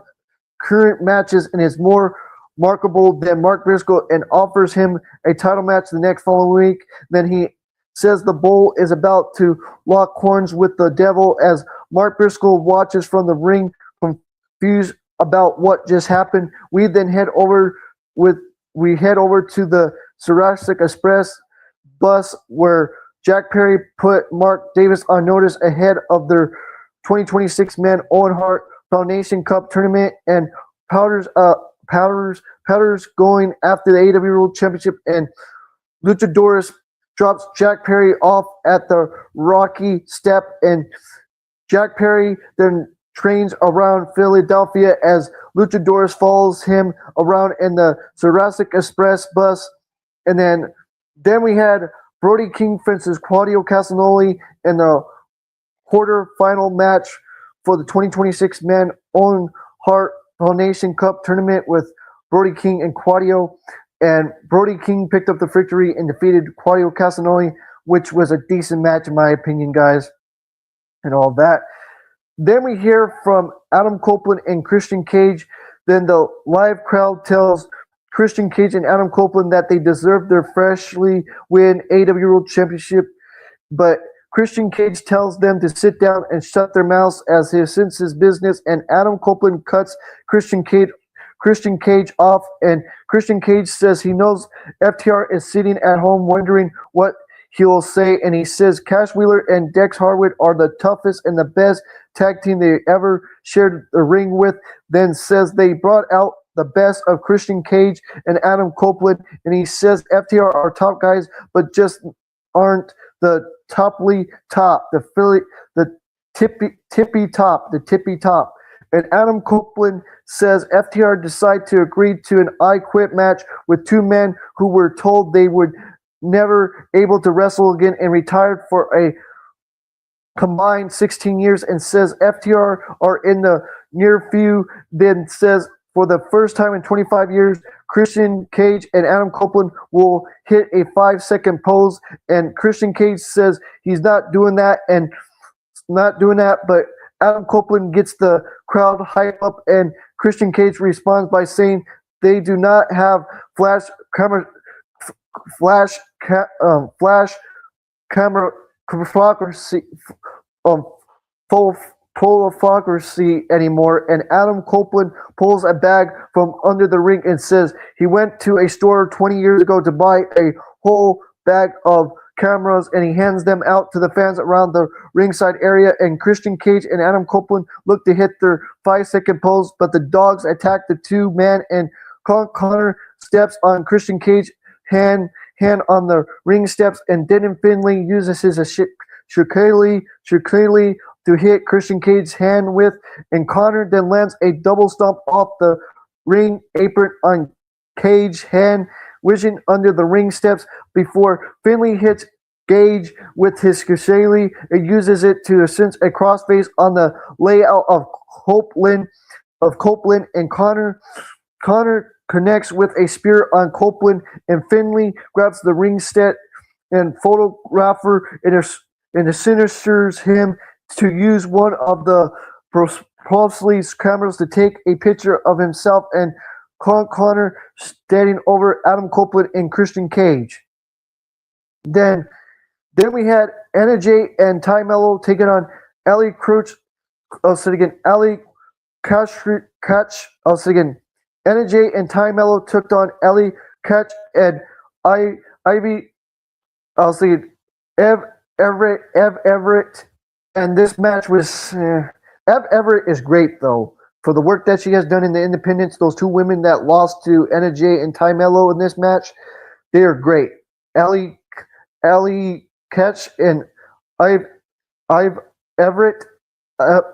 current matches and is more markable than Mark Briscoe and offers him a title match the next following week. Then he says the bull is about to lock horns with the devil as Mark Briscoe watches from the ring, confused about what just happened. We then head over to the Jurassic Express bus where Jack Perry put Mark Davis on notice ahead of their 2026 Man Owen Hart Foundation Cup tournament, and Powder's going after the AEW World Championship, and Luchadores drops Jack Perry off at the Rocky Step, and Jack Perry then trains around Philadelphia as Luchadores follows him around in the Jurassic Express bus, and then we had Brody King fences Claudio Castagnoli in the quarter-final match for the 2026 Man Owen Hart Foundation Cup tournament with Brody King and Claudio. And Brody King picked up the victory and defeated Claudio Castagnoli, which was a decent match in my opinion, guys, and all that. Then we hear from Adam Copeland and Christian Cage. Then the live crowd tells Christian Cage and Adam Copeland that they deserve their freshly win AEW World Championship, but Christian Cage tells them to sit down and shut their mouths as he since his business, and Adam Copeland cuts Christian Cage off, and Christian Cage says he knows FTR is sitting at home wondering what he'll say, and he says Cash Wheeler and Dex Harwood are the toughest and the best tag team they ever shared the ring with, then says they brought out the best of Christian Cage and Adam Copeland, and he says FTR are top guys, but just aren't the tippy top. And Adam Copeland says FTR decided to agree to an I Quit match with two men who were told they would never able to wrestle again and retired for a combined 16 years, and says FTR are in the near few, then says for the first time in 25 years, Christian Cage and Adam Copeland will hit a 5-second pose, and Christian Cage says he's not doing that, but Adam Copeland gets the crowd hype up, and Christian Cage responds by saying they do not have flash camera photography anymore, and Adam Copeland pulls a bag from under the ring and says he went to a store 20 years ago to buy a whole bag of cameras, and he hands them out to the fans around the ringside area, and Christian Cage and Adam Copeland look to hit their 5-second pose, but the dogs attack the two men, and Connor steps on Christian Cage hand on the ring steps, and Denton Finley uses his shillelagh to hit Christian Cage's hand with, and Connor then lands a double stomp off the ring apron on Cage's hand, whizzing under the ring steps before Finley hits Gage with his shillelagh and uses it to cinch a crossface on the layout of Copeland, and Connor connects with a spear on Copeland, and Finley grabs the ring set and photographer and sinisters him to use one of the Propsley's cameras to take a picture of himself and Connor standing over Adam Copeland and Christian Cage. Then we had Anna Jay and Ty Mello taking on Ali Crouch. Ali Catch. Anna Jay and Ty Mello took on Ali Catch and Ivy. Ev Everett. And this match was Ev Everett is great though for the work that she has done in the independents. Those two women that lost to Anna Jay and Ty Mello in this match, they are great. Ali Catch and Eve Everett, Eva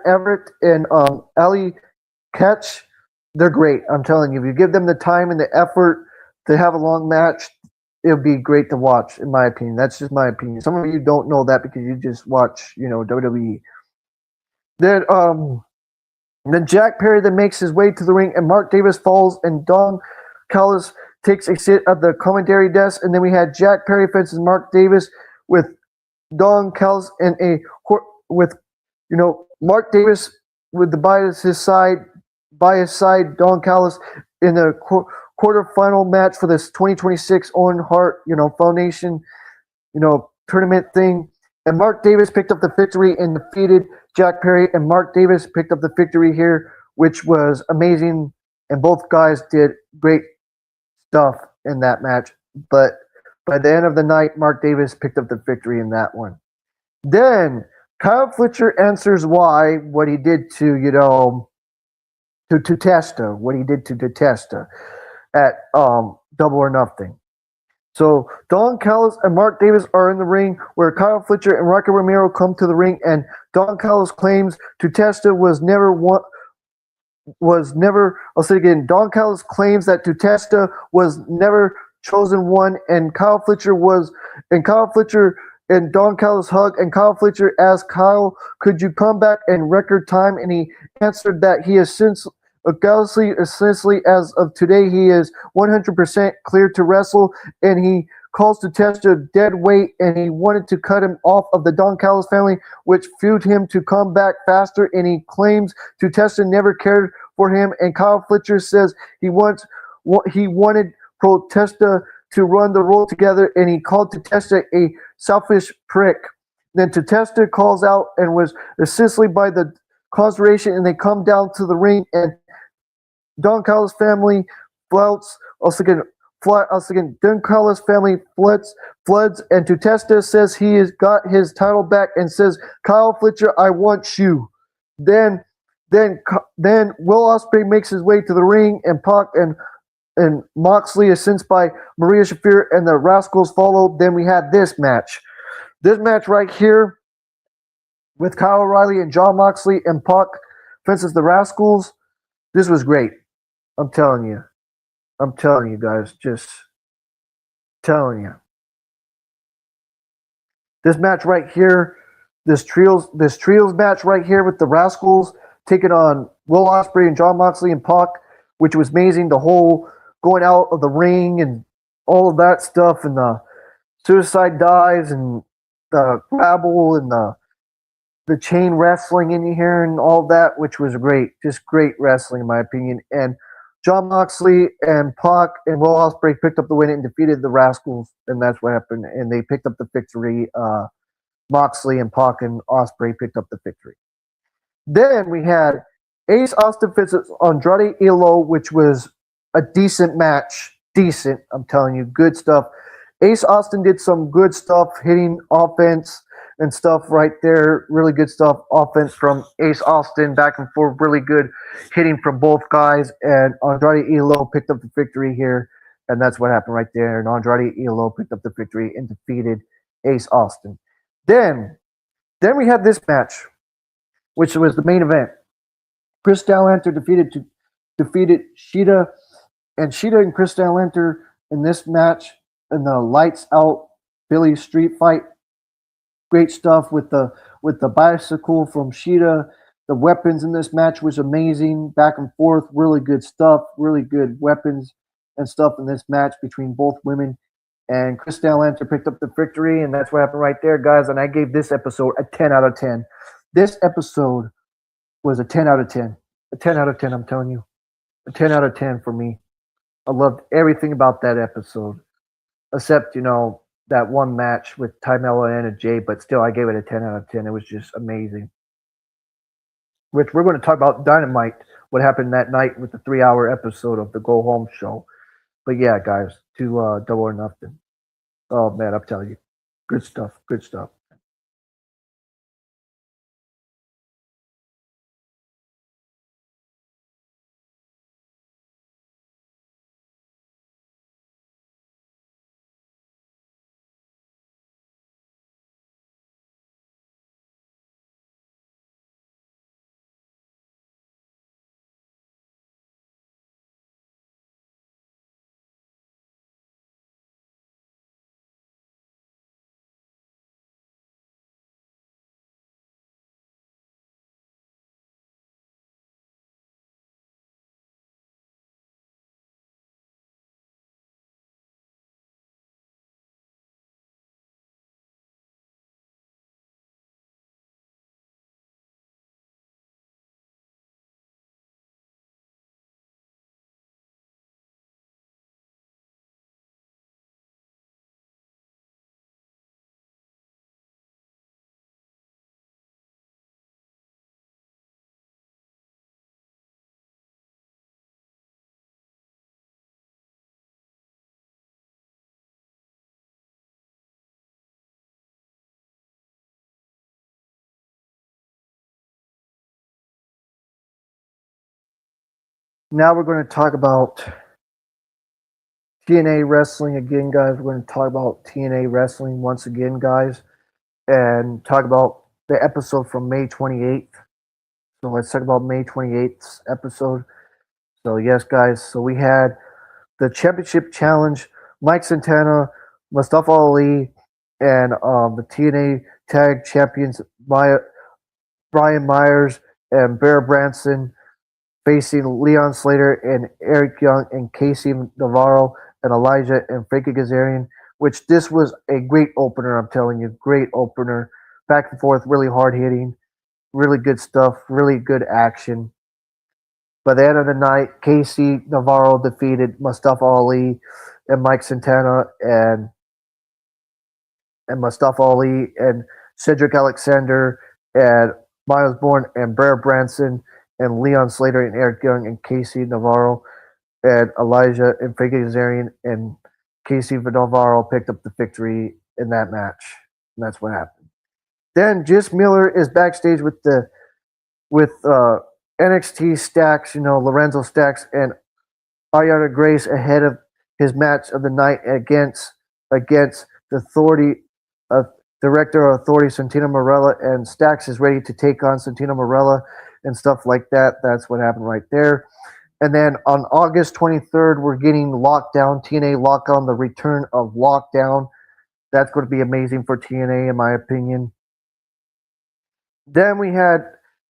Everett, and Ali Catch. They're great. I'm telling you, if you give them the time and the effort to have a long match, it'll be great to watch, in my opinion. That's just my opinion. Some of you don't know that because you just watch, WWE. Then Jack Perry then makes his way to the ring, and Mark Davis falls, and Don Callis takes a sit at the commentary desk, and then we had Jack Perry fences Mark Davis with Don Callis and Mark Davis with the by his side, Don Callis in the quarterfinal match for this 2026 Owen Hart, Foundation, tournament thing. And Mark Davis picked up the victory and defeated Jack Perry, and Mark Davis picked up the victory here, which was amazing. And both guys did great stuff in that match. But by the end of the night, Mark Davis picked up the victory in that one. Then Kyle Fletcher answers what he did to Testa, what he did to Testa at Double or Nothing. So Don Callis and Mark Davis are in the ring, where Kyle Fletcher and Rocky Romero come to the ring, and Don Callis claims Testa was never. I'll say it again. Don Callis claims that Testa was never chosen one, and Kyle Fletcher and Don Callis hug, and Kyle Fletcher asked Kyle, "Could you come back in record time?" And he answered that he is essentially as of today, he is 100% clear to wrestle, and he calls to Testa dead weight, and he wanted to cut him off of the Don Callis family, which fueled him to come back faster, and he claims to Testa never cared for him, and Kyle Fletcher says he wanted Pro Testa to run the role together, and he called Testa a selfish prick. Then Testa calls out and was assisted by the constellation, and they come down to the ring, and Don Callis family floods. Don Callis family floods, and Testa says he has got his title back, and says, "Kyle Fletcher, I want you." Then Will Ospreay makes his way to the ring, and Pac and Moxley is sent by Maria Shafir, and the Rascals follow. Then we had this match. This match right here with Kyle O'Reilly and Jon Moxley and Pac versus the Rascals. This was great. I'm telling you. I'm telling you guys. Just telling you. This match right here, this trios match right here with the Rascals taking on Will Ospreay and Jon Moxley and Pac, which was amazing. The whole going out of the ring and all of that stuff, and the suicide dives and the grapple and the chain wrestling in here and all that, which was great. Just great wrestling in my opinion. And Jon Moxley and Pac and Will Ospreay picked up the win and defeated the Rascals, and that's what happened. And they picked up the victory. Moxley and Pac and Ospreay picked up the victory. Then we had Ace Austin versus Andrade Elo, which was a decent match. Decent, I'm telling you, good stuff. Ace Austin did some good stuff, hitting offense and stuff right there. Really good stuff. Offense from Ace Austin, back and forth, really good hitting from both guys. And Andrade Elo picked up the victory here. And that's what happened right there. And Andrade Elo picked up the victory and defeated Ace Austin. Then we had this match, which was the main event. Chris Statlander defeated Shida, and Shida and Chris Statlander in this match in the lights out Philly street fight. Great stuff with the bicycle from Shida. The weapons in this match was amazing, back and forth, really good stuff, really good weapons and stuff in this match between both women. And Chris Statlander picked up the victory, and that's what happened right there, guys. And I gave this episode a 10 out of 10. This episode was a 10 out of 10. A 10 out of 10, I'm telling you. A 10 out of 10 for me. I loved everything about that episode, except, that one match with Tymella and Jay, but still I gave it a 10 out of 10. It was just amazing. Which we're going to talk about Dynamite, what happened that night with the 3-hour episode of the Go Home show. But yeah, guys, to Double or Nothing. Oh, man, I'm telling you. Good stuff, good stuff. Now we're going to talk about TNA wrestling again, guys. We're going to talk about TNA wrestling once again, guys, and talk about the episode from May 28th. So let's talk about May 28th episode. So yes, guys. So we had the Championship Challenge, Mike Santana, Mustafa Ali, and the TNA Tag Champions Brian Myers and Bear Branson facing Leon Slater and Eric Young and Casey Navarro and Elijah and Frankie Kazarian, which this was a great opener, I'm telling you, great opener. Back and forth, really hard hitting, really good stuff, really good action. By the end of the night, Casey Navarro defeated Mustafa Ali and Mike Santana and Mustafa Ali and Cedric Alexander and Miles Bourne and Bear Branson and Leon Slater and Eric Young and Casey Navarro and Elijah and Frankie Kazarian and Casey Navarro picked up the victory in that match. And that's what happened. Then Jiss Miller is backstage with NXT Stacks, Lorenzo Stacks and Ariana Grace ahead of his match of the night against the Authority Director of Authority Santino Marella, and Stacks is ready to take on Santino Marella and stuff like that. That's what happened right there. And then on August 23rd, we're getting Lockdown, TNA Lockdown, the return of Lockdown. That's going to be amazing for TNA, in my opinion. Then we had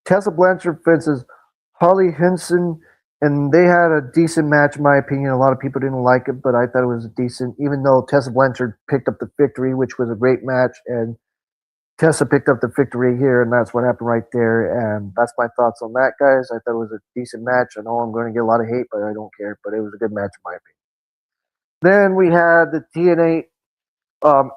Tessa Blanchard versus Harley Hinson, and they had a decent match, in my opinion. A lot of people didn't like it, but I thought it was decent, even though Tessa Blanchard picked up the victory, which was a great match, and Tessa picked up the victory here, and that's what happened right there. And that's my thoughts on that, guys. I thought it was a decent match. I know I'm going to get a lot of hate, but I don't care. But it was a good match, in my opinion. Then we had the TNA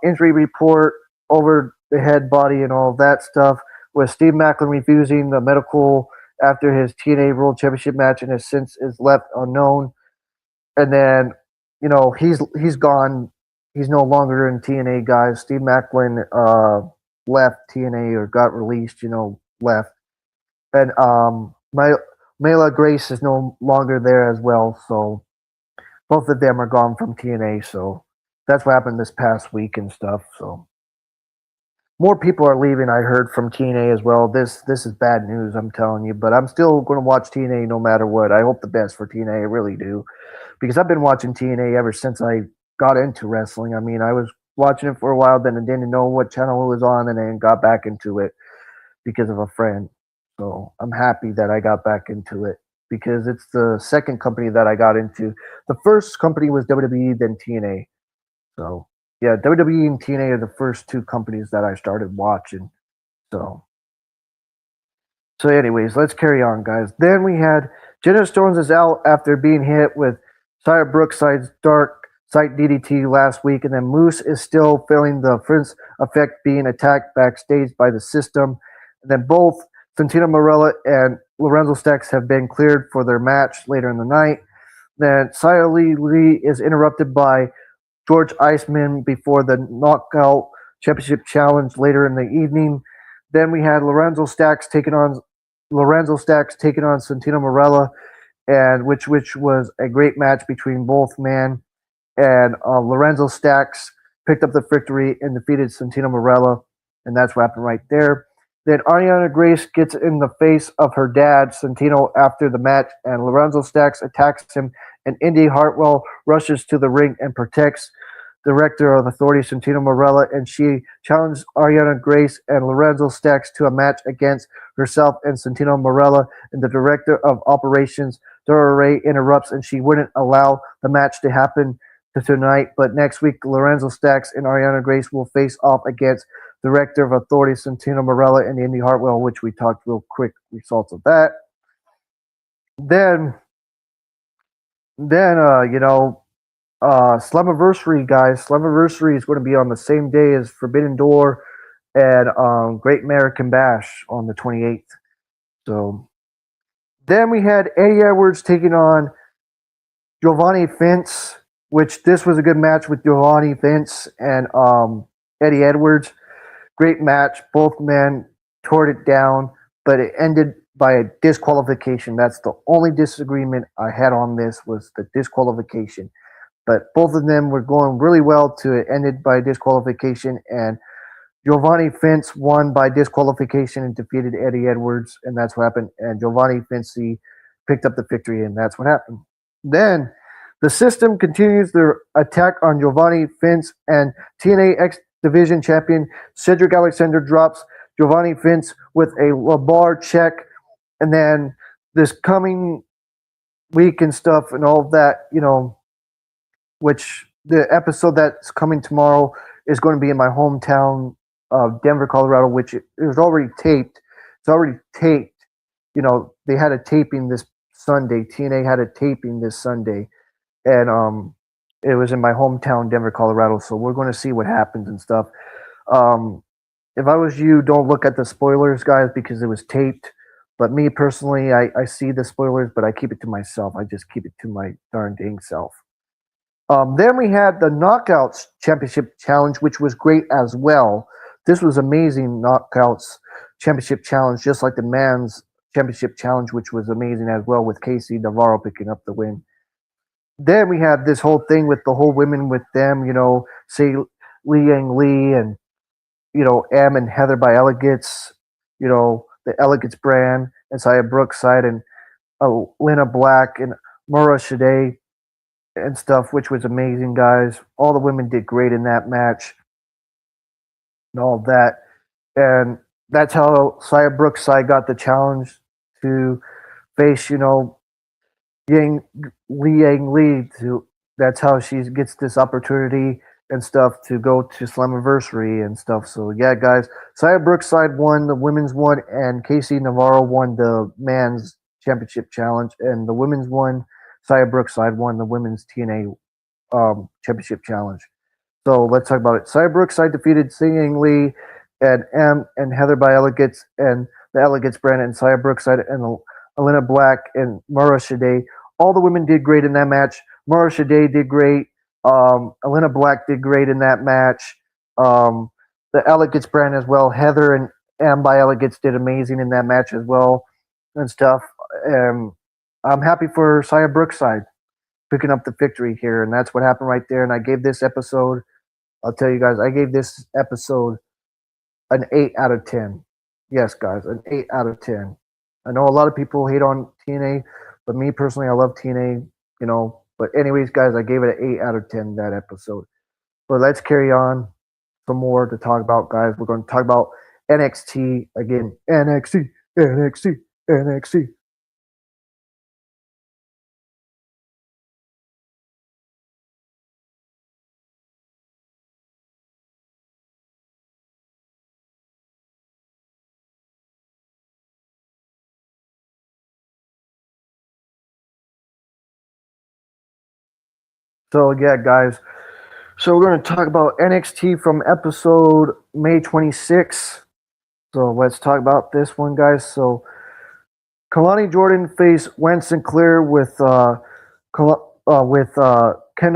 injury report over the head, body, and all that stuff, with Steve Maclin refusing the medical after his TNA World Championship match, and has since is left unknown. And then, he's gone. He's no longer in TNA, guys. Steve Maclin left TNA or got released, left. And Mela Grace is no longer there as well. So both of them are gone from TNA. So that's what happened this past week and stuff. So more people are leaving, I heard, from TNA as well. This is bad news, I'm telling you. But I'm still going to watch TNA no matter what. I hope the best for TNA. I really do. Because I've been watching TNA ever since I got into wrestling. I mean, I was watching it for a while, then I didn't know what channel it was on, and then got back into it because of a friend. So I'm happy that I got back into it because it's the second company that I got into. The first company was WWE, then TNA. So yeah, WWE and TNA are the first two companies that I started watching. So anyways, let's carry on, guys. Then we had Jenna Storms is out after being hit with Xia Brookside's Dark Site DDT last week, and then Moose is still feeling the Prince effect, being attacked backstage by the system. And then both Santino Marella and Lorenzo Stacks have been cleared for their match later in the night. Then Xia Li is interrupted by George Iceman before the Knockout Championship Challenge later in the evening. Then we had Lorenzo Stacks taking on Santino Marella, and which was a great match between both men. And Lorenzo Stacks picked up the victory and defeated Santino Marella, and that's what happened right there. Then Ariana Grace gets in the face of her dad, Santino, after the match, and Lorenzo Stacks attacks him, and Indy Hartwell rushes to the ring and protects Director of Authority, Santino Marella, and she challenged Ariana Grace and Lorenzo Stacks to a match against herself and Santino Marella, and the Director of Operations, Dora Ray, interrupts, and she wouldn't allow the match to happen tonight, but next week Lorenzo Stacks and Ariana Grace will face off against Director of Authority Santino Marella and Indy Hartwell, which we talked real quick results of that. Then Slammiversary, guys. Slammiversary is going to be on the same day as Forbidden Door and Great American Bash on the 28th. So then we had Eddie Edwards taking on Giovanni Vince, which this was a good match with Giovanni Vince and Eddie Edwards. Great match. Both men tore it down, but it ended by a disqualification. That's the only disagreement I had on this, was the disqualification. But both of them were going really well to it ended by disqualification, and Giovanni Vince won by disqualification and defeated Eddie Edwards, and that's what happened. And Giovanni Vinci picked up the victory, and that's what happened. Then the system continues their attack on Giovanni Vince, and TNA Division champion. Cedric Alexander drops Giovanni Vince with a LeBar check. And then this coming week and stuff and all of that, which the episode that's coming tomorrow is going to be in my hometown of Denver, Colorado, which it was already taped. It's already taped. They had a taping this Sunday. TNA had a taping this Sunday. And it was in my hometown, Denver, Colorado. So we're going to see what happens and stuff. If I was you, don't look at the spoilers, guys, because it was taped. But me personally, I see the spoilers, but I keep it to myself. I just keep it to my darn dang self. Then we had the Knockouts Championship Challenge, which was great as well. This was amazing Knockouts Championship Challenge, just like the Men's Championship Challenge, which was amazing as well, with Casey Navarro picking up the win. Then we had this whole thing with the whole women with them, say Li Yang Lee and, Em and Heather by Elegates, the Elegates brand, and Saya Brookside and Lena Black and Mura Shade and stuff, which was amazing, guys. All the women did great in that match and all of that. And that's how Saya Brookside got the challenge to face, Li Yang Lee. That's how she gets this opportunity and stuff to go to Slammiversary and stuff. So yeah, guys, Saya Brookside won the women's one, and Casey Navarro won the man's championship challenge, and the women's one, Saya Brookside won the women's TNA championship challenge. So let's talk about it. Saya Brookside defeated Singing Lee and M and Heather by Elegates and the Elegates brand, and Saya Brookside and Elena Black and Mara Shade. All the women did great in that match. Mara Shade did great. Elena Black did great in that match. The Elegates brand as well. Heather and M by Elegates did amazing in that match as well and stuff. I'm happy for Saya Brookside picking up the victory here, and that's what happened right there. And I gave this episode, I'll tell you guys, I gave this episode an 8 out of 10. Yes, guys, an 8 out of 10. I know a lot of people hate on TNA, but me personally, I love TNA, But anyways, guys, I gave it an 8 out of 10 that episode. But let's carry on some more to talk about, guys. We're going to talk about NXT again. NXT, NXT, NXT. So yeah, guys. So we're going to talk about NXT from episode May 26th. So let's talk about this one, guys. So Kalani Jordan faced Wen Sinclair with Kendall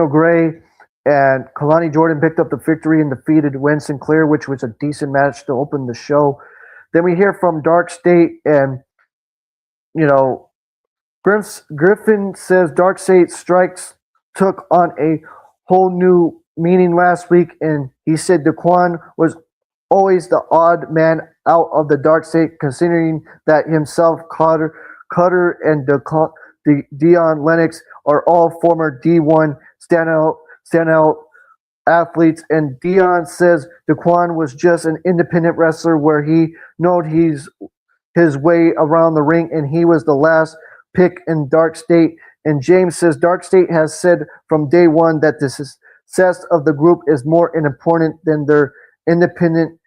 Gray, and Kalani Jordan picked up the victory and defeated Wen Sinclair, which was a decent match to open the show. Then we hear from Dark State, and Griffin says Dark State strikes took on a whole new meaning last week, and he said Daquan was always the odd man out of the Dark State, considering that himself, Cutter, and Dion Lennox are all former D1 standout athletes, and Dion says Daquan was just an independent wrestler where he knowed his way around the ring, and he was the last pick in Dark State. And James says Dark State has said from day one that the success of the group is more important than their independent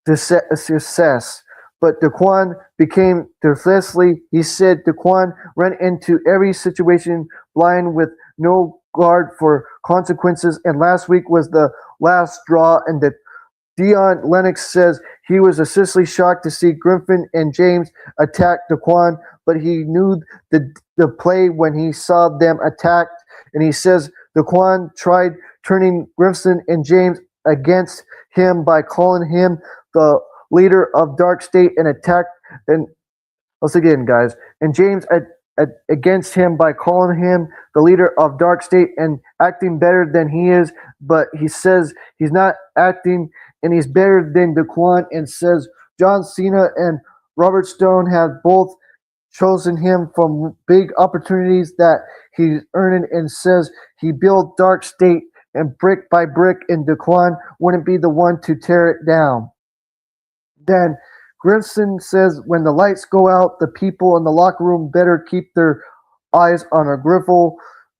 success. But Daquan became defensively. He said Daquan ran into every situation blind with no guard for consequences, and last week was the last straw. And that Dion Lennox says he was essentially shocked to see Griffin and James attack Daquan, but he knew the play when he saw them attacked. And he says Daquan tried turning Griffin and James against him by calling him the leader of Dark State and attacked. And once again, guys, and James against him by calling him the leader of Dark State and acting better than he is. But he says he's not acting and he's better than Daquan, and says John Cena and Robert Stone have both chosen him from big opportunities that he's earning, and says he built Dark State and brick by brick, and Daquan wouldn't be the one to tear it down. Then Grimson says when the lights go out, the people in the locker room better keep their eyes on a Griffle.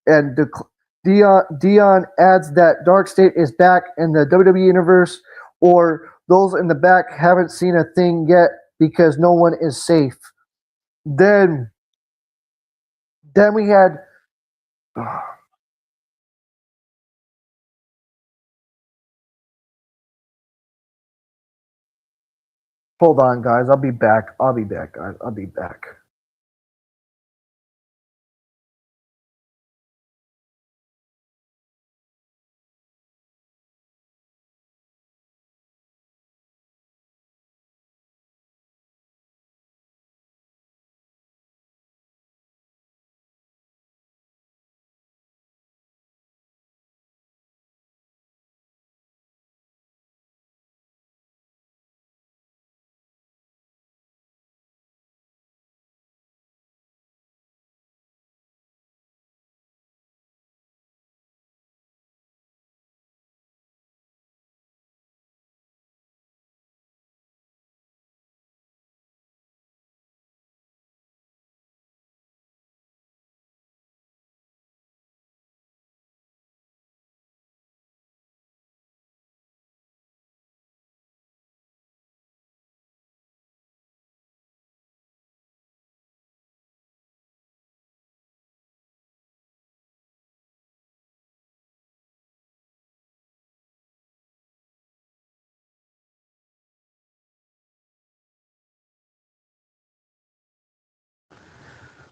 And Dion adds that Dark State is back in the WWE universe, or those in the back haven't seen a thing yet because no one is safe. Then, then we had. Hold on, guys. I'll be back. I'll be back, guys. I'll be back.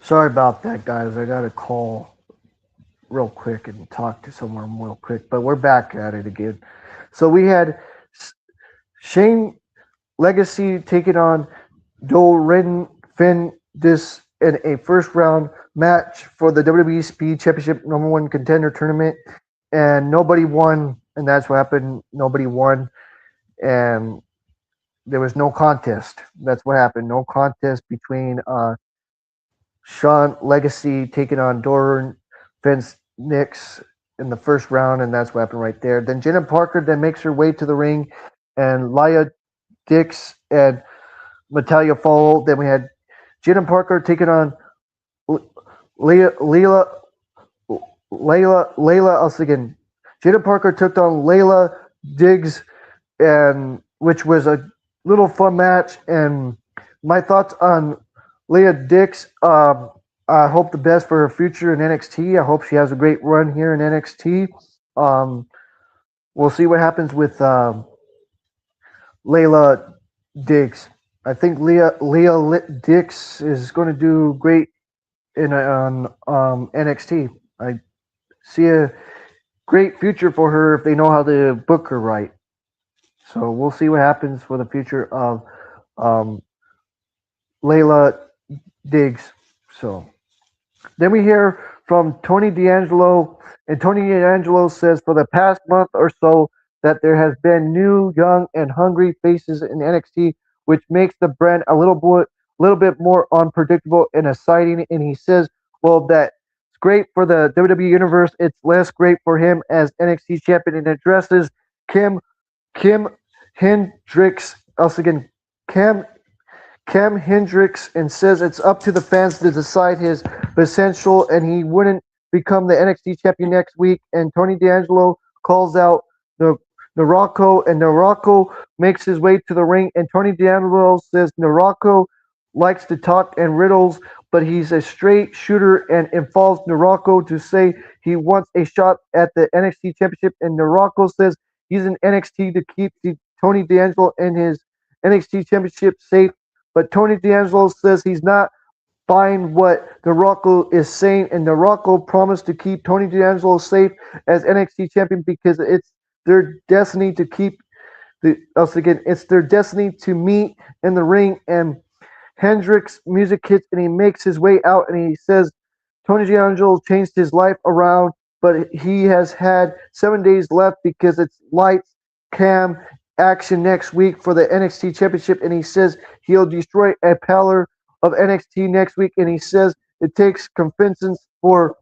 Sorry about that, guys. I got a call real quick and talk to someone real quick, but we're back at it again. So we had Shane Legacy taking on Doran Finn this in a first round match for the WWE Speed Championship number one contender tournament, and nobody won, and that's what happened. Nobody won, and there was no contest. That's what happened. No contest between Sean Legacy taking on Doran Vince Nix in the first round, and that's what happened right there. Then Jenna Parker then makes her way to the ring, and Laya Dix and Natalia follow. Then we had Jenna Parker taking on Layla. I was thinking Jenna Parker took on Layla Diggs, and which was a little fun match. And my thoughts on Leah Dix. I hope the best for her future in NXT. I hope she has a great run here in NXT. We'll see what happens with Layla Diggs. I think Leah Dix is going to do great in on NXT. I see a great future for her if they know how to book her right. So we'll see what happens for the future of Layla Diggs. So then we hear from Tony D'Angelo, and Tony D'Angelo says for the past month or so that there has been new, young, and hungry faces in NXT, which makes the brand a little bit more unpredictable and exciting. And he says, well, that's great for the WWE Universe. It's less great for him as NXT champion, and addresses Kim Hendricks. Also again, Cam Hendricks, and says it's up to the fans to decide his potential, and he wouldn't become the NXT champion next week. And Tony D'Angelo calls out the Narocco, and Narocco makes his way to the ring, and Tony D'Angelo says Narocco likes to talk and riddles, but he's a straight shooter, and involves Narocco to say he wants a shot at the NXT championship, and Narocco says he's in NXT to keep Tony D'Angelo and his NXT championship safe. But Tony D'Angelo says he's not buying what Narocco is saying, and Narocco promised to keep Tony D'Angelo safe as NXT champion because it's their destiny to keep it's their destiny to meet in the ring. And Hendricks music hits, and he makes his way out, and he says Tony D'Angelo changed his life around, but he has had 7 days left because it's lights, cam, action next week for the NXT Championship, and he says he'll destroy a pillar of NXT next week, and he says it takes convincing for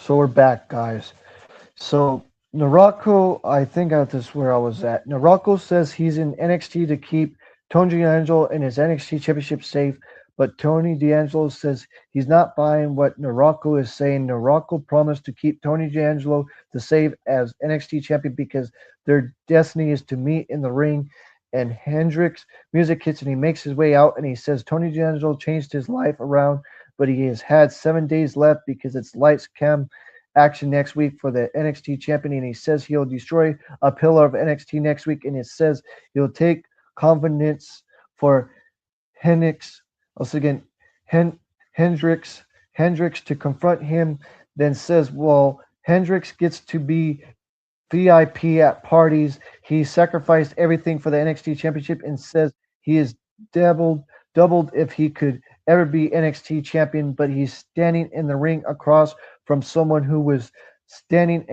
So we're back, guys. So Narako, I think this is where I was at. Narako says he's in NXT to keep Tony D'Angelo and his NXT championship safe, but Tony D'Angelo says he's not buying what Narako is saying. Narako promised to keep Tony D'Angelo to save as NXT champion because their destiny is to meet in the ring. And Hendrix music hits and he makes his way out and he says Tony D'Angelo changed his life around, but he has had 7 days left because it's lights, cam, action next week for the NXT champion, and he says he'll destroy a pillar of NXT next week, and it says he'll take confidence for Hendrix, also again, Hen- Hendrix, Hendrix to confront him, then says, well, Hendrix gets to be VIP at parties. He sacrificed everything for the NXT championship and says he is doubled if he could ever be NXT champion, but he's standing in the ring across from someone who was standing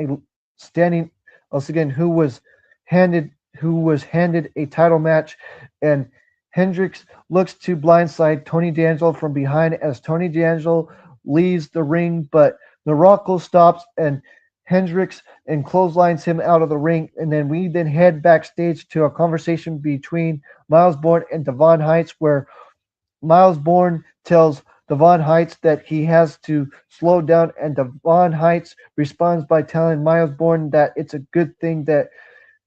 once again who was handed a title match, and Hendrix looks to blindside Tony D'Angelo from behind as Tony D'Angelo leaves the ring, but Narako stops and Hendrix and clotheslines him out of the ring, and then we then head backstage to a conversation between Miles Bourne and Devon Heights, where Miles Bourne tells Devon Heights that he has to slow down, and Devon Heights responds by telling Miles Bourne that it's a good thing that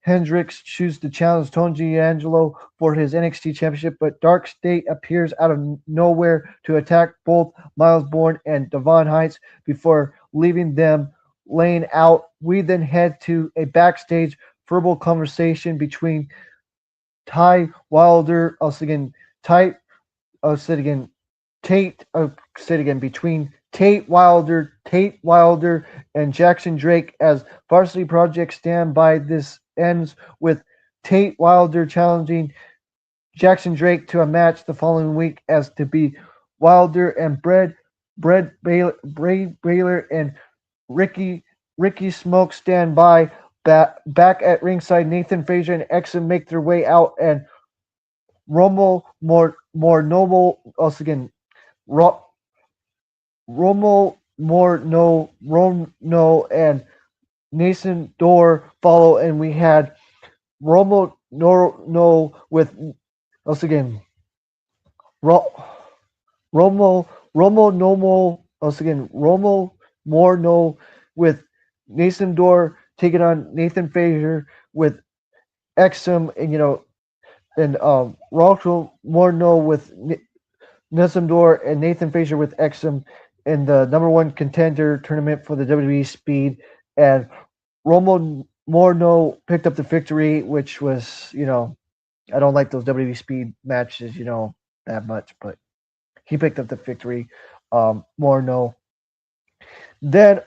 Hendrix chooses to challenge Tony D'Angelo for his NXT championship, but Dark State appears out of nowhere to attack both Miles Bourne and Devon Heights before leaving them laying out. We then head to a backstage verbal conversation between Ty Wilder, also again, Ty said again, Tate. Said again between Tate Wilder, and Jackson Drake as Varsity Project stand by. This ends with Tate Wilder challenging Jackson Drake to a match the following week as to be Wilder and Bray Baylor and Ricky Smoke stand by. Back at ringside, Nathan Frazier and Exum make their way out, and Romo more noble also again Ro, Romo more no Rono and Nathan Door follow, and we had Romo no with once again Ro, Romo Nomo once again Romo more no with Nathan Door taking on Nathan Frazier with Exum, and and Rocco Morno with Nessun Door and Nathan Frazier with Exum in the number one contender tournament for the WWE Speed, and Romo Morno picked up the victory, which was, I don't like those WWE Speed matches, that much, but he picked up the victory. Morno. Then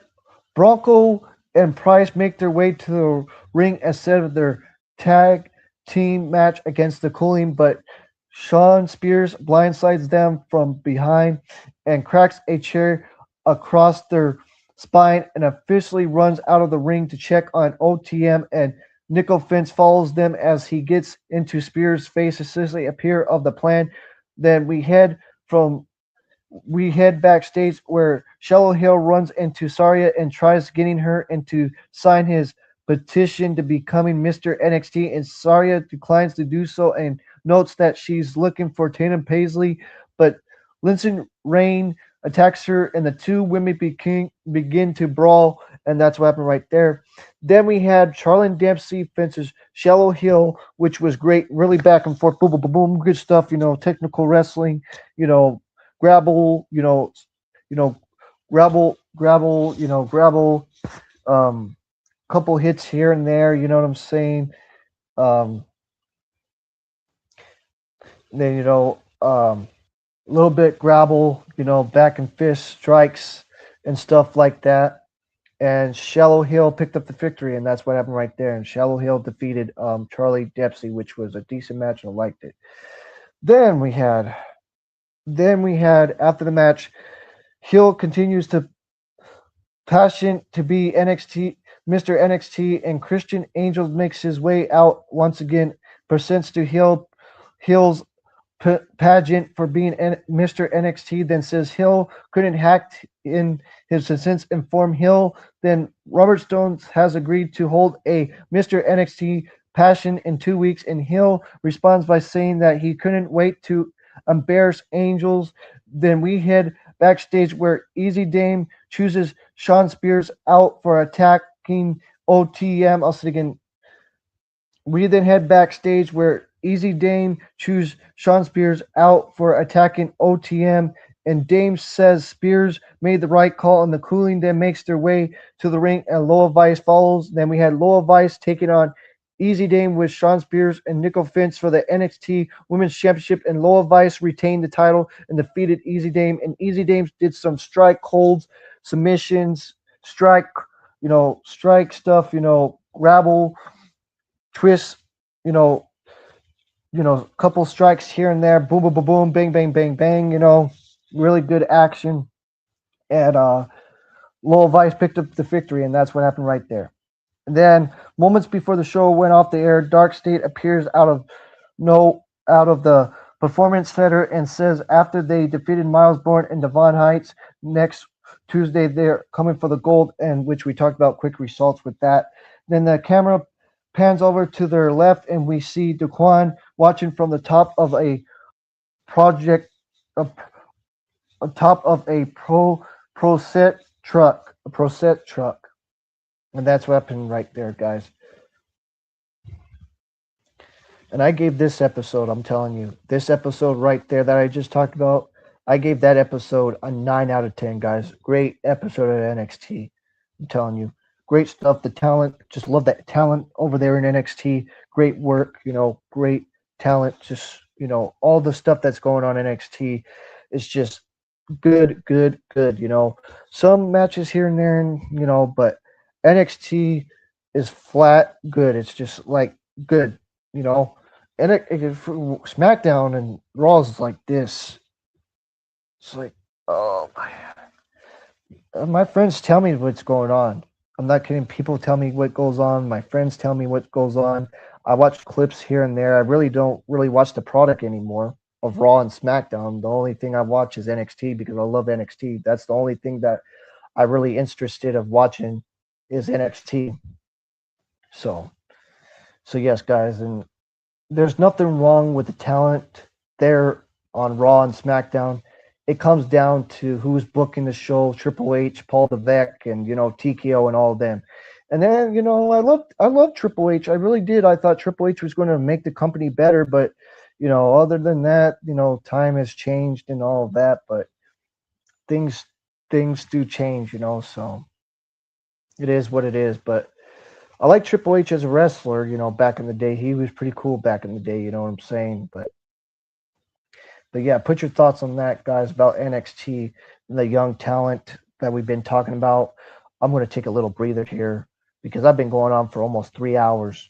Bronco and Price make their way to the ring instead of their tag team match against the Cooling, but Sean Spears blindsides them from behind and cracks a chair across their spine and officially runs out of the ring to check on OTM, and Nickel Fence follows them as he gets into Spears' face, essentially a peer of the plan. Then we head backstage where Shallow Hill runs into Saria and tries getting her into sign his petition to becoming Mr. NXT, and Saria declines to do so and notes that she's looking for Tatum Paisley, but Lindsay Rain attacks her and the two women begin to brawl, and that's what happened right there. Then we had Charlene Dempsey fences Shallow Hill, which was great, really back and forth, boom, boom, boom, boom, good stuff, technical wrestling, grapple, grapple, couple hits here and there, you know what I'm saying? Then, a little bit grapple, back and fist strikes and stuff like that. And Shallow Hill picked up the victory, and that's what happened right there. And Shallow Hill defeated Charlie Dempsey, which was a decent match, and I liked it. Then we had after the match, Hill continues to passion to be NXT Mr. NXT, and Christian Angel makes his way out once again, presents to Hill's pageant for being Mr. NXT, then says Hill couldn't hack in his since informed Hill. Then Robert Stone has agreed to hold a Mr. NXT passion in 2 weeks, and Hill responds by saying that he couldn't wait to embarrass Angels. Then we head backstage where Easy Dame chooses Sean Spears out for attacking OTM. I'll say it again. We then head backstage where Easy Dame chooses Sean Spears out for attacking OTM, and Dame says Spears made the right call, and the Cooling then makes their way to the ring, and Loa Vice follows. Then we had Loa Vice taking on Easy Dame with Sean Spears and Nico Finch for the NXT Women's Championship, and Loa Vice retained the title and defeated Easy Dame. And Easy Dame did some strike holds, submissions, strike stuff, grapple, twist, you know, couple strikes here and there, boom, boom, boom, boom, bang, bang, bang, bang, really good action. And Lowell Vice picked up the victory, and that's what happened right there. And then moments before the show went off the air, Dark State appears out of the performance center and says after they defeated Miles Bourne and Devon Heights next Tuesday, they're coming for the gold, and which we talked about quick results with that. Then the camera pans over to their left, and we see Daquan watching from the top of a project, on top of a Proset truck, and that's what happened right there, guys. And I gave this episode, I'm telling you, this episode right there that I just talked about, I gave that episode a 9 out of 10, guys. Great episode of NXT. I'm telling you. Great stuff. The talent, just love that talent over there in NXT. Great work, great talent. Just, all the stuff that's going on in NXT is just good, good, good. Some matches here and there, but NXT is flat good. It's just like good, and SmackDown and Raw is like this. It's like, oh my friends tell me what's going on. I'm not kidding. People tell me what goes on. My friends tell me what goes on. I watch clips here and there. I really don't really watch the product anymore of Raw and SmackDown. The only thing I watch is NXT because I love NXT. That's the only thing that I really interested of watching is NXT. So yes, guys, and there's nothing wrong with the talent there on Raw and SmackDown. It comes down to who's booking the show, Triple H, Paul Levesque, and TKO and all of them. And then I loved Triple H. I really did. I thought Triple H was going to make the company better, but other than that, time has changed and all of that. But things do change, so it is what it is. But I like Triple H as a wrestler, back in the day. He was pretty cool back in the day, you know what I'm saying? But yeah, put your thoughts on that, guys, about NXT and the young talent that we've been talking about. I'm going to take a little breather here because I've been going on for almost 3 hours.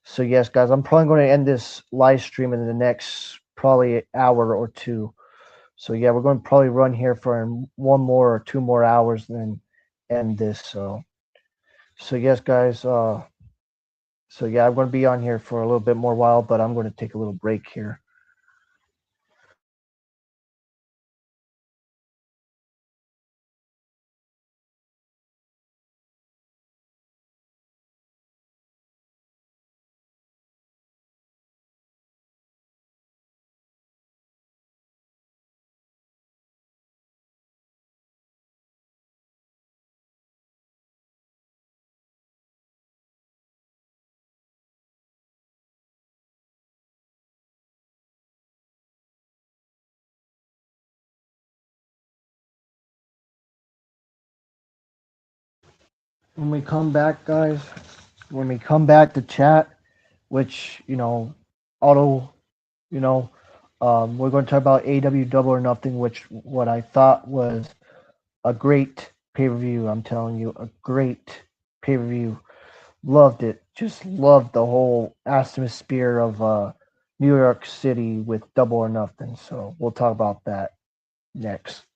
So yes, guys, I'm probably going to end this live stream in the next probably hour or two. So yeah, we're going to probably run here for 1 more or 2 more hours, then end this. So yes, guys. So yeah, I'm going to be on here for a little bit more while, but I'm going to take a little break here. When we come back, guys, to chat, which, auto, we're going to talk about AW Double or Nothing, which what I thought was a great pay-per-view. I'm telling you, a great pay-per-view. Loved it. Just loved the whole atmosphere of New York City with Double or Nothing. So we'll talk about that next.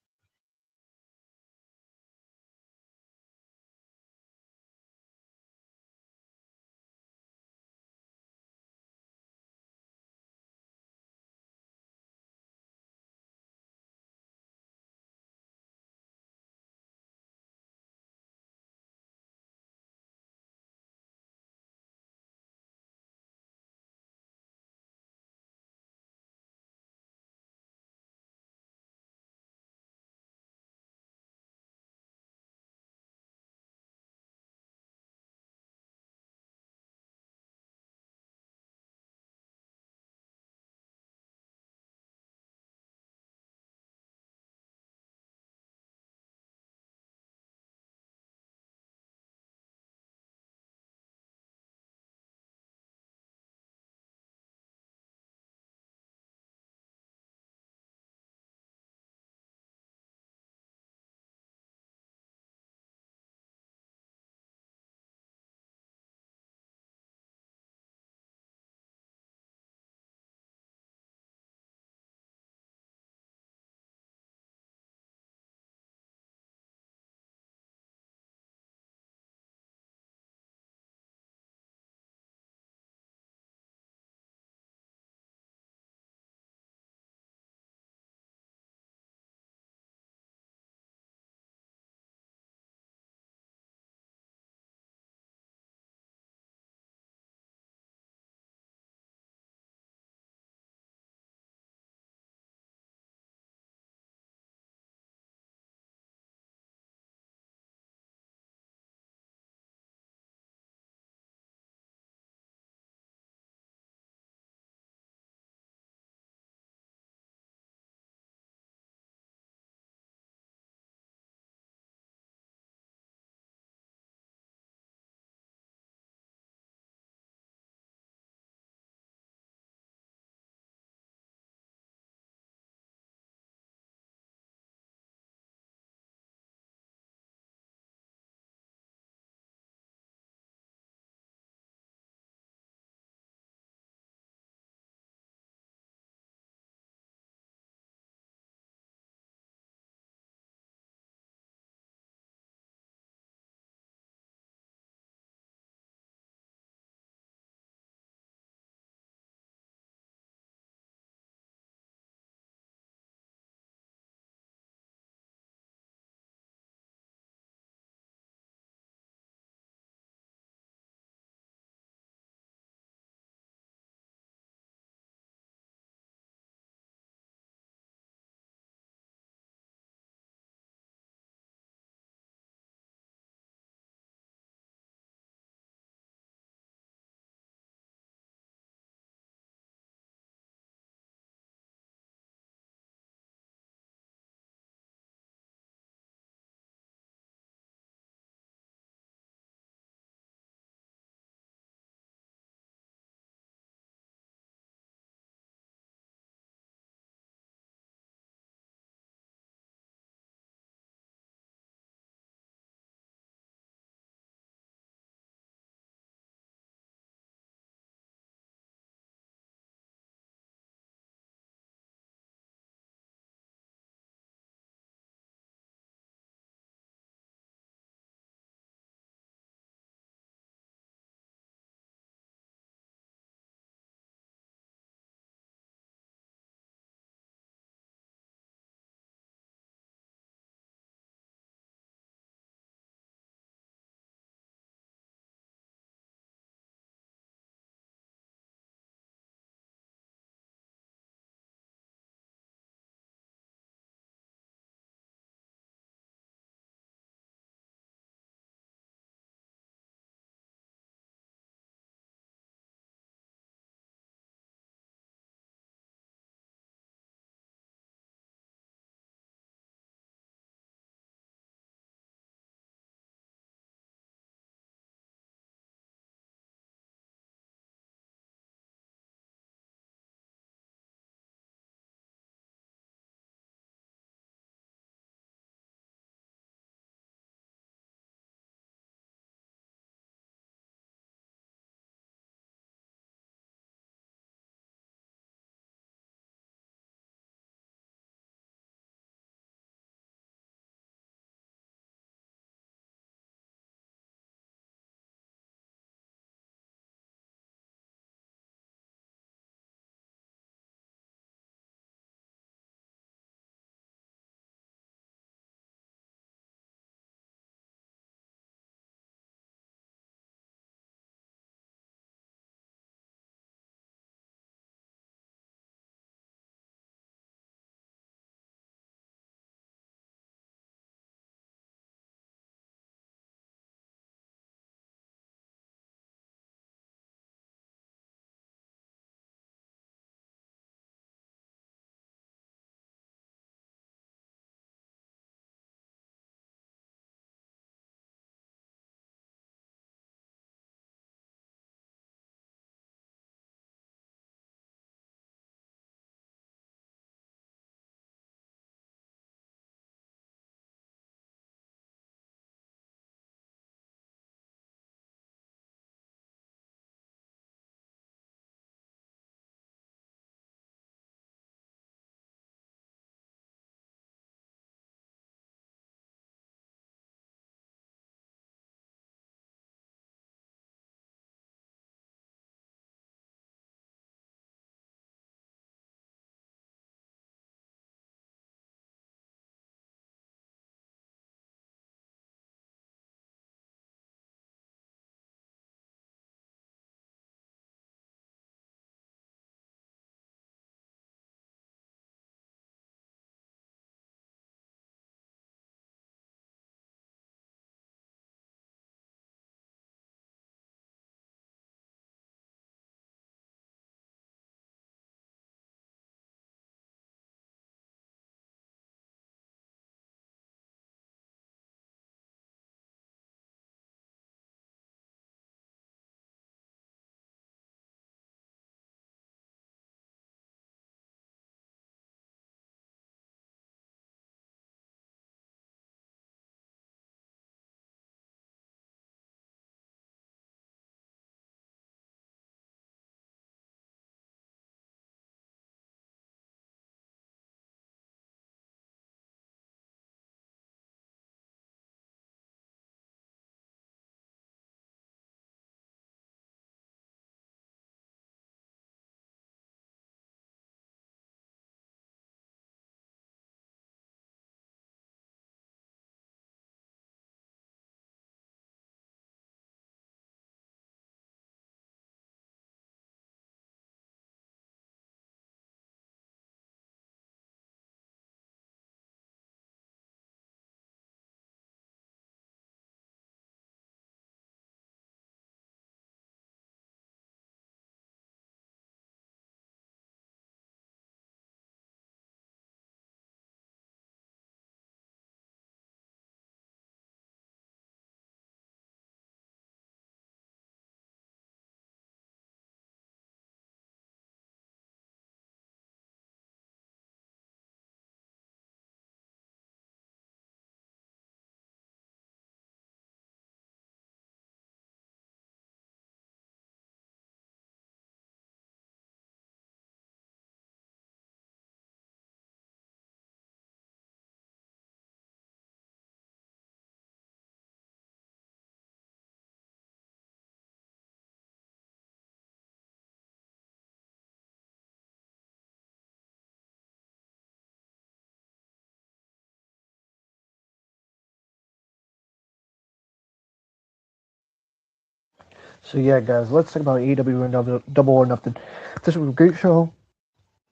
So yeah, guys, let's talk about AEW and Double or Nothing. This was a great show.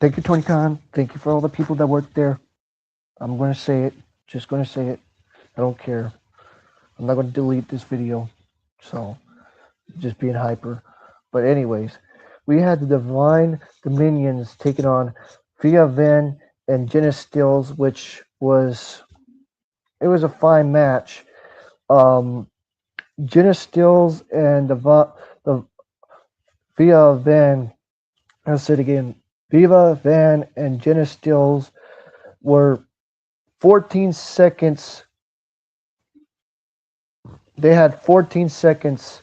Thank you, Tony Khan. Thank you for all the people that worked there. I'm gonna say it. Just gonna say it. I don't care. I'm not gonna delete this video. So just being hyper. But anyways, we had the Divine Dominions taking on Fia Van and Jenna Stills, which was a fine match. Um, Jenna Stills and the Via Van, I'll say it again, Viva Van and Jenna Stills were 14 seconds. They had 14 seconds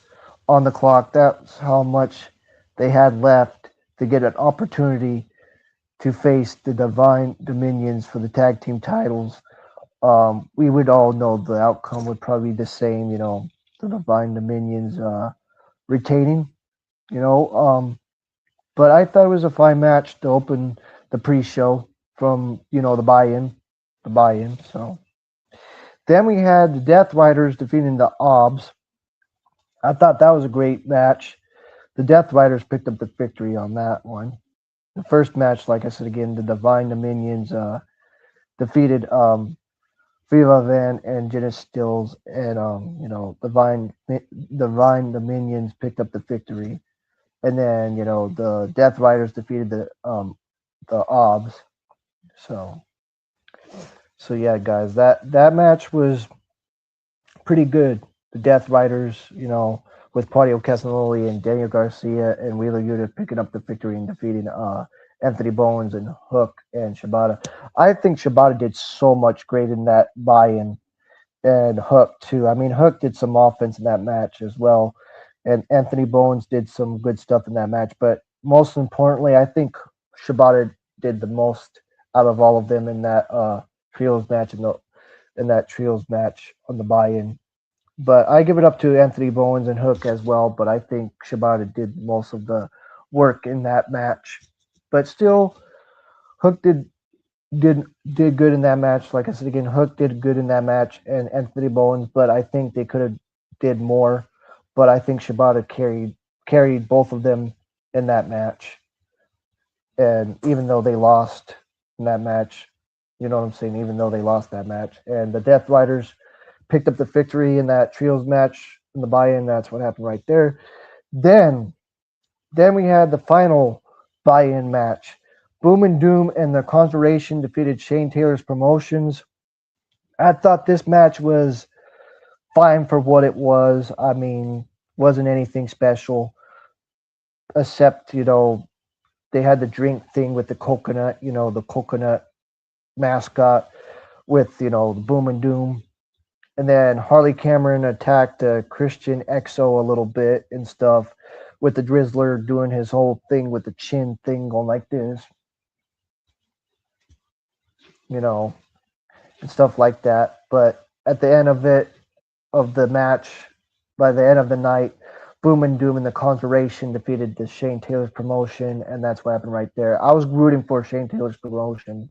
on the clock. That's how much they had left to get an opportunity to face the Divine Dominions for the tag team titles. We would all know the outcome would probably be the same, the Divine Dominions retaining, you know. But I thought it was a fine match to open the pre-show from, the buy-in. So then we had the Death Riders defeating the Obs. I thought that was a great match. The Death Riders picked up the victory on that one. The first match, like I said again, the Divine Dominions defeated Viva Van and Jenna Stills, and Divine Dominions picked up the victory. And then the Death Riders defeated the Obs. So yeah, guys, that match was pretty good. The Death Riders, with Claudio Castagnoli and Daniel Garcia and Wheeler Yuta picking up the victory and defeating Anthony Bowens and Hook and Shibata. I think Shibata did so much great in that buy-in, and Hook too. I mean, Hook did some offense in that match as well, and Anthony Bowens did some good stuff in that match. But most importantly, I think Shibata did the most out of all of them in that trios match in that trios match on the buy-in. But I give it up to Anthony Bowens and Hook as well. But I think Shibata did most of the work in that match. But still, Hook did good in that match. Like I said again, Hook did good in that match, and Anthony Bowens. But I think they could have did more. But I think Shibata carried both of them in that match. And even though they lost in that match, you know what I'm saying? Even though they lost that match, and the Death Riders picked up the victory in that trios match in the buy-in. That's what happened right there. Then we had the final buy-in match. Boom and Doom and the Conjuration defeated Shane Taylor's Promotions. I thought this match was fine for what it was. I mean, wasn't anything special, except, they had the drink thing with the coconut, the coconut mascot with, the Boom and Doom. And then Harley Cameron attacked Christian EXO a little bit and stuff, with the Drizzler doing his whole thing with the chin thing going like this, and stuff like that. But at the end of the match, by the end of the night, Boom and Doom and the Conjuration defeated the Shane Taylor's Promotion, and that's what happened right there. I was rooting for Shane Taylor's Promotion,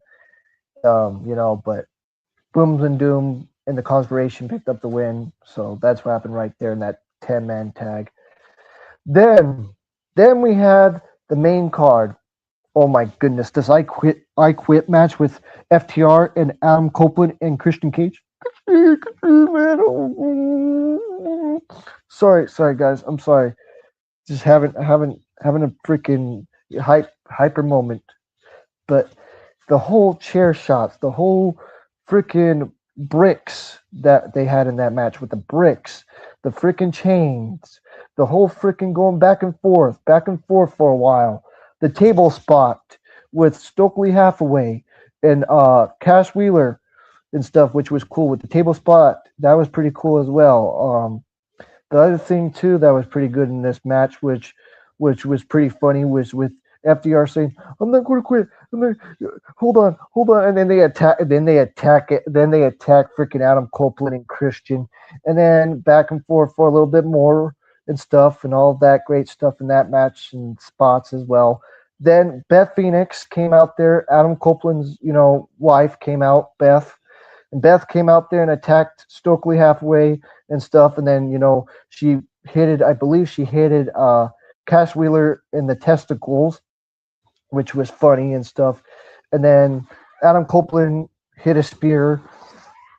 but Boom and Doom and the Conjuration picked up the win, so that's what happened right there in that 10-man tag. Then we had the main card. Oh my goodness, this I quit match with FTR and Adam Copeland and Christian Cage. Sorry guys, I'm sorry. Just having a freaking hyper moment. But the whole chair shots, the whole freaking bricks that they had in that match, with the bricks, the freaking chains, the whole freaking going back and forth for a while. The table spot with Stokely Hathaway and Cash Wheeler and stuff, which was cool. With the table spot, that was pretty cool as well. The other thing too that was pretty good in this match, which was pretty funny, was with FDR saying, "I'm not going to quit. Hold on," and then they attack freaking Adam Copeland and Christian, and then back and forth for a little bit more and stuff, and all that great stuff in that match and spots as well. Then Beth Phoenix came out there. Adam Copeland's wife came out, Beth. And Beth came out there and attacked Stokely Hathaway and stuff, and then she I believe she hit Cash Wheeler in the testicles, which was funny and stuff. And then Adam Copeland hit a spear,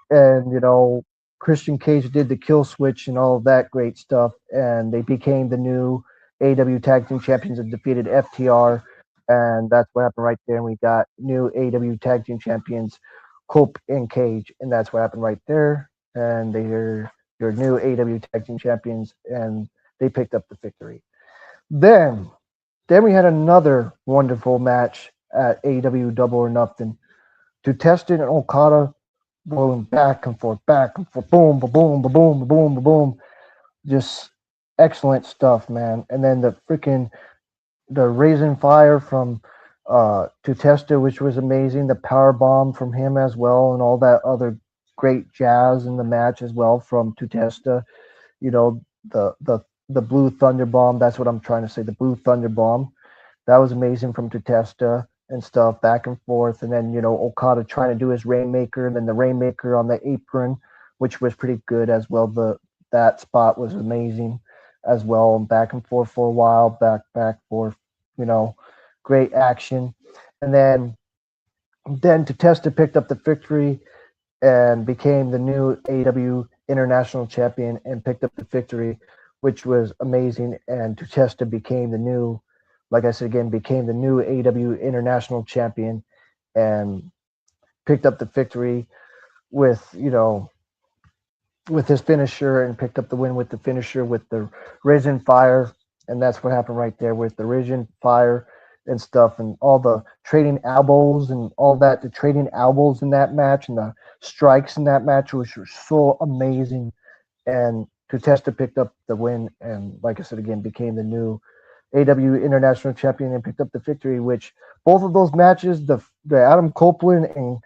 and Christian Cage did the kill switch and all of that great stuff, and they became the new AW Tag Team Champions and defeated FTR, and that's what happened right there. And we got new AW Tag Team Champions, Cope and Cage, and that's what happened right there. And they're your new AW Tag Team Champions, and they picked up the victory. Then, then we had another wonderful match at AW Double or Nothing. To Tested and Okada going back and forth, boom, ba boom, ba boom, ba boom, ba boom. Just excellent stuff, man. And then the Raisin Fire from Tutesta, which was amazing. The power bomb from him as well, and all that other great jazz in the match as well from Tutesta. You know, the Blue Thunder Bomb. That's what I'm trying to say. The Blue Thunder Bomb. That was amazing from Tutesta and stuff, back and forth. And then, Okada trying to do his Rainmaker, and then the Rainmaker on the apron, which was pretty good as well. That spot was amazing as well. Back and forth for a while, back, forth, great action. And then Tutesta picked up the victory and became the new AW International Champion and picked up the victory, which was amazing. And Tutesta became the new, like I said again, became the new AW International Champion and picked up the victory with, with his finisher, and picked up the win with the finisher with the Risen Fire. And that's what happened right there with the Risen Fire and stuff, and all the trading elbows and all that, the trading elbows in that match and the strikes in that match, which were so amazing. And Tutesta picked up the win, and like I said again, became the new AW International Champion and picked up the victory, which both of those matches, the Adam Copeland and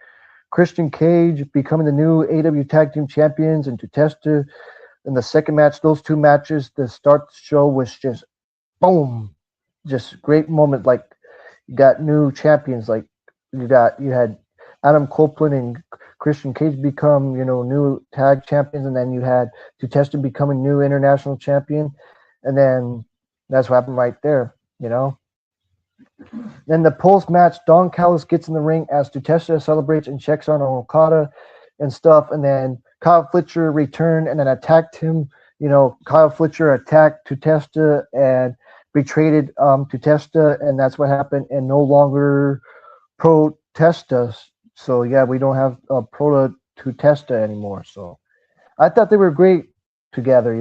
Christian Cage becoming the new AW Tag Team Champions, and Tutesta in the second match, those two matches, the start the show was just boom, just great moment. Like, you got new champions, like you had Adam Copeland and Christian Cage become, new tag champions, and then you had Tutesta becoming new international champion, and then that's what happened right there, Then the post-match, Don Callis gets in the ring as Tutesta celebrates and checks on Okada and stuff, and then Kyle Fletcher returned and then attacked him. Kyle Fletcher attacked Tutesta and betrayed Tutesta, and that's what happened, and no longer Protesta. So, yeah, we don't have Tutesta anymore. So I thought they were great together,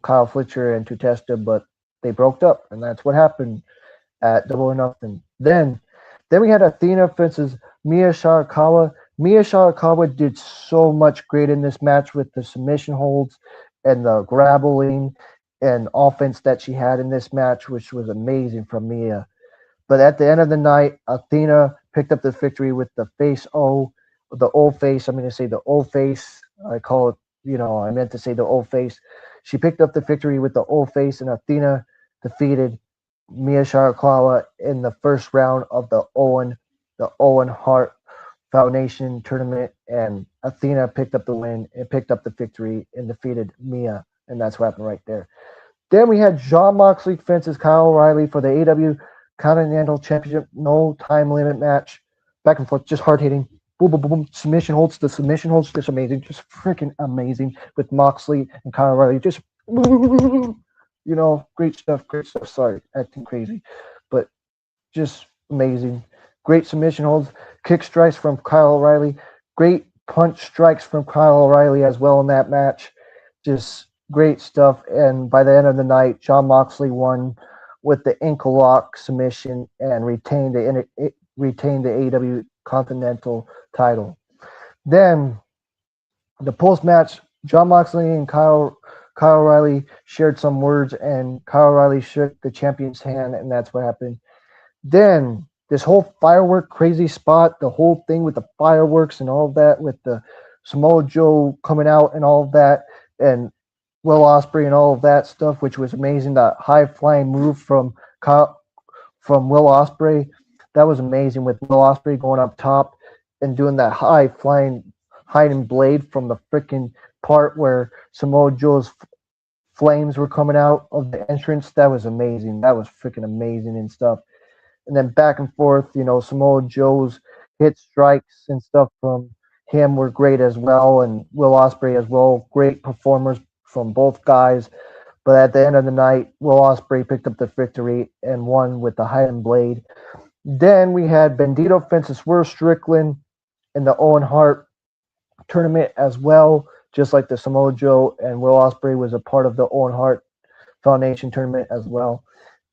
Kyle Fletcher and Tutesta, but they broke up, and that's what happened at Double or Nothing. Then we had Athena versus Mia Shirakawa. Mia Shirakawa did so much great in this match with the submission holds and the grappling and offense that she had in this match, which was amazing from Mia. But at the end of the night, Athena picked up the victory with the the old face. I'm going to say the old face. I call it, I meant to say the old face. She picked up the victory with the old face, and Athena defeated Mia Shirakawa in the first round of the Owen Hart Foundation tournament, and Athena picked up the win and picked up the victory and defeated Mia, and that's what happened right there. Then we had Jon Moxley versus Kyle O'Reilly for the AW Continental Championship, no time limit match, back and forth, just hard hitting, boom, boom, boom, boom, submission holds. The submission holds just amazing, just freaking amazing with Moxley and Kyle O'Reilly, just great stuff. Sorry, acting crazy, but just amazing. Great submission holds, kick strikes from Kyle O'Reilly, great punch strikes from Kyle O'Reilly as well in that match. Just great stuff. And by the end of the night, Jon Moxley won with the ankle lock submission and retained the AW Continental title. Then the post match, Jon Moxley and Kyle O'Reilly shared some words, and Kyle O'Reilly shook the champion's hand, and that's what happened. Then this whole firework crazy spot, the whole thing with the fireworks and all of that, with the Samoa Joe coming out and all of that, and Will Ospreay and all of that stuff, which was amazing. That high flying move from Will Ospreay, that was amazing, with Will Ospreay going up top and doing that high flying hiding blade from the freaking part where Samoa Joe's flames were coming out of the entrance. That was amazing. That was freaking amazing and stuff. And then back and forth, Samoa Joe's hit strikes and stuff from him were great as well, and Will Ospreay as well. Great performers from both guys. But at the end of the night, Will Ospreay picked up the victory and won with the Highland Blade. Then we had Bandito versus Swerve Strickland in the Owen Hart tournament as well, just like the Samoa Joe and Will Ospreay was a part of the Owen Hart Foundation tournament as well.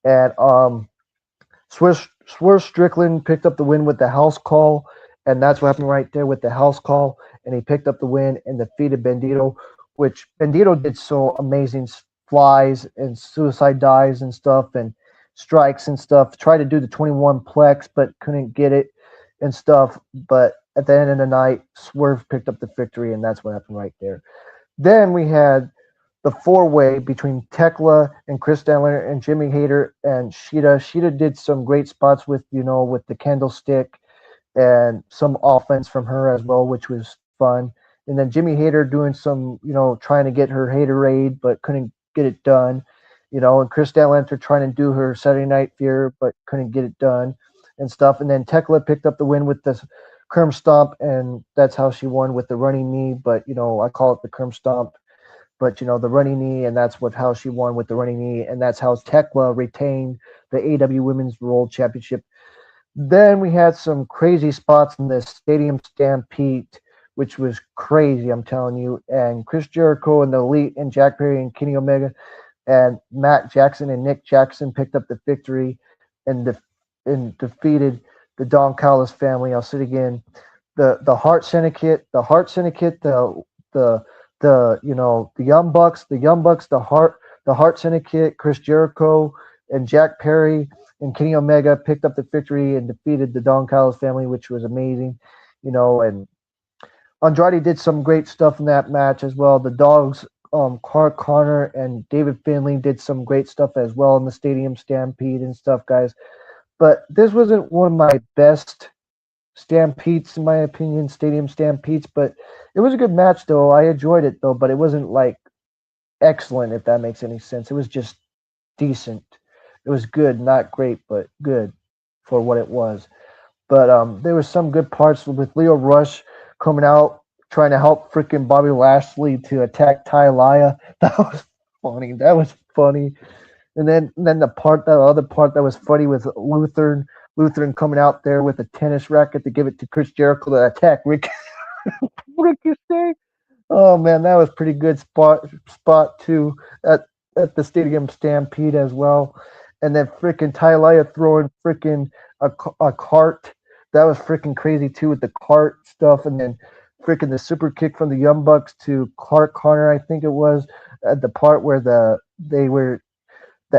And Swerve Strickland picked up the win with the house call, and that's what happened right there with the house call. And he picked up the win and defeated Bandito, which Bandito did so amazing flies and suicide dives and stuff and strikes and stuff. Tried to do the 21 plex, but couldn't get it and stuff. But at the end of the night, Swerve picked up the victory, and that's what happened right there. Then we had the four-way between Tekla and Chris Statlander and Jimmy Hayter and Sheeta. Sheeta did some great spots with the candlestick and some offense from her as well, which was fun. And then Jimmy Hayter doing some, trying to get her Haterade, but couldn't get it done. And Chris Statlander trying to do her Saturday Night Fear, but couldn't get it done and stuff. And then Tekla picked up the win with the Kerm Stomp, and that's how she won with the running knee. But, I call it the Kerm Stomp. But, the running knee, and that's how she won with the running knee, and that's how Tekla retained the AEW Women's World Championship. Then we had some crazy spots in the Stadium Stampede, which was crazy, I'm telling you. And Chris Jericho and the Elite and Jack Perry and Kenny Omega and Matt Jackson and Nick Jackson picked up the victory and defeated the Don Callis family. I'll say it again. The Hart Syndicate, the Young Bucks, the Hart Syndicate, Chris Jericho and Jack Perry and Kenny Omega picked up the victory and defeated the Don Callis family, which was amazing, and Andrade did some great stuff in that match as well. The Dogs, Clark Connor and David Finlay did some great stuff as well in the Stadium Stampede and stuff, guys. But this wasn't one of my best Stampedes, in my opinion, Stadium Stampedes, but it was a good match, though. I enjoyed it, though, but it wasn't, excellent, if that makes any sense. It was just decent. It was good, not great, but good for what it was. But there was some good parts with Leo Rush coming out, trying to help freaking Bobby Lashley to attack Ty Laya. That was funny. And then the other part that was funny was Lutheran coming out there with a tennis racket to give it to Chris Jericho to attack Ricochet. Oh man, that was pretty good spot too at the Stadium Stampede as well. And then freaking Ty Laya throwing freaking a cart. That was freaking crazy too with the cart stuff. And then freaking the super kick from the Young Bucks to Clark Connor, I think it was, at the part where the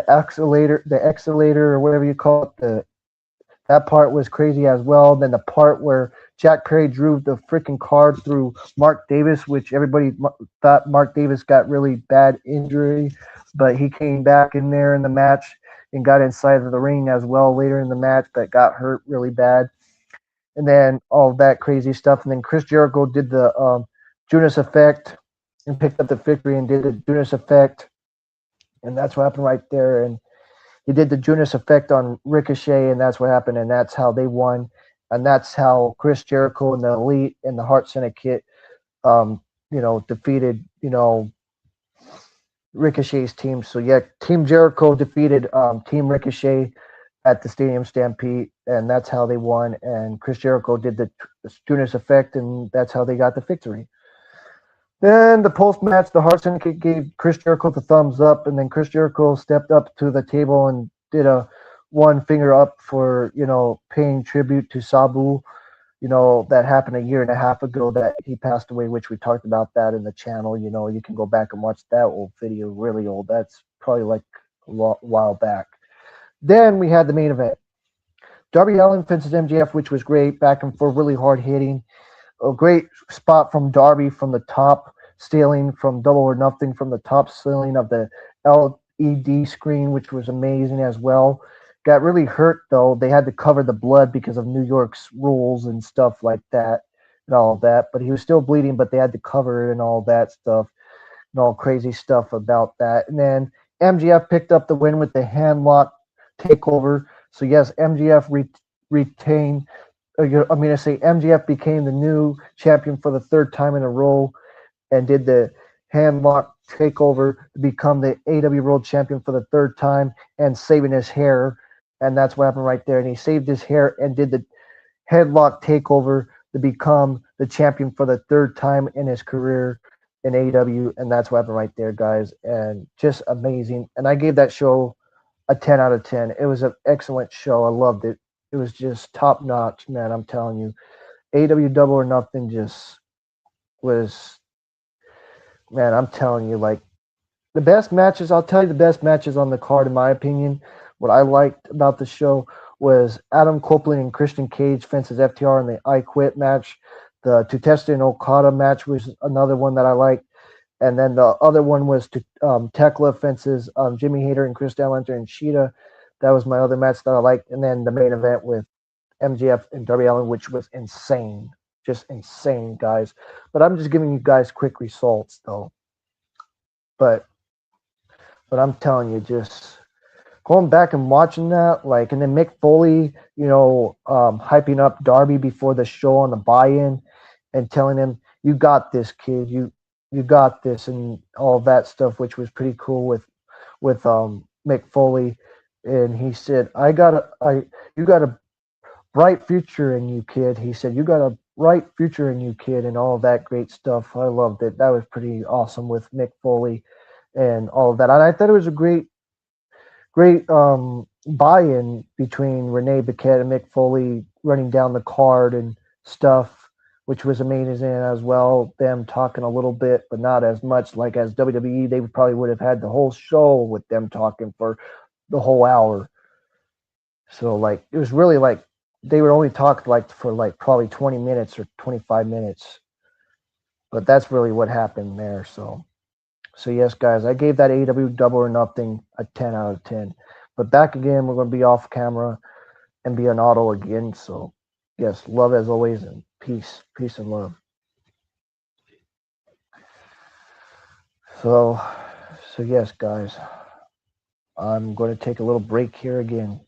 exhalator or whatever you call it, that part was crazy as well. Then the part where Jack Perry drew the freaking card through Mark Davis, which everybody thought Mark Davis got really bad injury, but he came back in there in the match and got inside of the ring as well later in the match, but got hurt really bad. And then all that crazy stuff. And then Chris Jericho did the Judas Effect and picked up the victory and did the Judas Effect. And that's what happened right there. And he did the Judas Effect on Ricochet, and that's what happened. And that's how they won. And that's how Chris Jericho and the Elite and the Hart Syndicate, defeated, Ricochet's team. So, yeah, Team Jericho defeated Team Ricochet at the Stadium Stampede, and that's how they won. And Chris Jericho did the Judas Effect, and that's how they got the victory. Then the post-match, the Hart Syndicate gave Chris Jericho the thumbs up, and then Chris Jericho stepped up to the table and did a one finger up for, paying tribute to Sabu. That happened a year and a half ago that he passed away, which we talked about that in the channel. You can go back and watch that old video, really old. That's probably like a while back. Then we had the main event. Darby Allin versus MJF, which was great, back and forth, really hard hitting. A great spot from Darby from the top ceiling, from Double or Nothing, from the top ceiling of the LED screen, which was amazing as well. Got really hurt, though. They had to cover the blood because of New York's rules and stuff like that and all that. But he was still bleeding, but they had to cover it and all that stuff. and all crazy stuff about that. And then MGF picked up the win with the handlock takeover. So yes, MGF retained. I mean, I say MGF became the new champion for the third time in a row and did the handlock takeover to become the AW World Champion for the third time and saving his hair. And that's what happened right there. And he saved his hair and did the headlock takeover to become the champion for the third time in his career in AEW. And that's what happened right there, guys. And just amazing. And I gave that show a 10 out of 10. It was an excellent show. I loved it. It was just top notch, man. I'm telling you. AEW Double or Nothing just was, man, I'm telling you, like, the best matches, I'll tell you the best matches on the card, in my opinion. What I liked about the show was Adam Copeland and Christian Cage fences FTR in the I Quit match. The Tutesta and Okada match was another one that I liked. And then the other one was Tekla fences Jimmy Hayter and Chris Statlander and Sheeta. That was my other match that I liked. And then the main event with MJF and Darby Allin, which was insane. Just insane, guys. But I'm just giving you guys quick results, though. But I'm telling you, just going back and watching that, like, and then Mick Foley, hyping up Darby before the show on the buy-in and telling him, "You got this, kid. You got this," and all that stuff, which was pretty cool with Mick Foley. And he said, you got a bright future in you, kid." He said, "You got a bright future in you, kid," and all that great stuff. I loved it. That was pretty awesome with Mick Foley and all of that. And I thought it was a great buy-in between Renee Paquette and Mick Foley running down the card and stuff, which was amazing as well. Them talking a little bit, but not as much. Like as WWE, they probably would have had the whole show with them talking for the whole hour. So like it was really like they would only talk like for like probably 20 minutes or 25 minutes. But that's really what happened there. So yes, guys, I gave that AEW Double or Nothing a 10 out of 10. But back again, we're going to be off camera and be an auto again. So yes, love as always and peace and love. So yes, guys, I'm going to take a little break here again.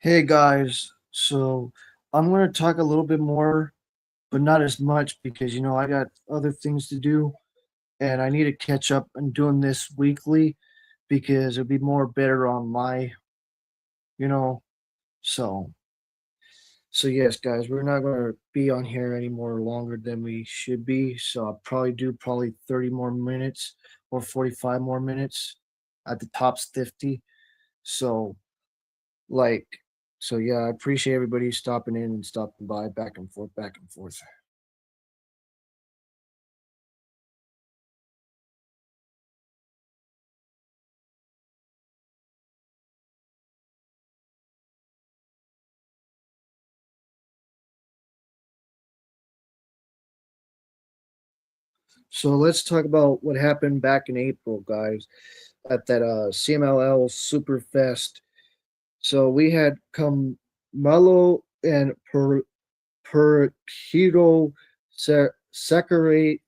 Hey guys, so I'm going to talk a little bit more, but not as much because I got other things to do and I need to catch up and doing this weekly because it'll be more better on my, you know, so yes guys, we're not going to be on here any more longer than we should be. So I'll probably do 30 more minutes or 45 more minutes at the tops 50. So like yeah, I appreciate everybody stopping in and stopping by back and forth, back and forth. So let's talk about what happened back in April, guys, at that CMLL Superfest. So we had Carmelo and Perquito Sakari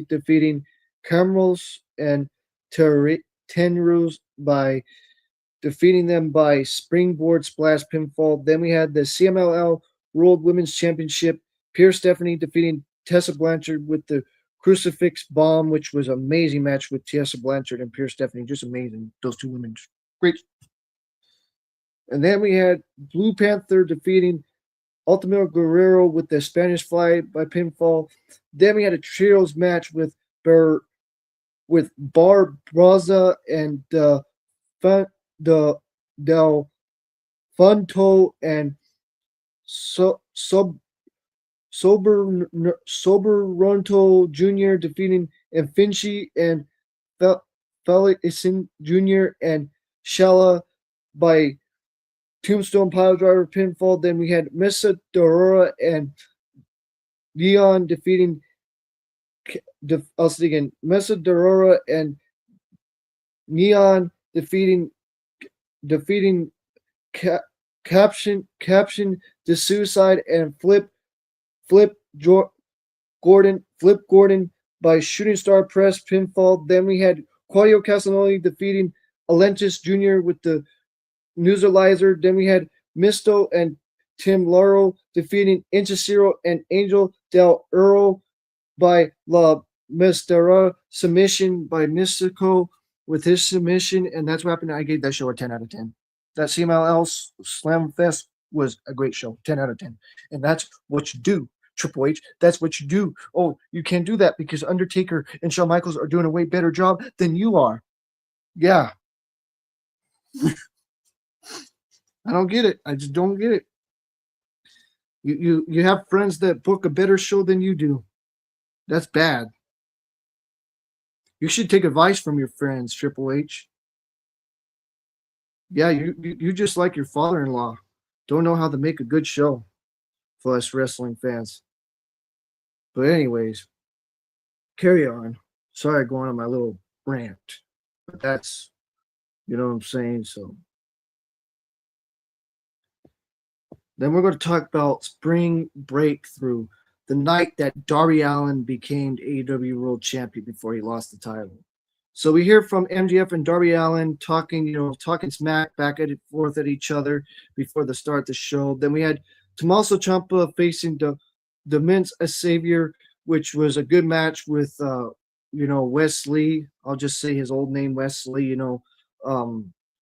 defeating Camrose and Tenrus by defeating them by springboard splash pinfall. Then we had the CMLL World Women's Championship. Pierre Stephanie defeating Tessa Blanchard with the Crucifix Bomb, which was an amazing match with Tessa Blanchard and Pierre Stephanie. Just amazing. Those two women. Great. And then we had Blue Panther defeating Ultimate Guerrero with the Spanish Fly by pinfall. Then we had a trios match with Barbraza and the Del Funto and so, Sub Soberonto Jr. defeating Finchi and Felixson Jr. and Shella by Tombstone Piledriver pinfall. Then we had Mesa Dorora and Leon defeating. I was thinking Mesa Dorora and Neon defeating caption the suicide and flip Gordon by shooting star press pinfall. Then we had Claudio Castagnoli defeating Alentis Jr. with the neutralizer. Then we had Misto and Tim Laurel defeating Inchicero and Angel Del Earl by La Mistera submission by Mystico with his submission, and that's what happened. I gave that show a 10 out of 10. That CMLL Slam Fest was a great show, 10 out of 10. And that's what you do, Triple H. That's what you do. Oh, you can't do that because Undertaker and Shawn Michaels are doing a way better job than you are. Yeah. I don't get it. I just don't get it. You have friends that book a better show than you do. That's bad. You should take advice from your friends, Triple H. Yeah, you just like your father-in-law. Don't know how to make a good show for us wrestling fans. But anyways, carry on. Sorry going on my little rant. But that's what I'm saying. So then we're going to talk about Spring Breakthrough, the night that Darby Allin became AEW World Champion before he lost the title. So we hear from MJF and Darby Allin talking smack back and forth at each other before the start of the show. Then we had Tommaso Ciampa facing the Mince as Savior, which was a good match with Wesley. I'll just say his old name, Wesley.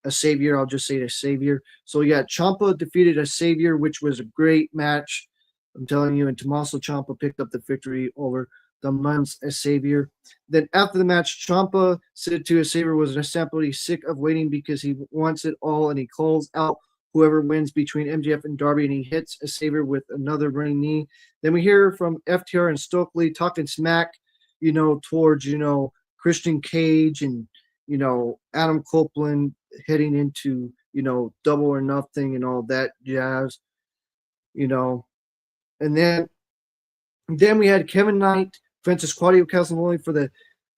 A Savior. I'll just say the Savior. So yeah, Ciampa defeated a Savior, which was a great match. I'm telling you, and Tommaso Ciampa picked up the victory over the Mince as Savior. Then after the match, Ciampa said to his Savior was simply sick of waiting because he wants it all, and he calls out whoever wins between MJF and Darby, and he hits a Savior with another running knee. Then we hear from FTR and Stokely talking smack, towards Christian Cage and Adam Copeland heading into Double or Nothing and all that jazz, and then we had Kevin Knight versus Claudio Castagnoli for the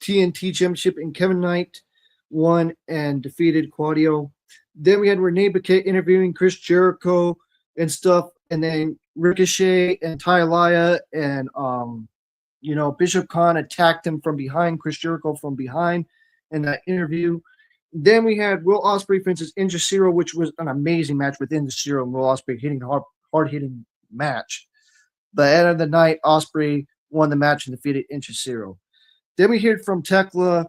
TNT Championship, and Kevin Knight won and defeated Claudio. Then we had Renee Paquette interviewing Chris Jericho and stuff, and then Ricochet and Ty Laya and Bishop Khan attacked him from behind, Chris Jericho from behind in that interview. Then we had Will Ospreay versus Injaciro, which was an amazing match with Injaciro and Will Ospreay hitting hard hitting match. But at the end of the night, Ospreay won the match and defeated Injaciro. Then we heard from Tekla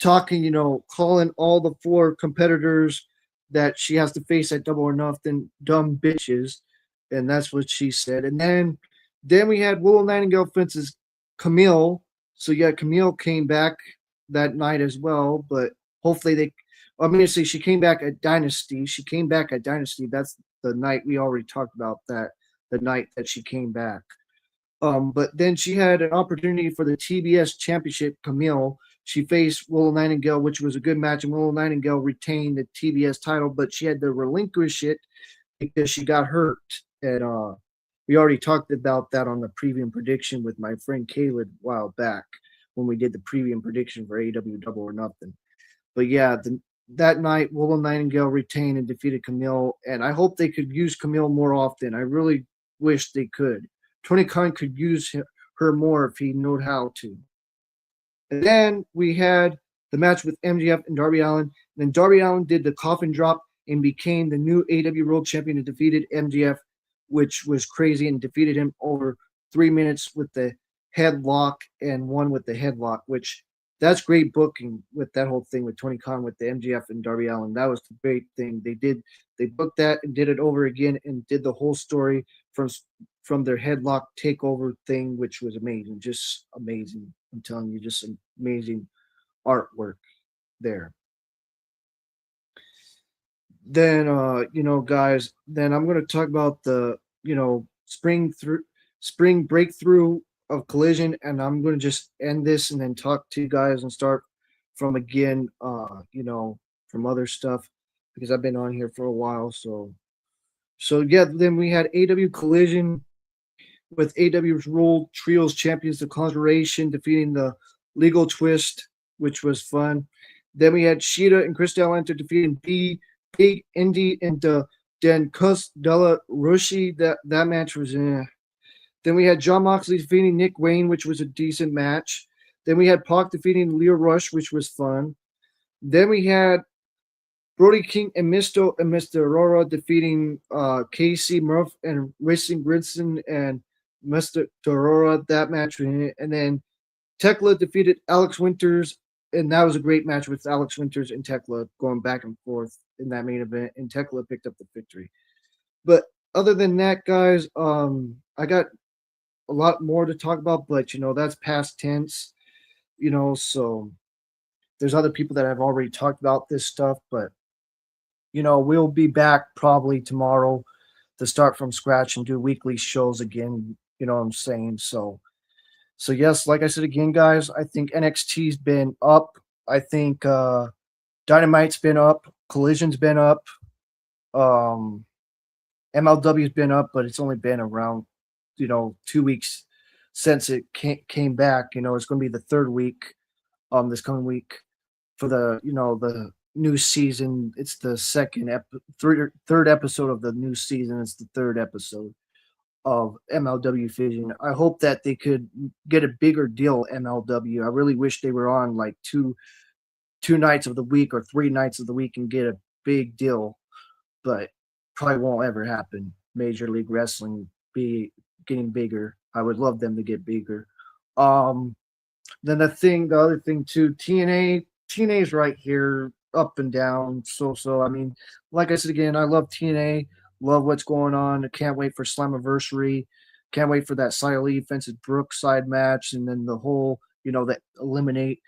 talking, calling all the 4 competitors that she has to face at Double or Nothing dumb bitches, and that's what she said. And then we had Willow Nightingale versus Camille. So yeah, Camille came back that night as well, but hopefully I'm gonna say she came back at Dynasty. She came back at Dynasty. That's the night we already talked about that. The night that she came back. But then she had an opportunity for the TBS Championship. Camille, she faced Willow Nightingale, which was a good match, and Willow Nightingale retained the TBS title, but she had to relinquish it because she got hurt. And we already talked about that on the preview prediction with my friend Caleb a while back when we did the preview prediction for AEW Double or Nothing. But yeah, that night, Willow Nightingale retained and defeated Camille, and I hope they could use Camille more often. I really wish they could. Tony Khan could use her more if he knew how to. And then we had the match with MJF and Darby Allin. And then Darby Allin did the coffin drop and became the new AEW World Champion and defeated MJF, which was crazy, and defeated him over 3 minutes with the headlock and won with the headlock, which that's great booking with that whole thing with Tony Khan with the MJF and Darby Allin. That was the great thing. They booked that and did it over again and did the whole story from their headlock takeover thing, which was amazing. Just amazing. I'm telling you, just amazing artwork there. Then guys, then I'm gonna talk about the spring breakthrough of Collision, and I'm gonna just end this and then talk to you guys and start from again, from other stuff because I've been on here for a while. So yeah, then we had AW Collision with AW's World Trios Champions, the Conjuration, defeating the Legal Twist, which was fun. Then we had Shida and Chris Enter defeating Big Indy and Dan Cus Della Rushi. That match was Then we had John Moxley defeating Nick Wayne, which was a decent match. Then we had Pac defeating Leo Rush, which was fun. Then we had Brody King and Mr. Aurora defeating Casey Murph and Racing Gridson and Mr. Aurora. That match, and then Tekla defeated Alex Winters, and that was a great match with Alex Winters and Tekla going back and forth in that main event, and Tekla picked up the victory. But other than that, guys, I got a lot more to talk about, but that's past tense, so there's other people that have already talked about this stuff, but we'll be back probably tomorrow to start from scratch and do weekly shows again, you know what I'm saying? So yes, like I said again, guys, I think NXT's been up. I think Dynamite's been up, Collision's been up, MLW's been up, but it's only been around 2 weeks since it came back. It's going to be the third week this coming week for the the new season. It's the third episode of the new season. It's the third episode of MLW Fusion. I hope that they could get a bigger deal, MLW. I really wish they were on like two nights of the week or 3 nights of the week and get a big deal, but probably won't ever happen. Major League Wrestling be getting bigger. I would love them to get bigger. Then the other thing too, TNA's right here, up and down. So I mean, like I said again, I love TNA, love what's going on. I can't wait for Slammiversary. Can't wait for that Xia Li versus Brookside match, and then the whole, that eliminate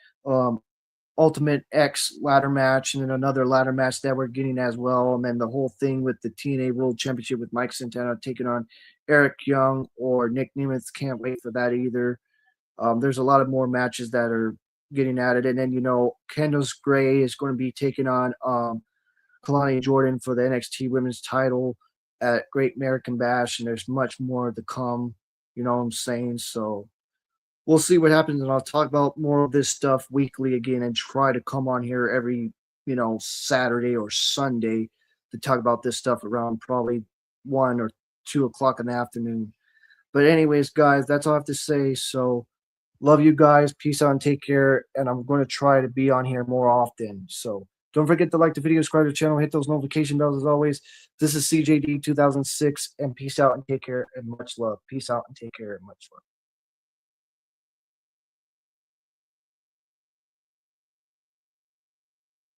Ultimate X ladder match, and then another ladder match that we're getting as well, and then the whole thing with the TNA World Championship with Mike Santana taking on Eric Young or Nick Nemeth. Can't wait for that either. There's a lot of more matches that are getting added, and then Candice Gray is going to be taking on Kalani Jordan for the NXT Women's title at Great American Bash, and there's much more to come. You know what I'm saying? So we'll see what happens, and I'll talk about more of this stuff weekly again and try to come on here every, Saturday or Sunday to talk about this stuff around probably 1 or 2 o'clock in the afternoon. But anyways, guys, that's all I have to say. So love you guys. Peace out and take care. And I'm going to try to be on here more often. So Don't forget to like the video, subscribe to the channel, hit those notification bells as always. This is CJD 2006, and peace out and take care and much love. Peace out and take care and much love.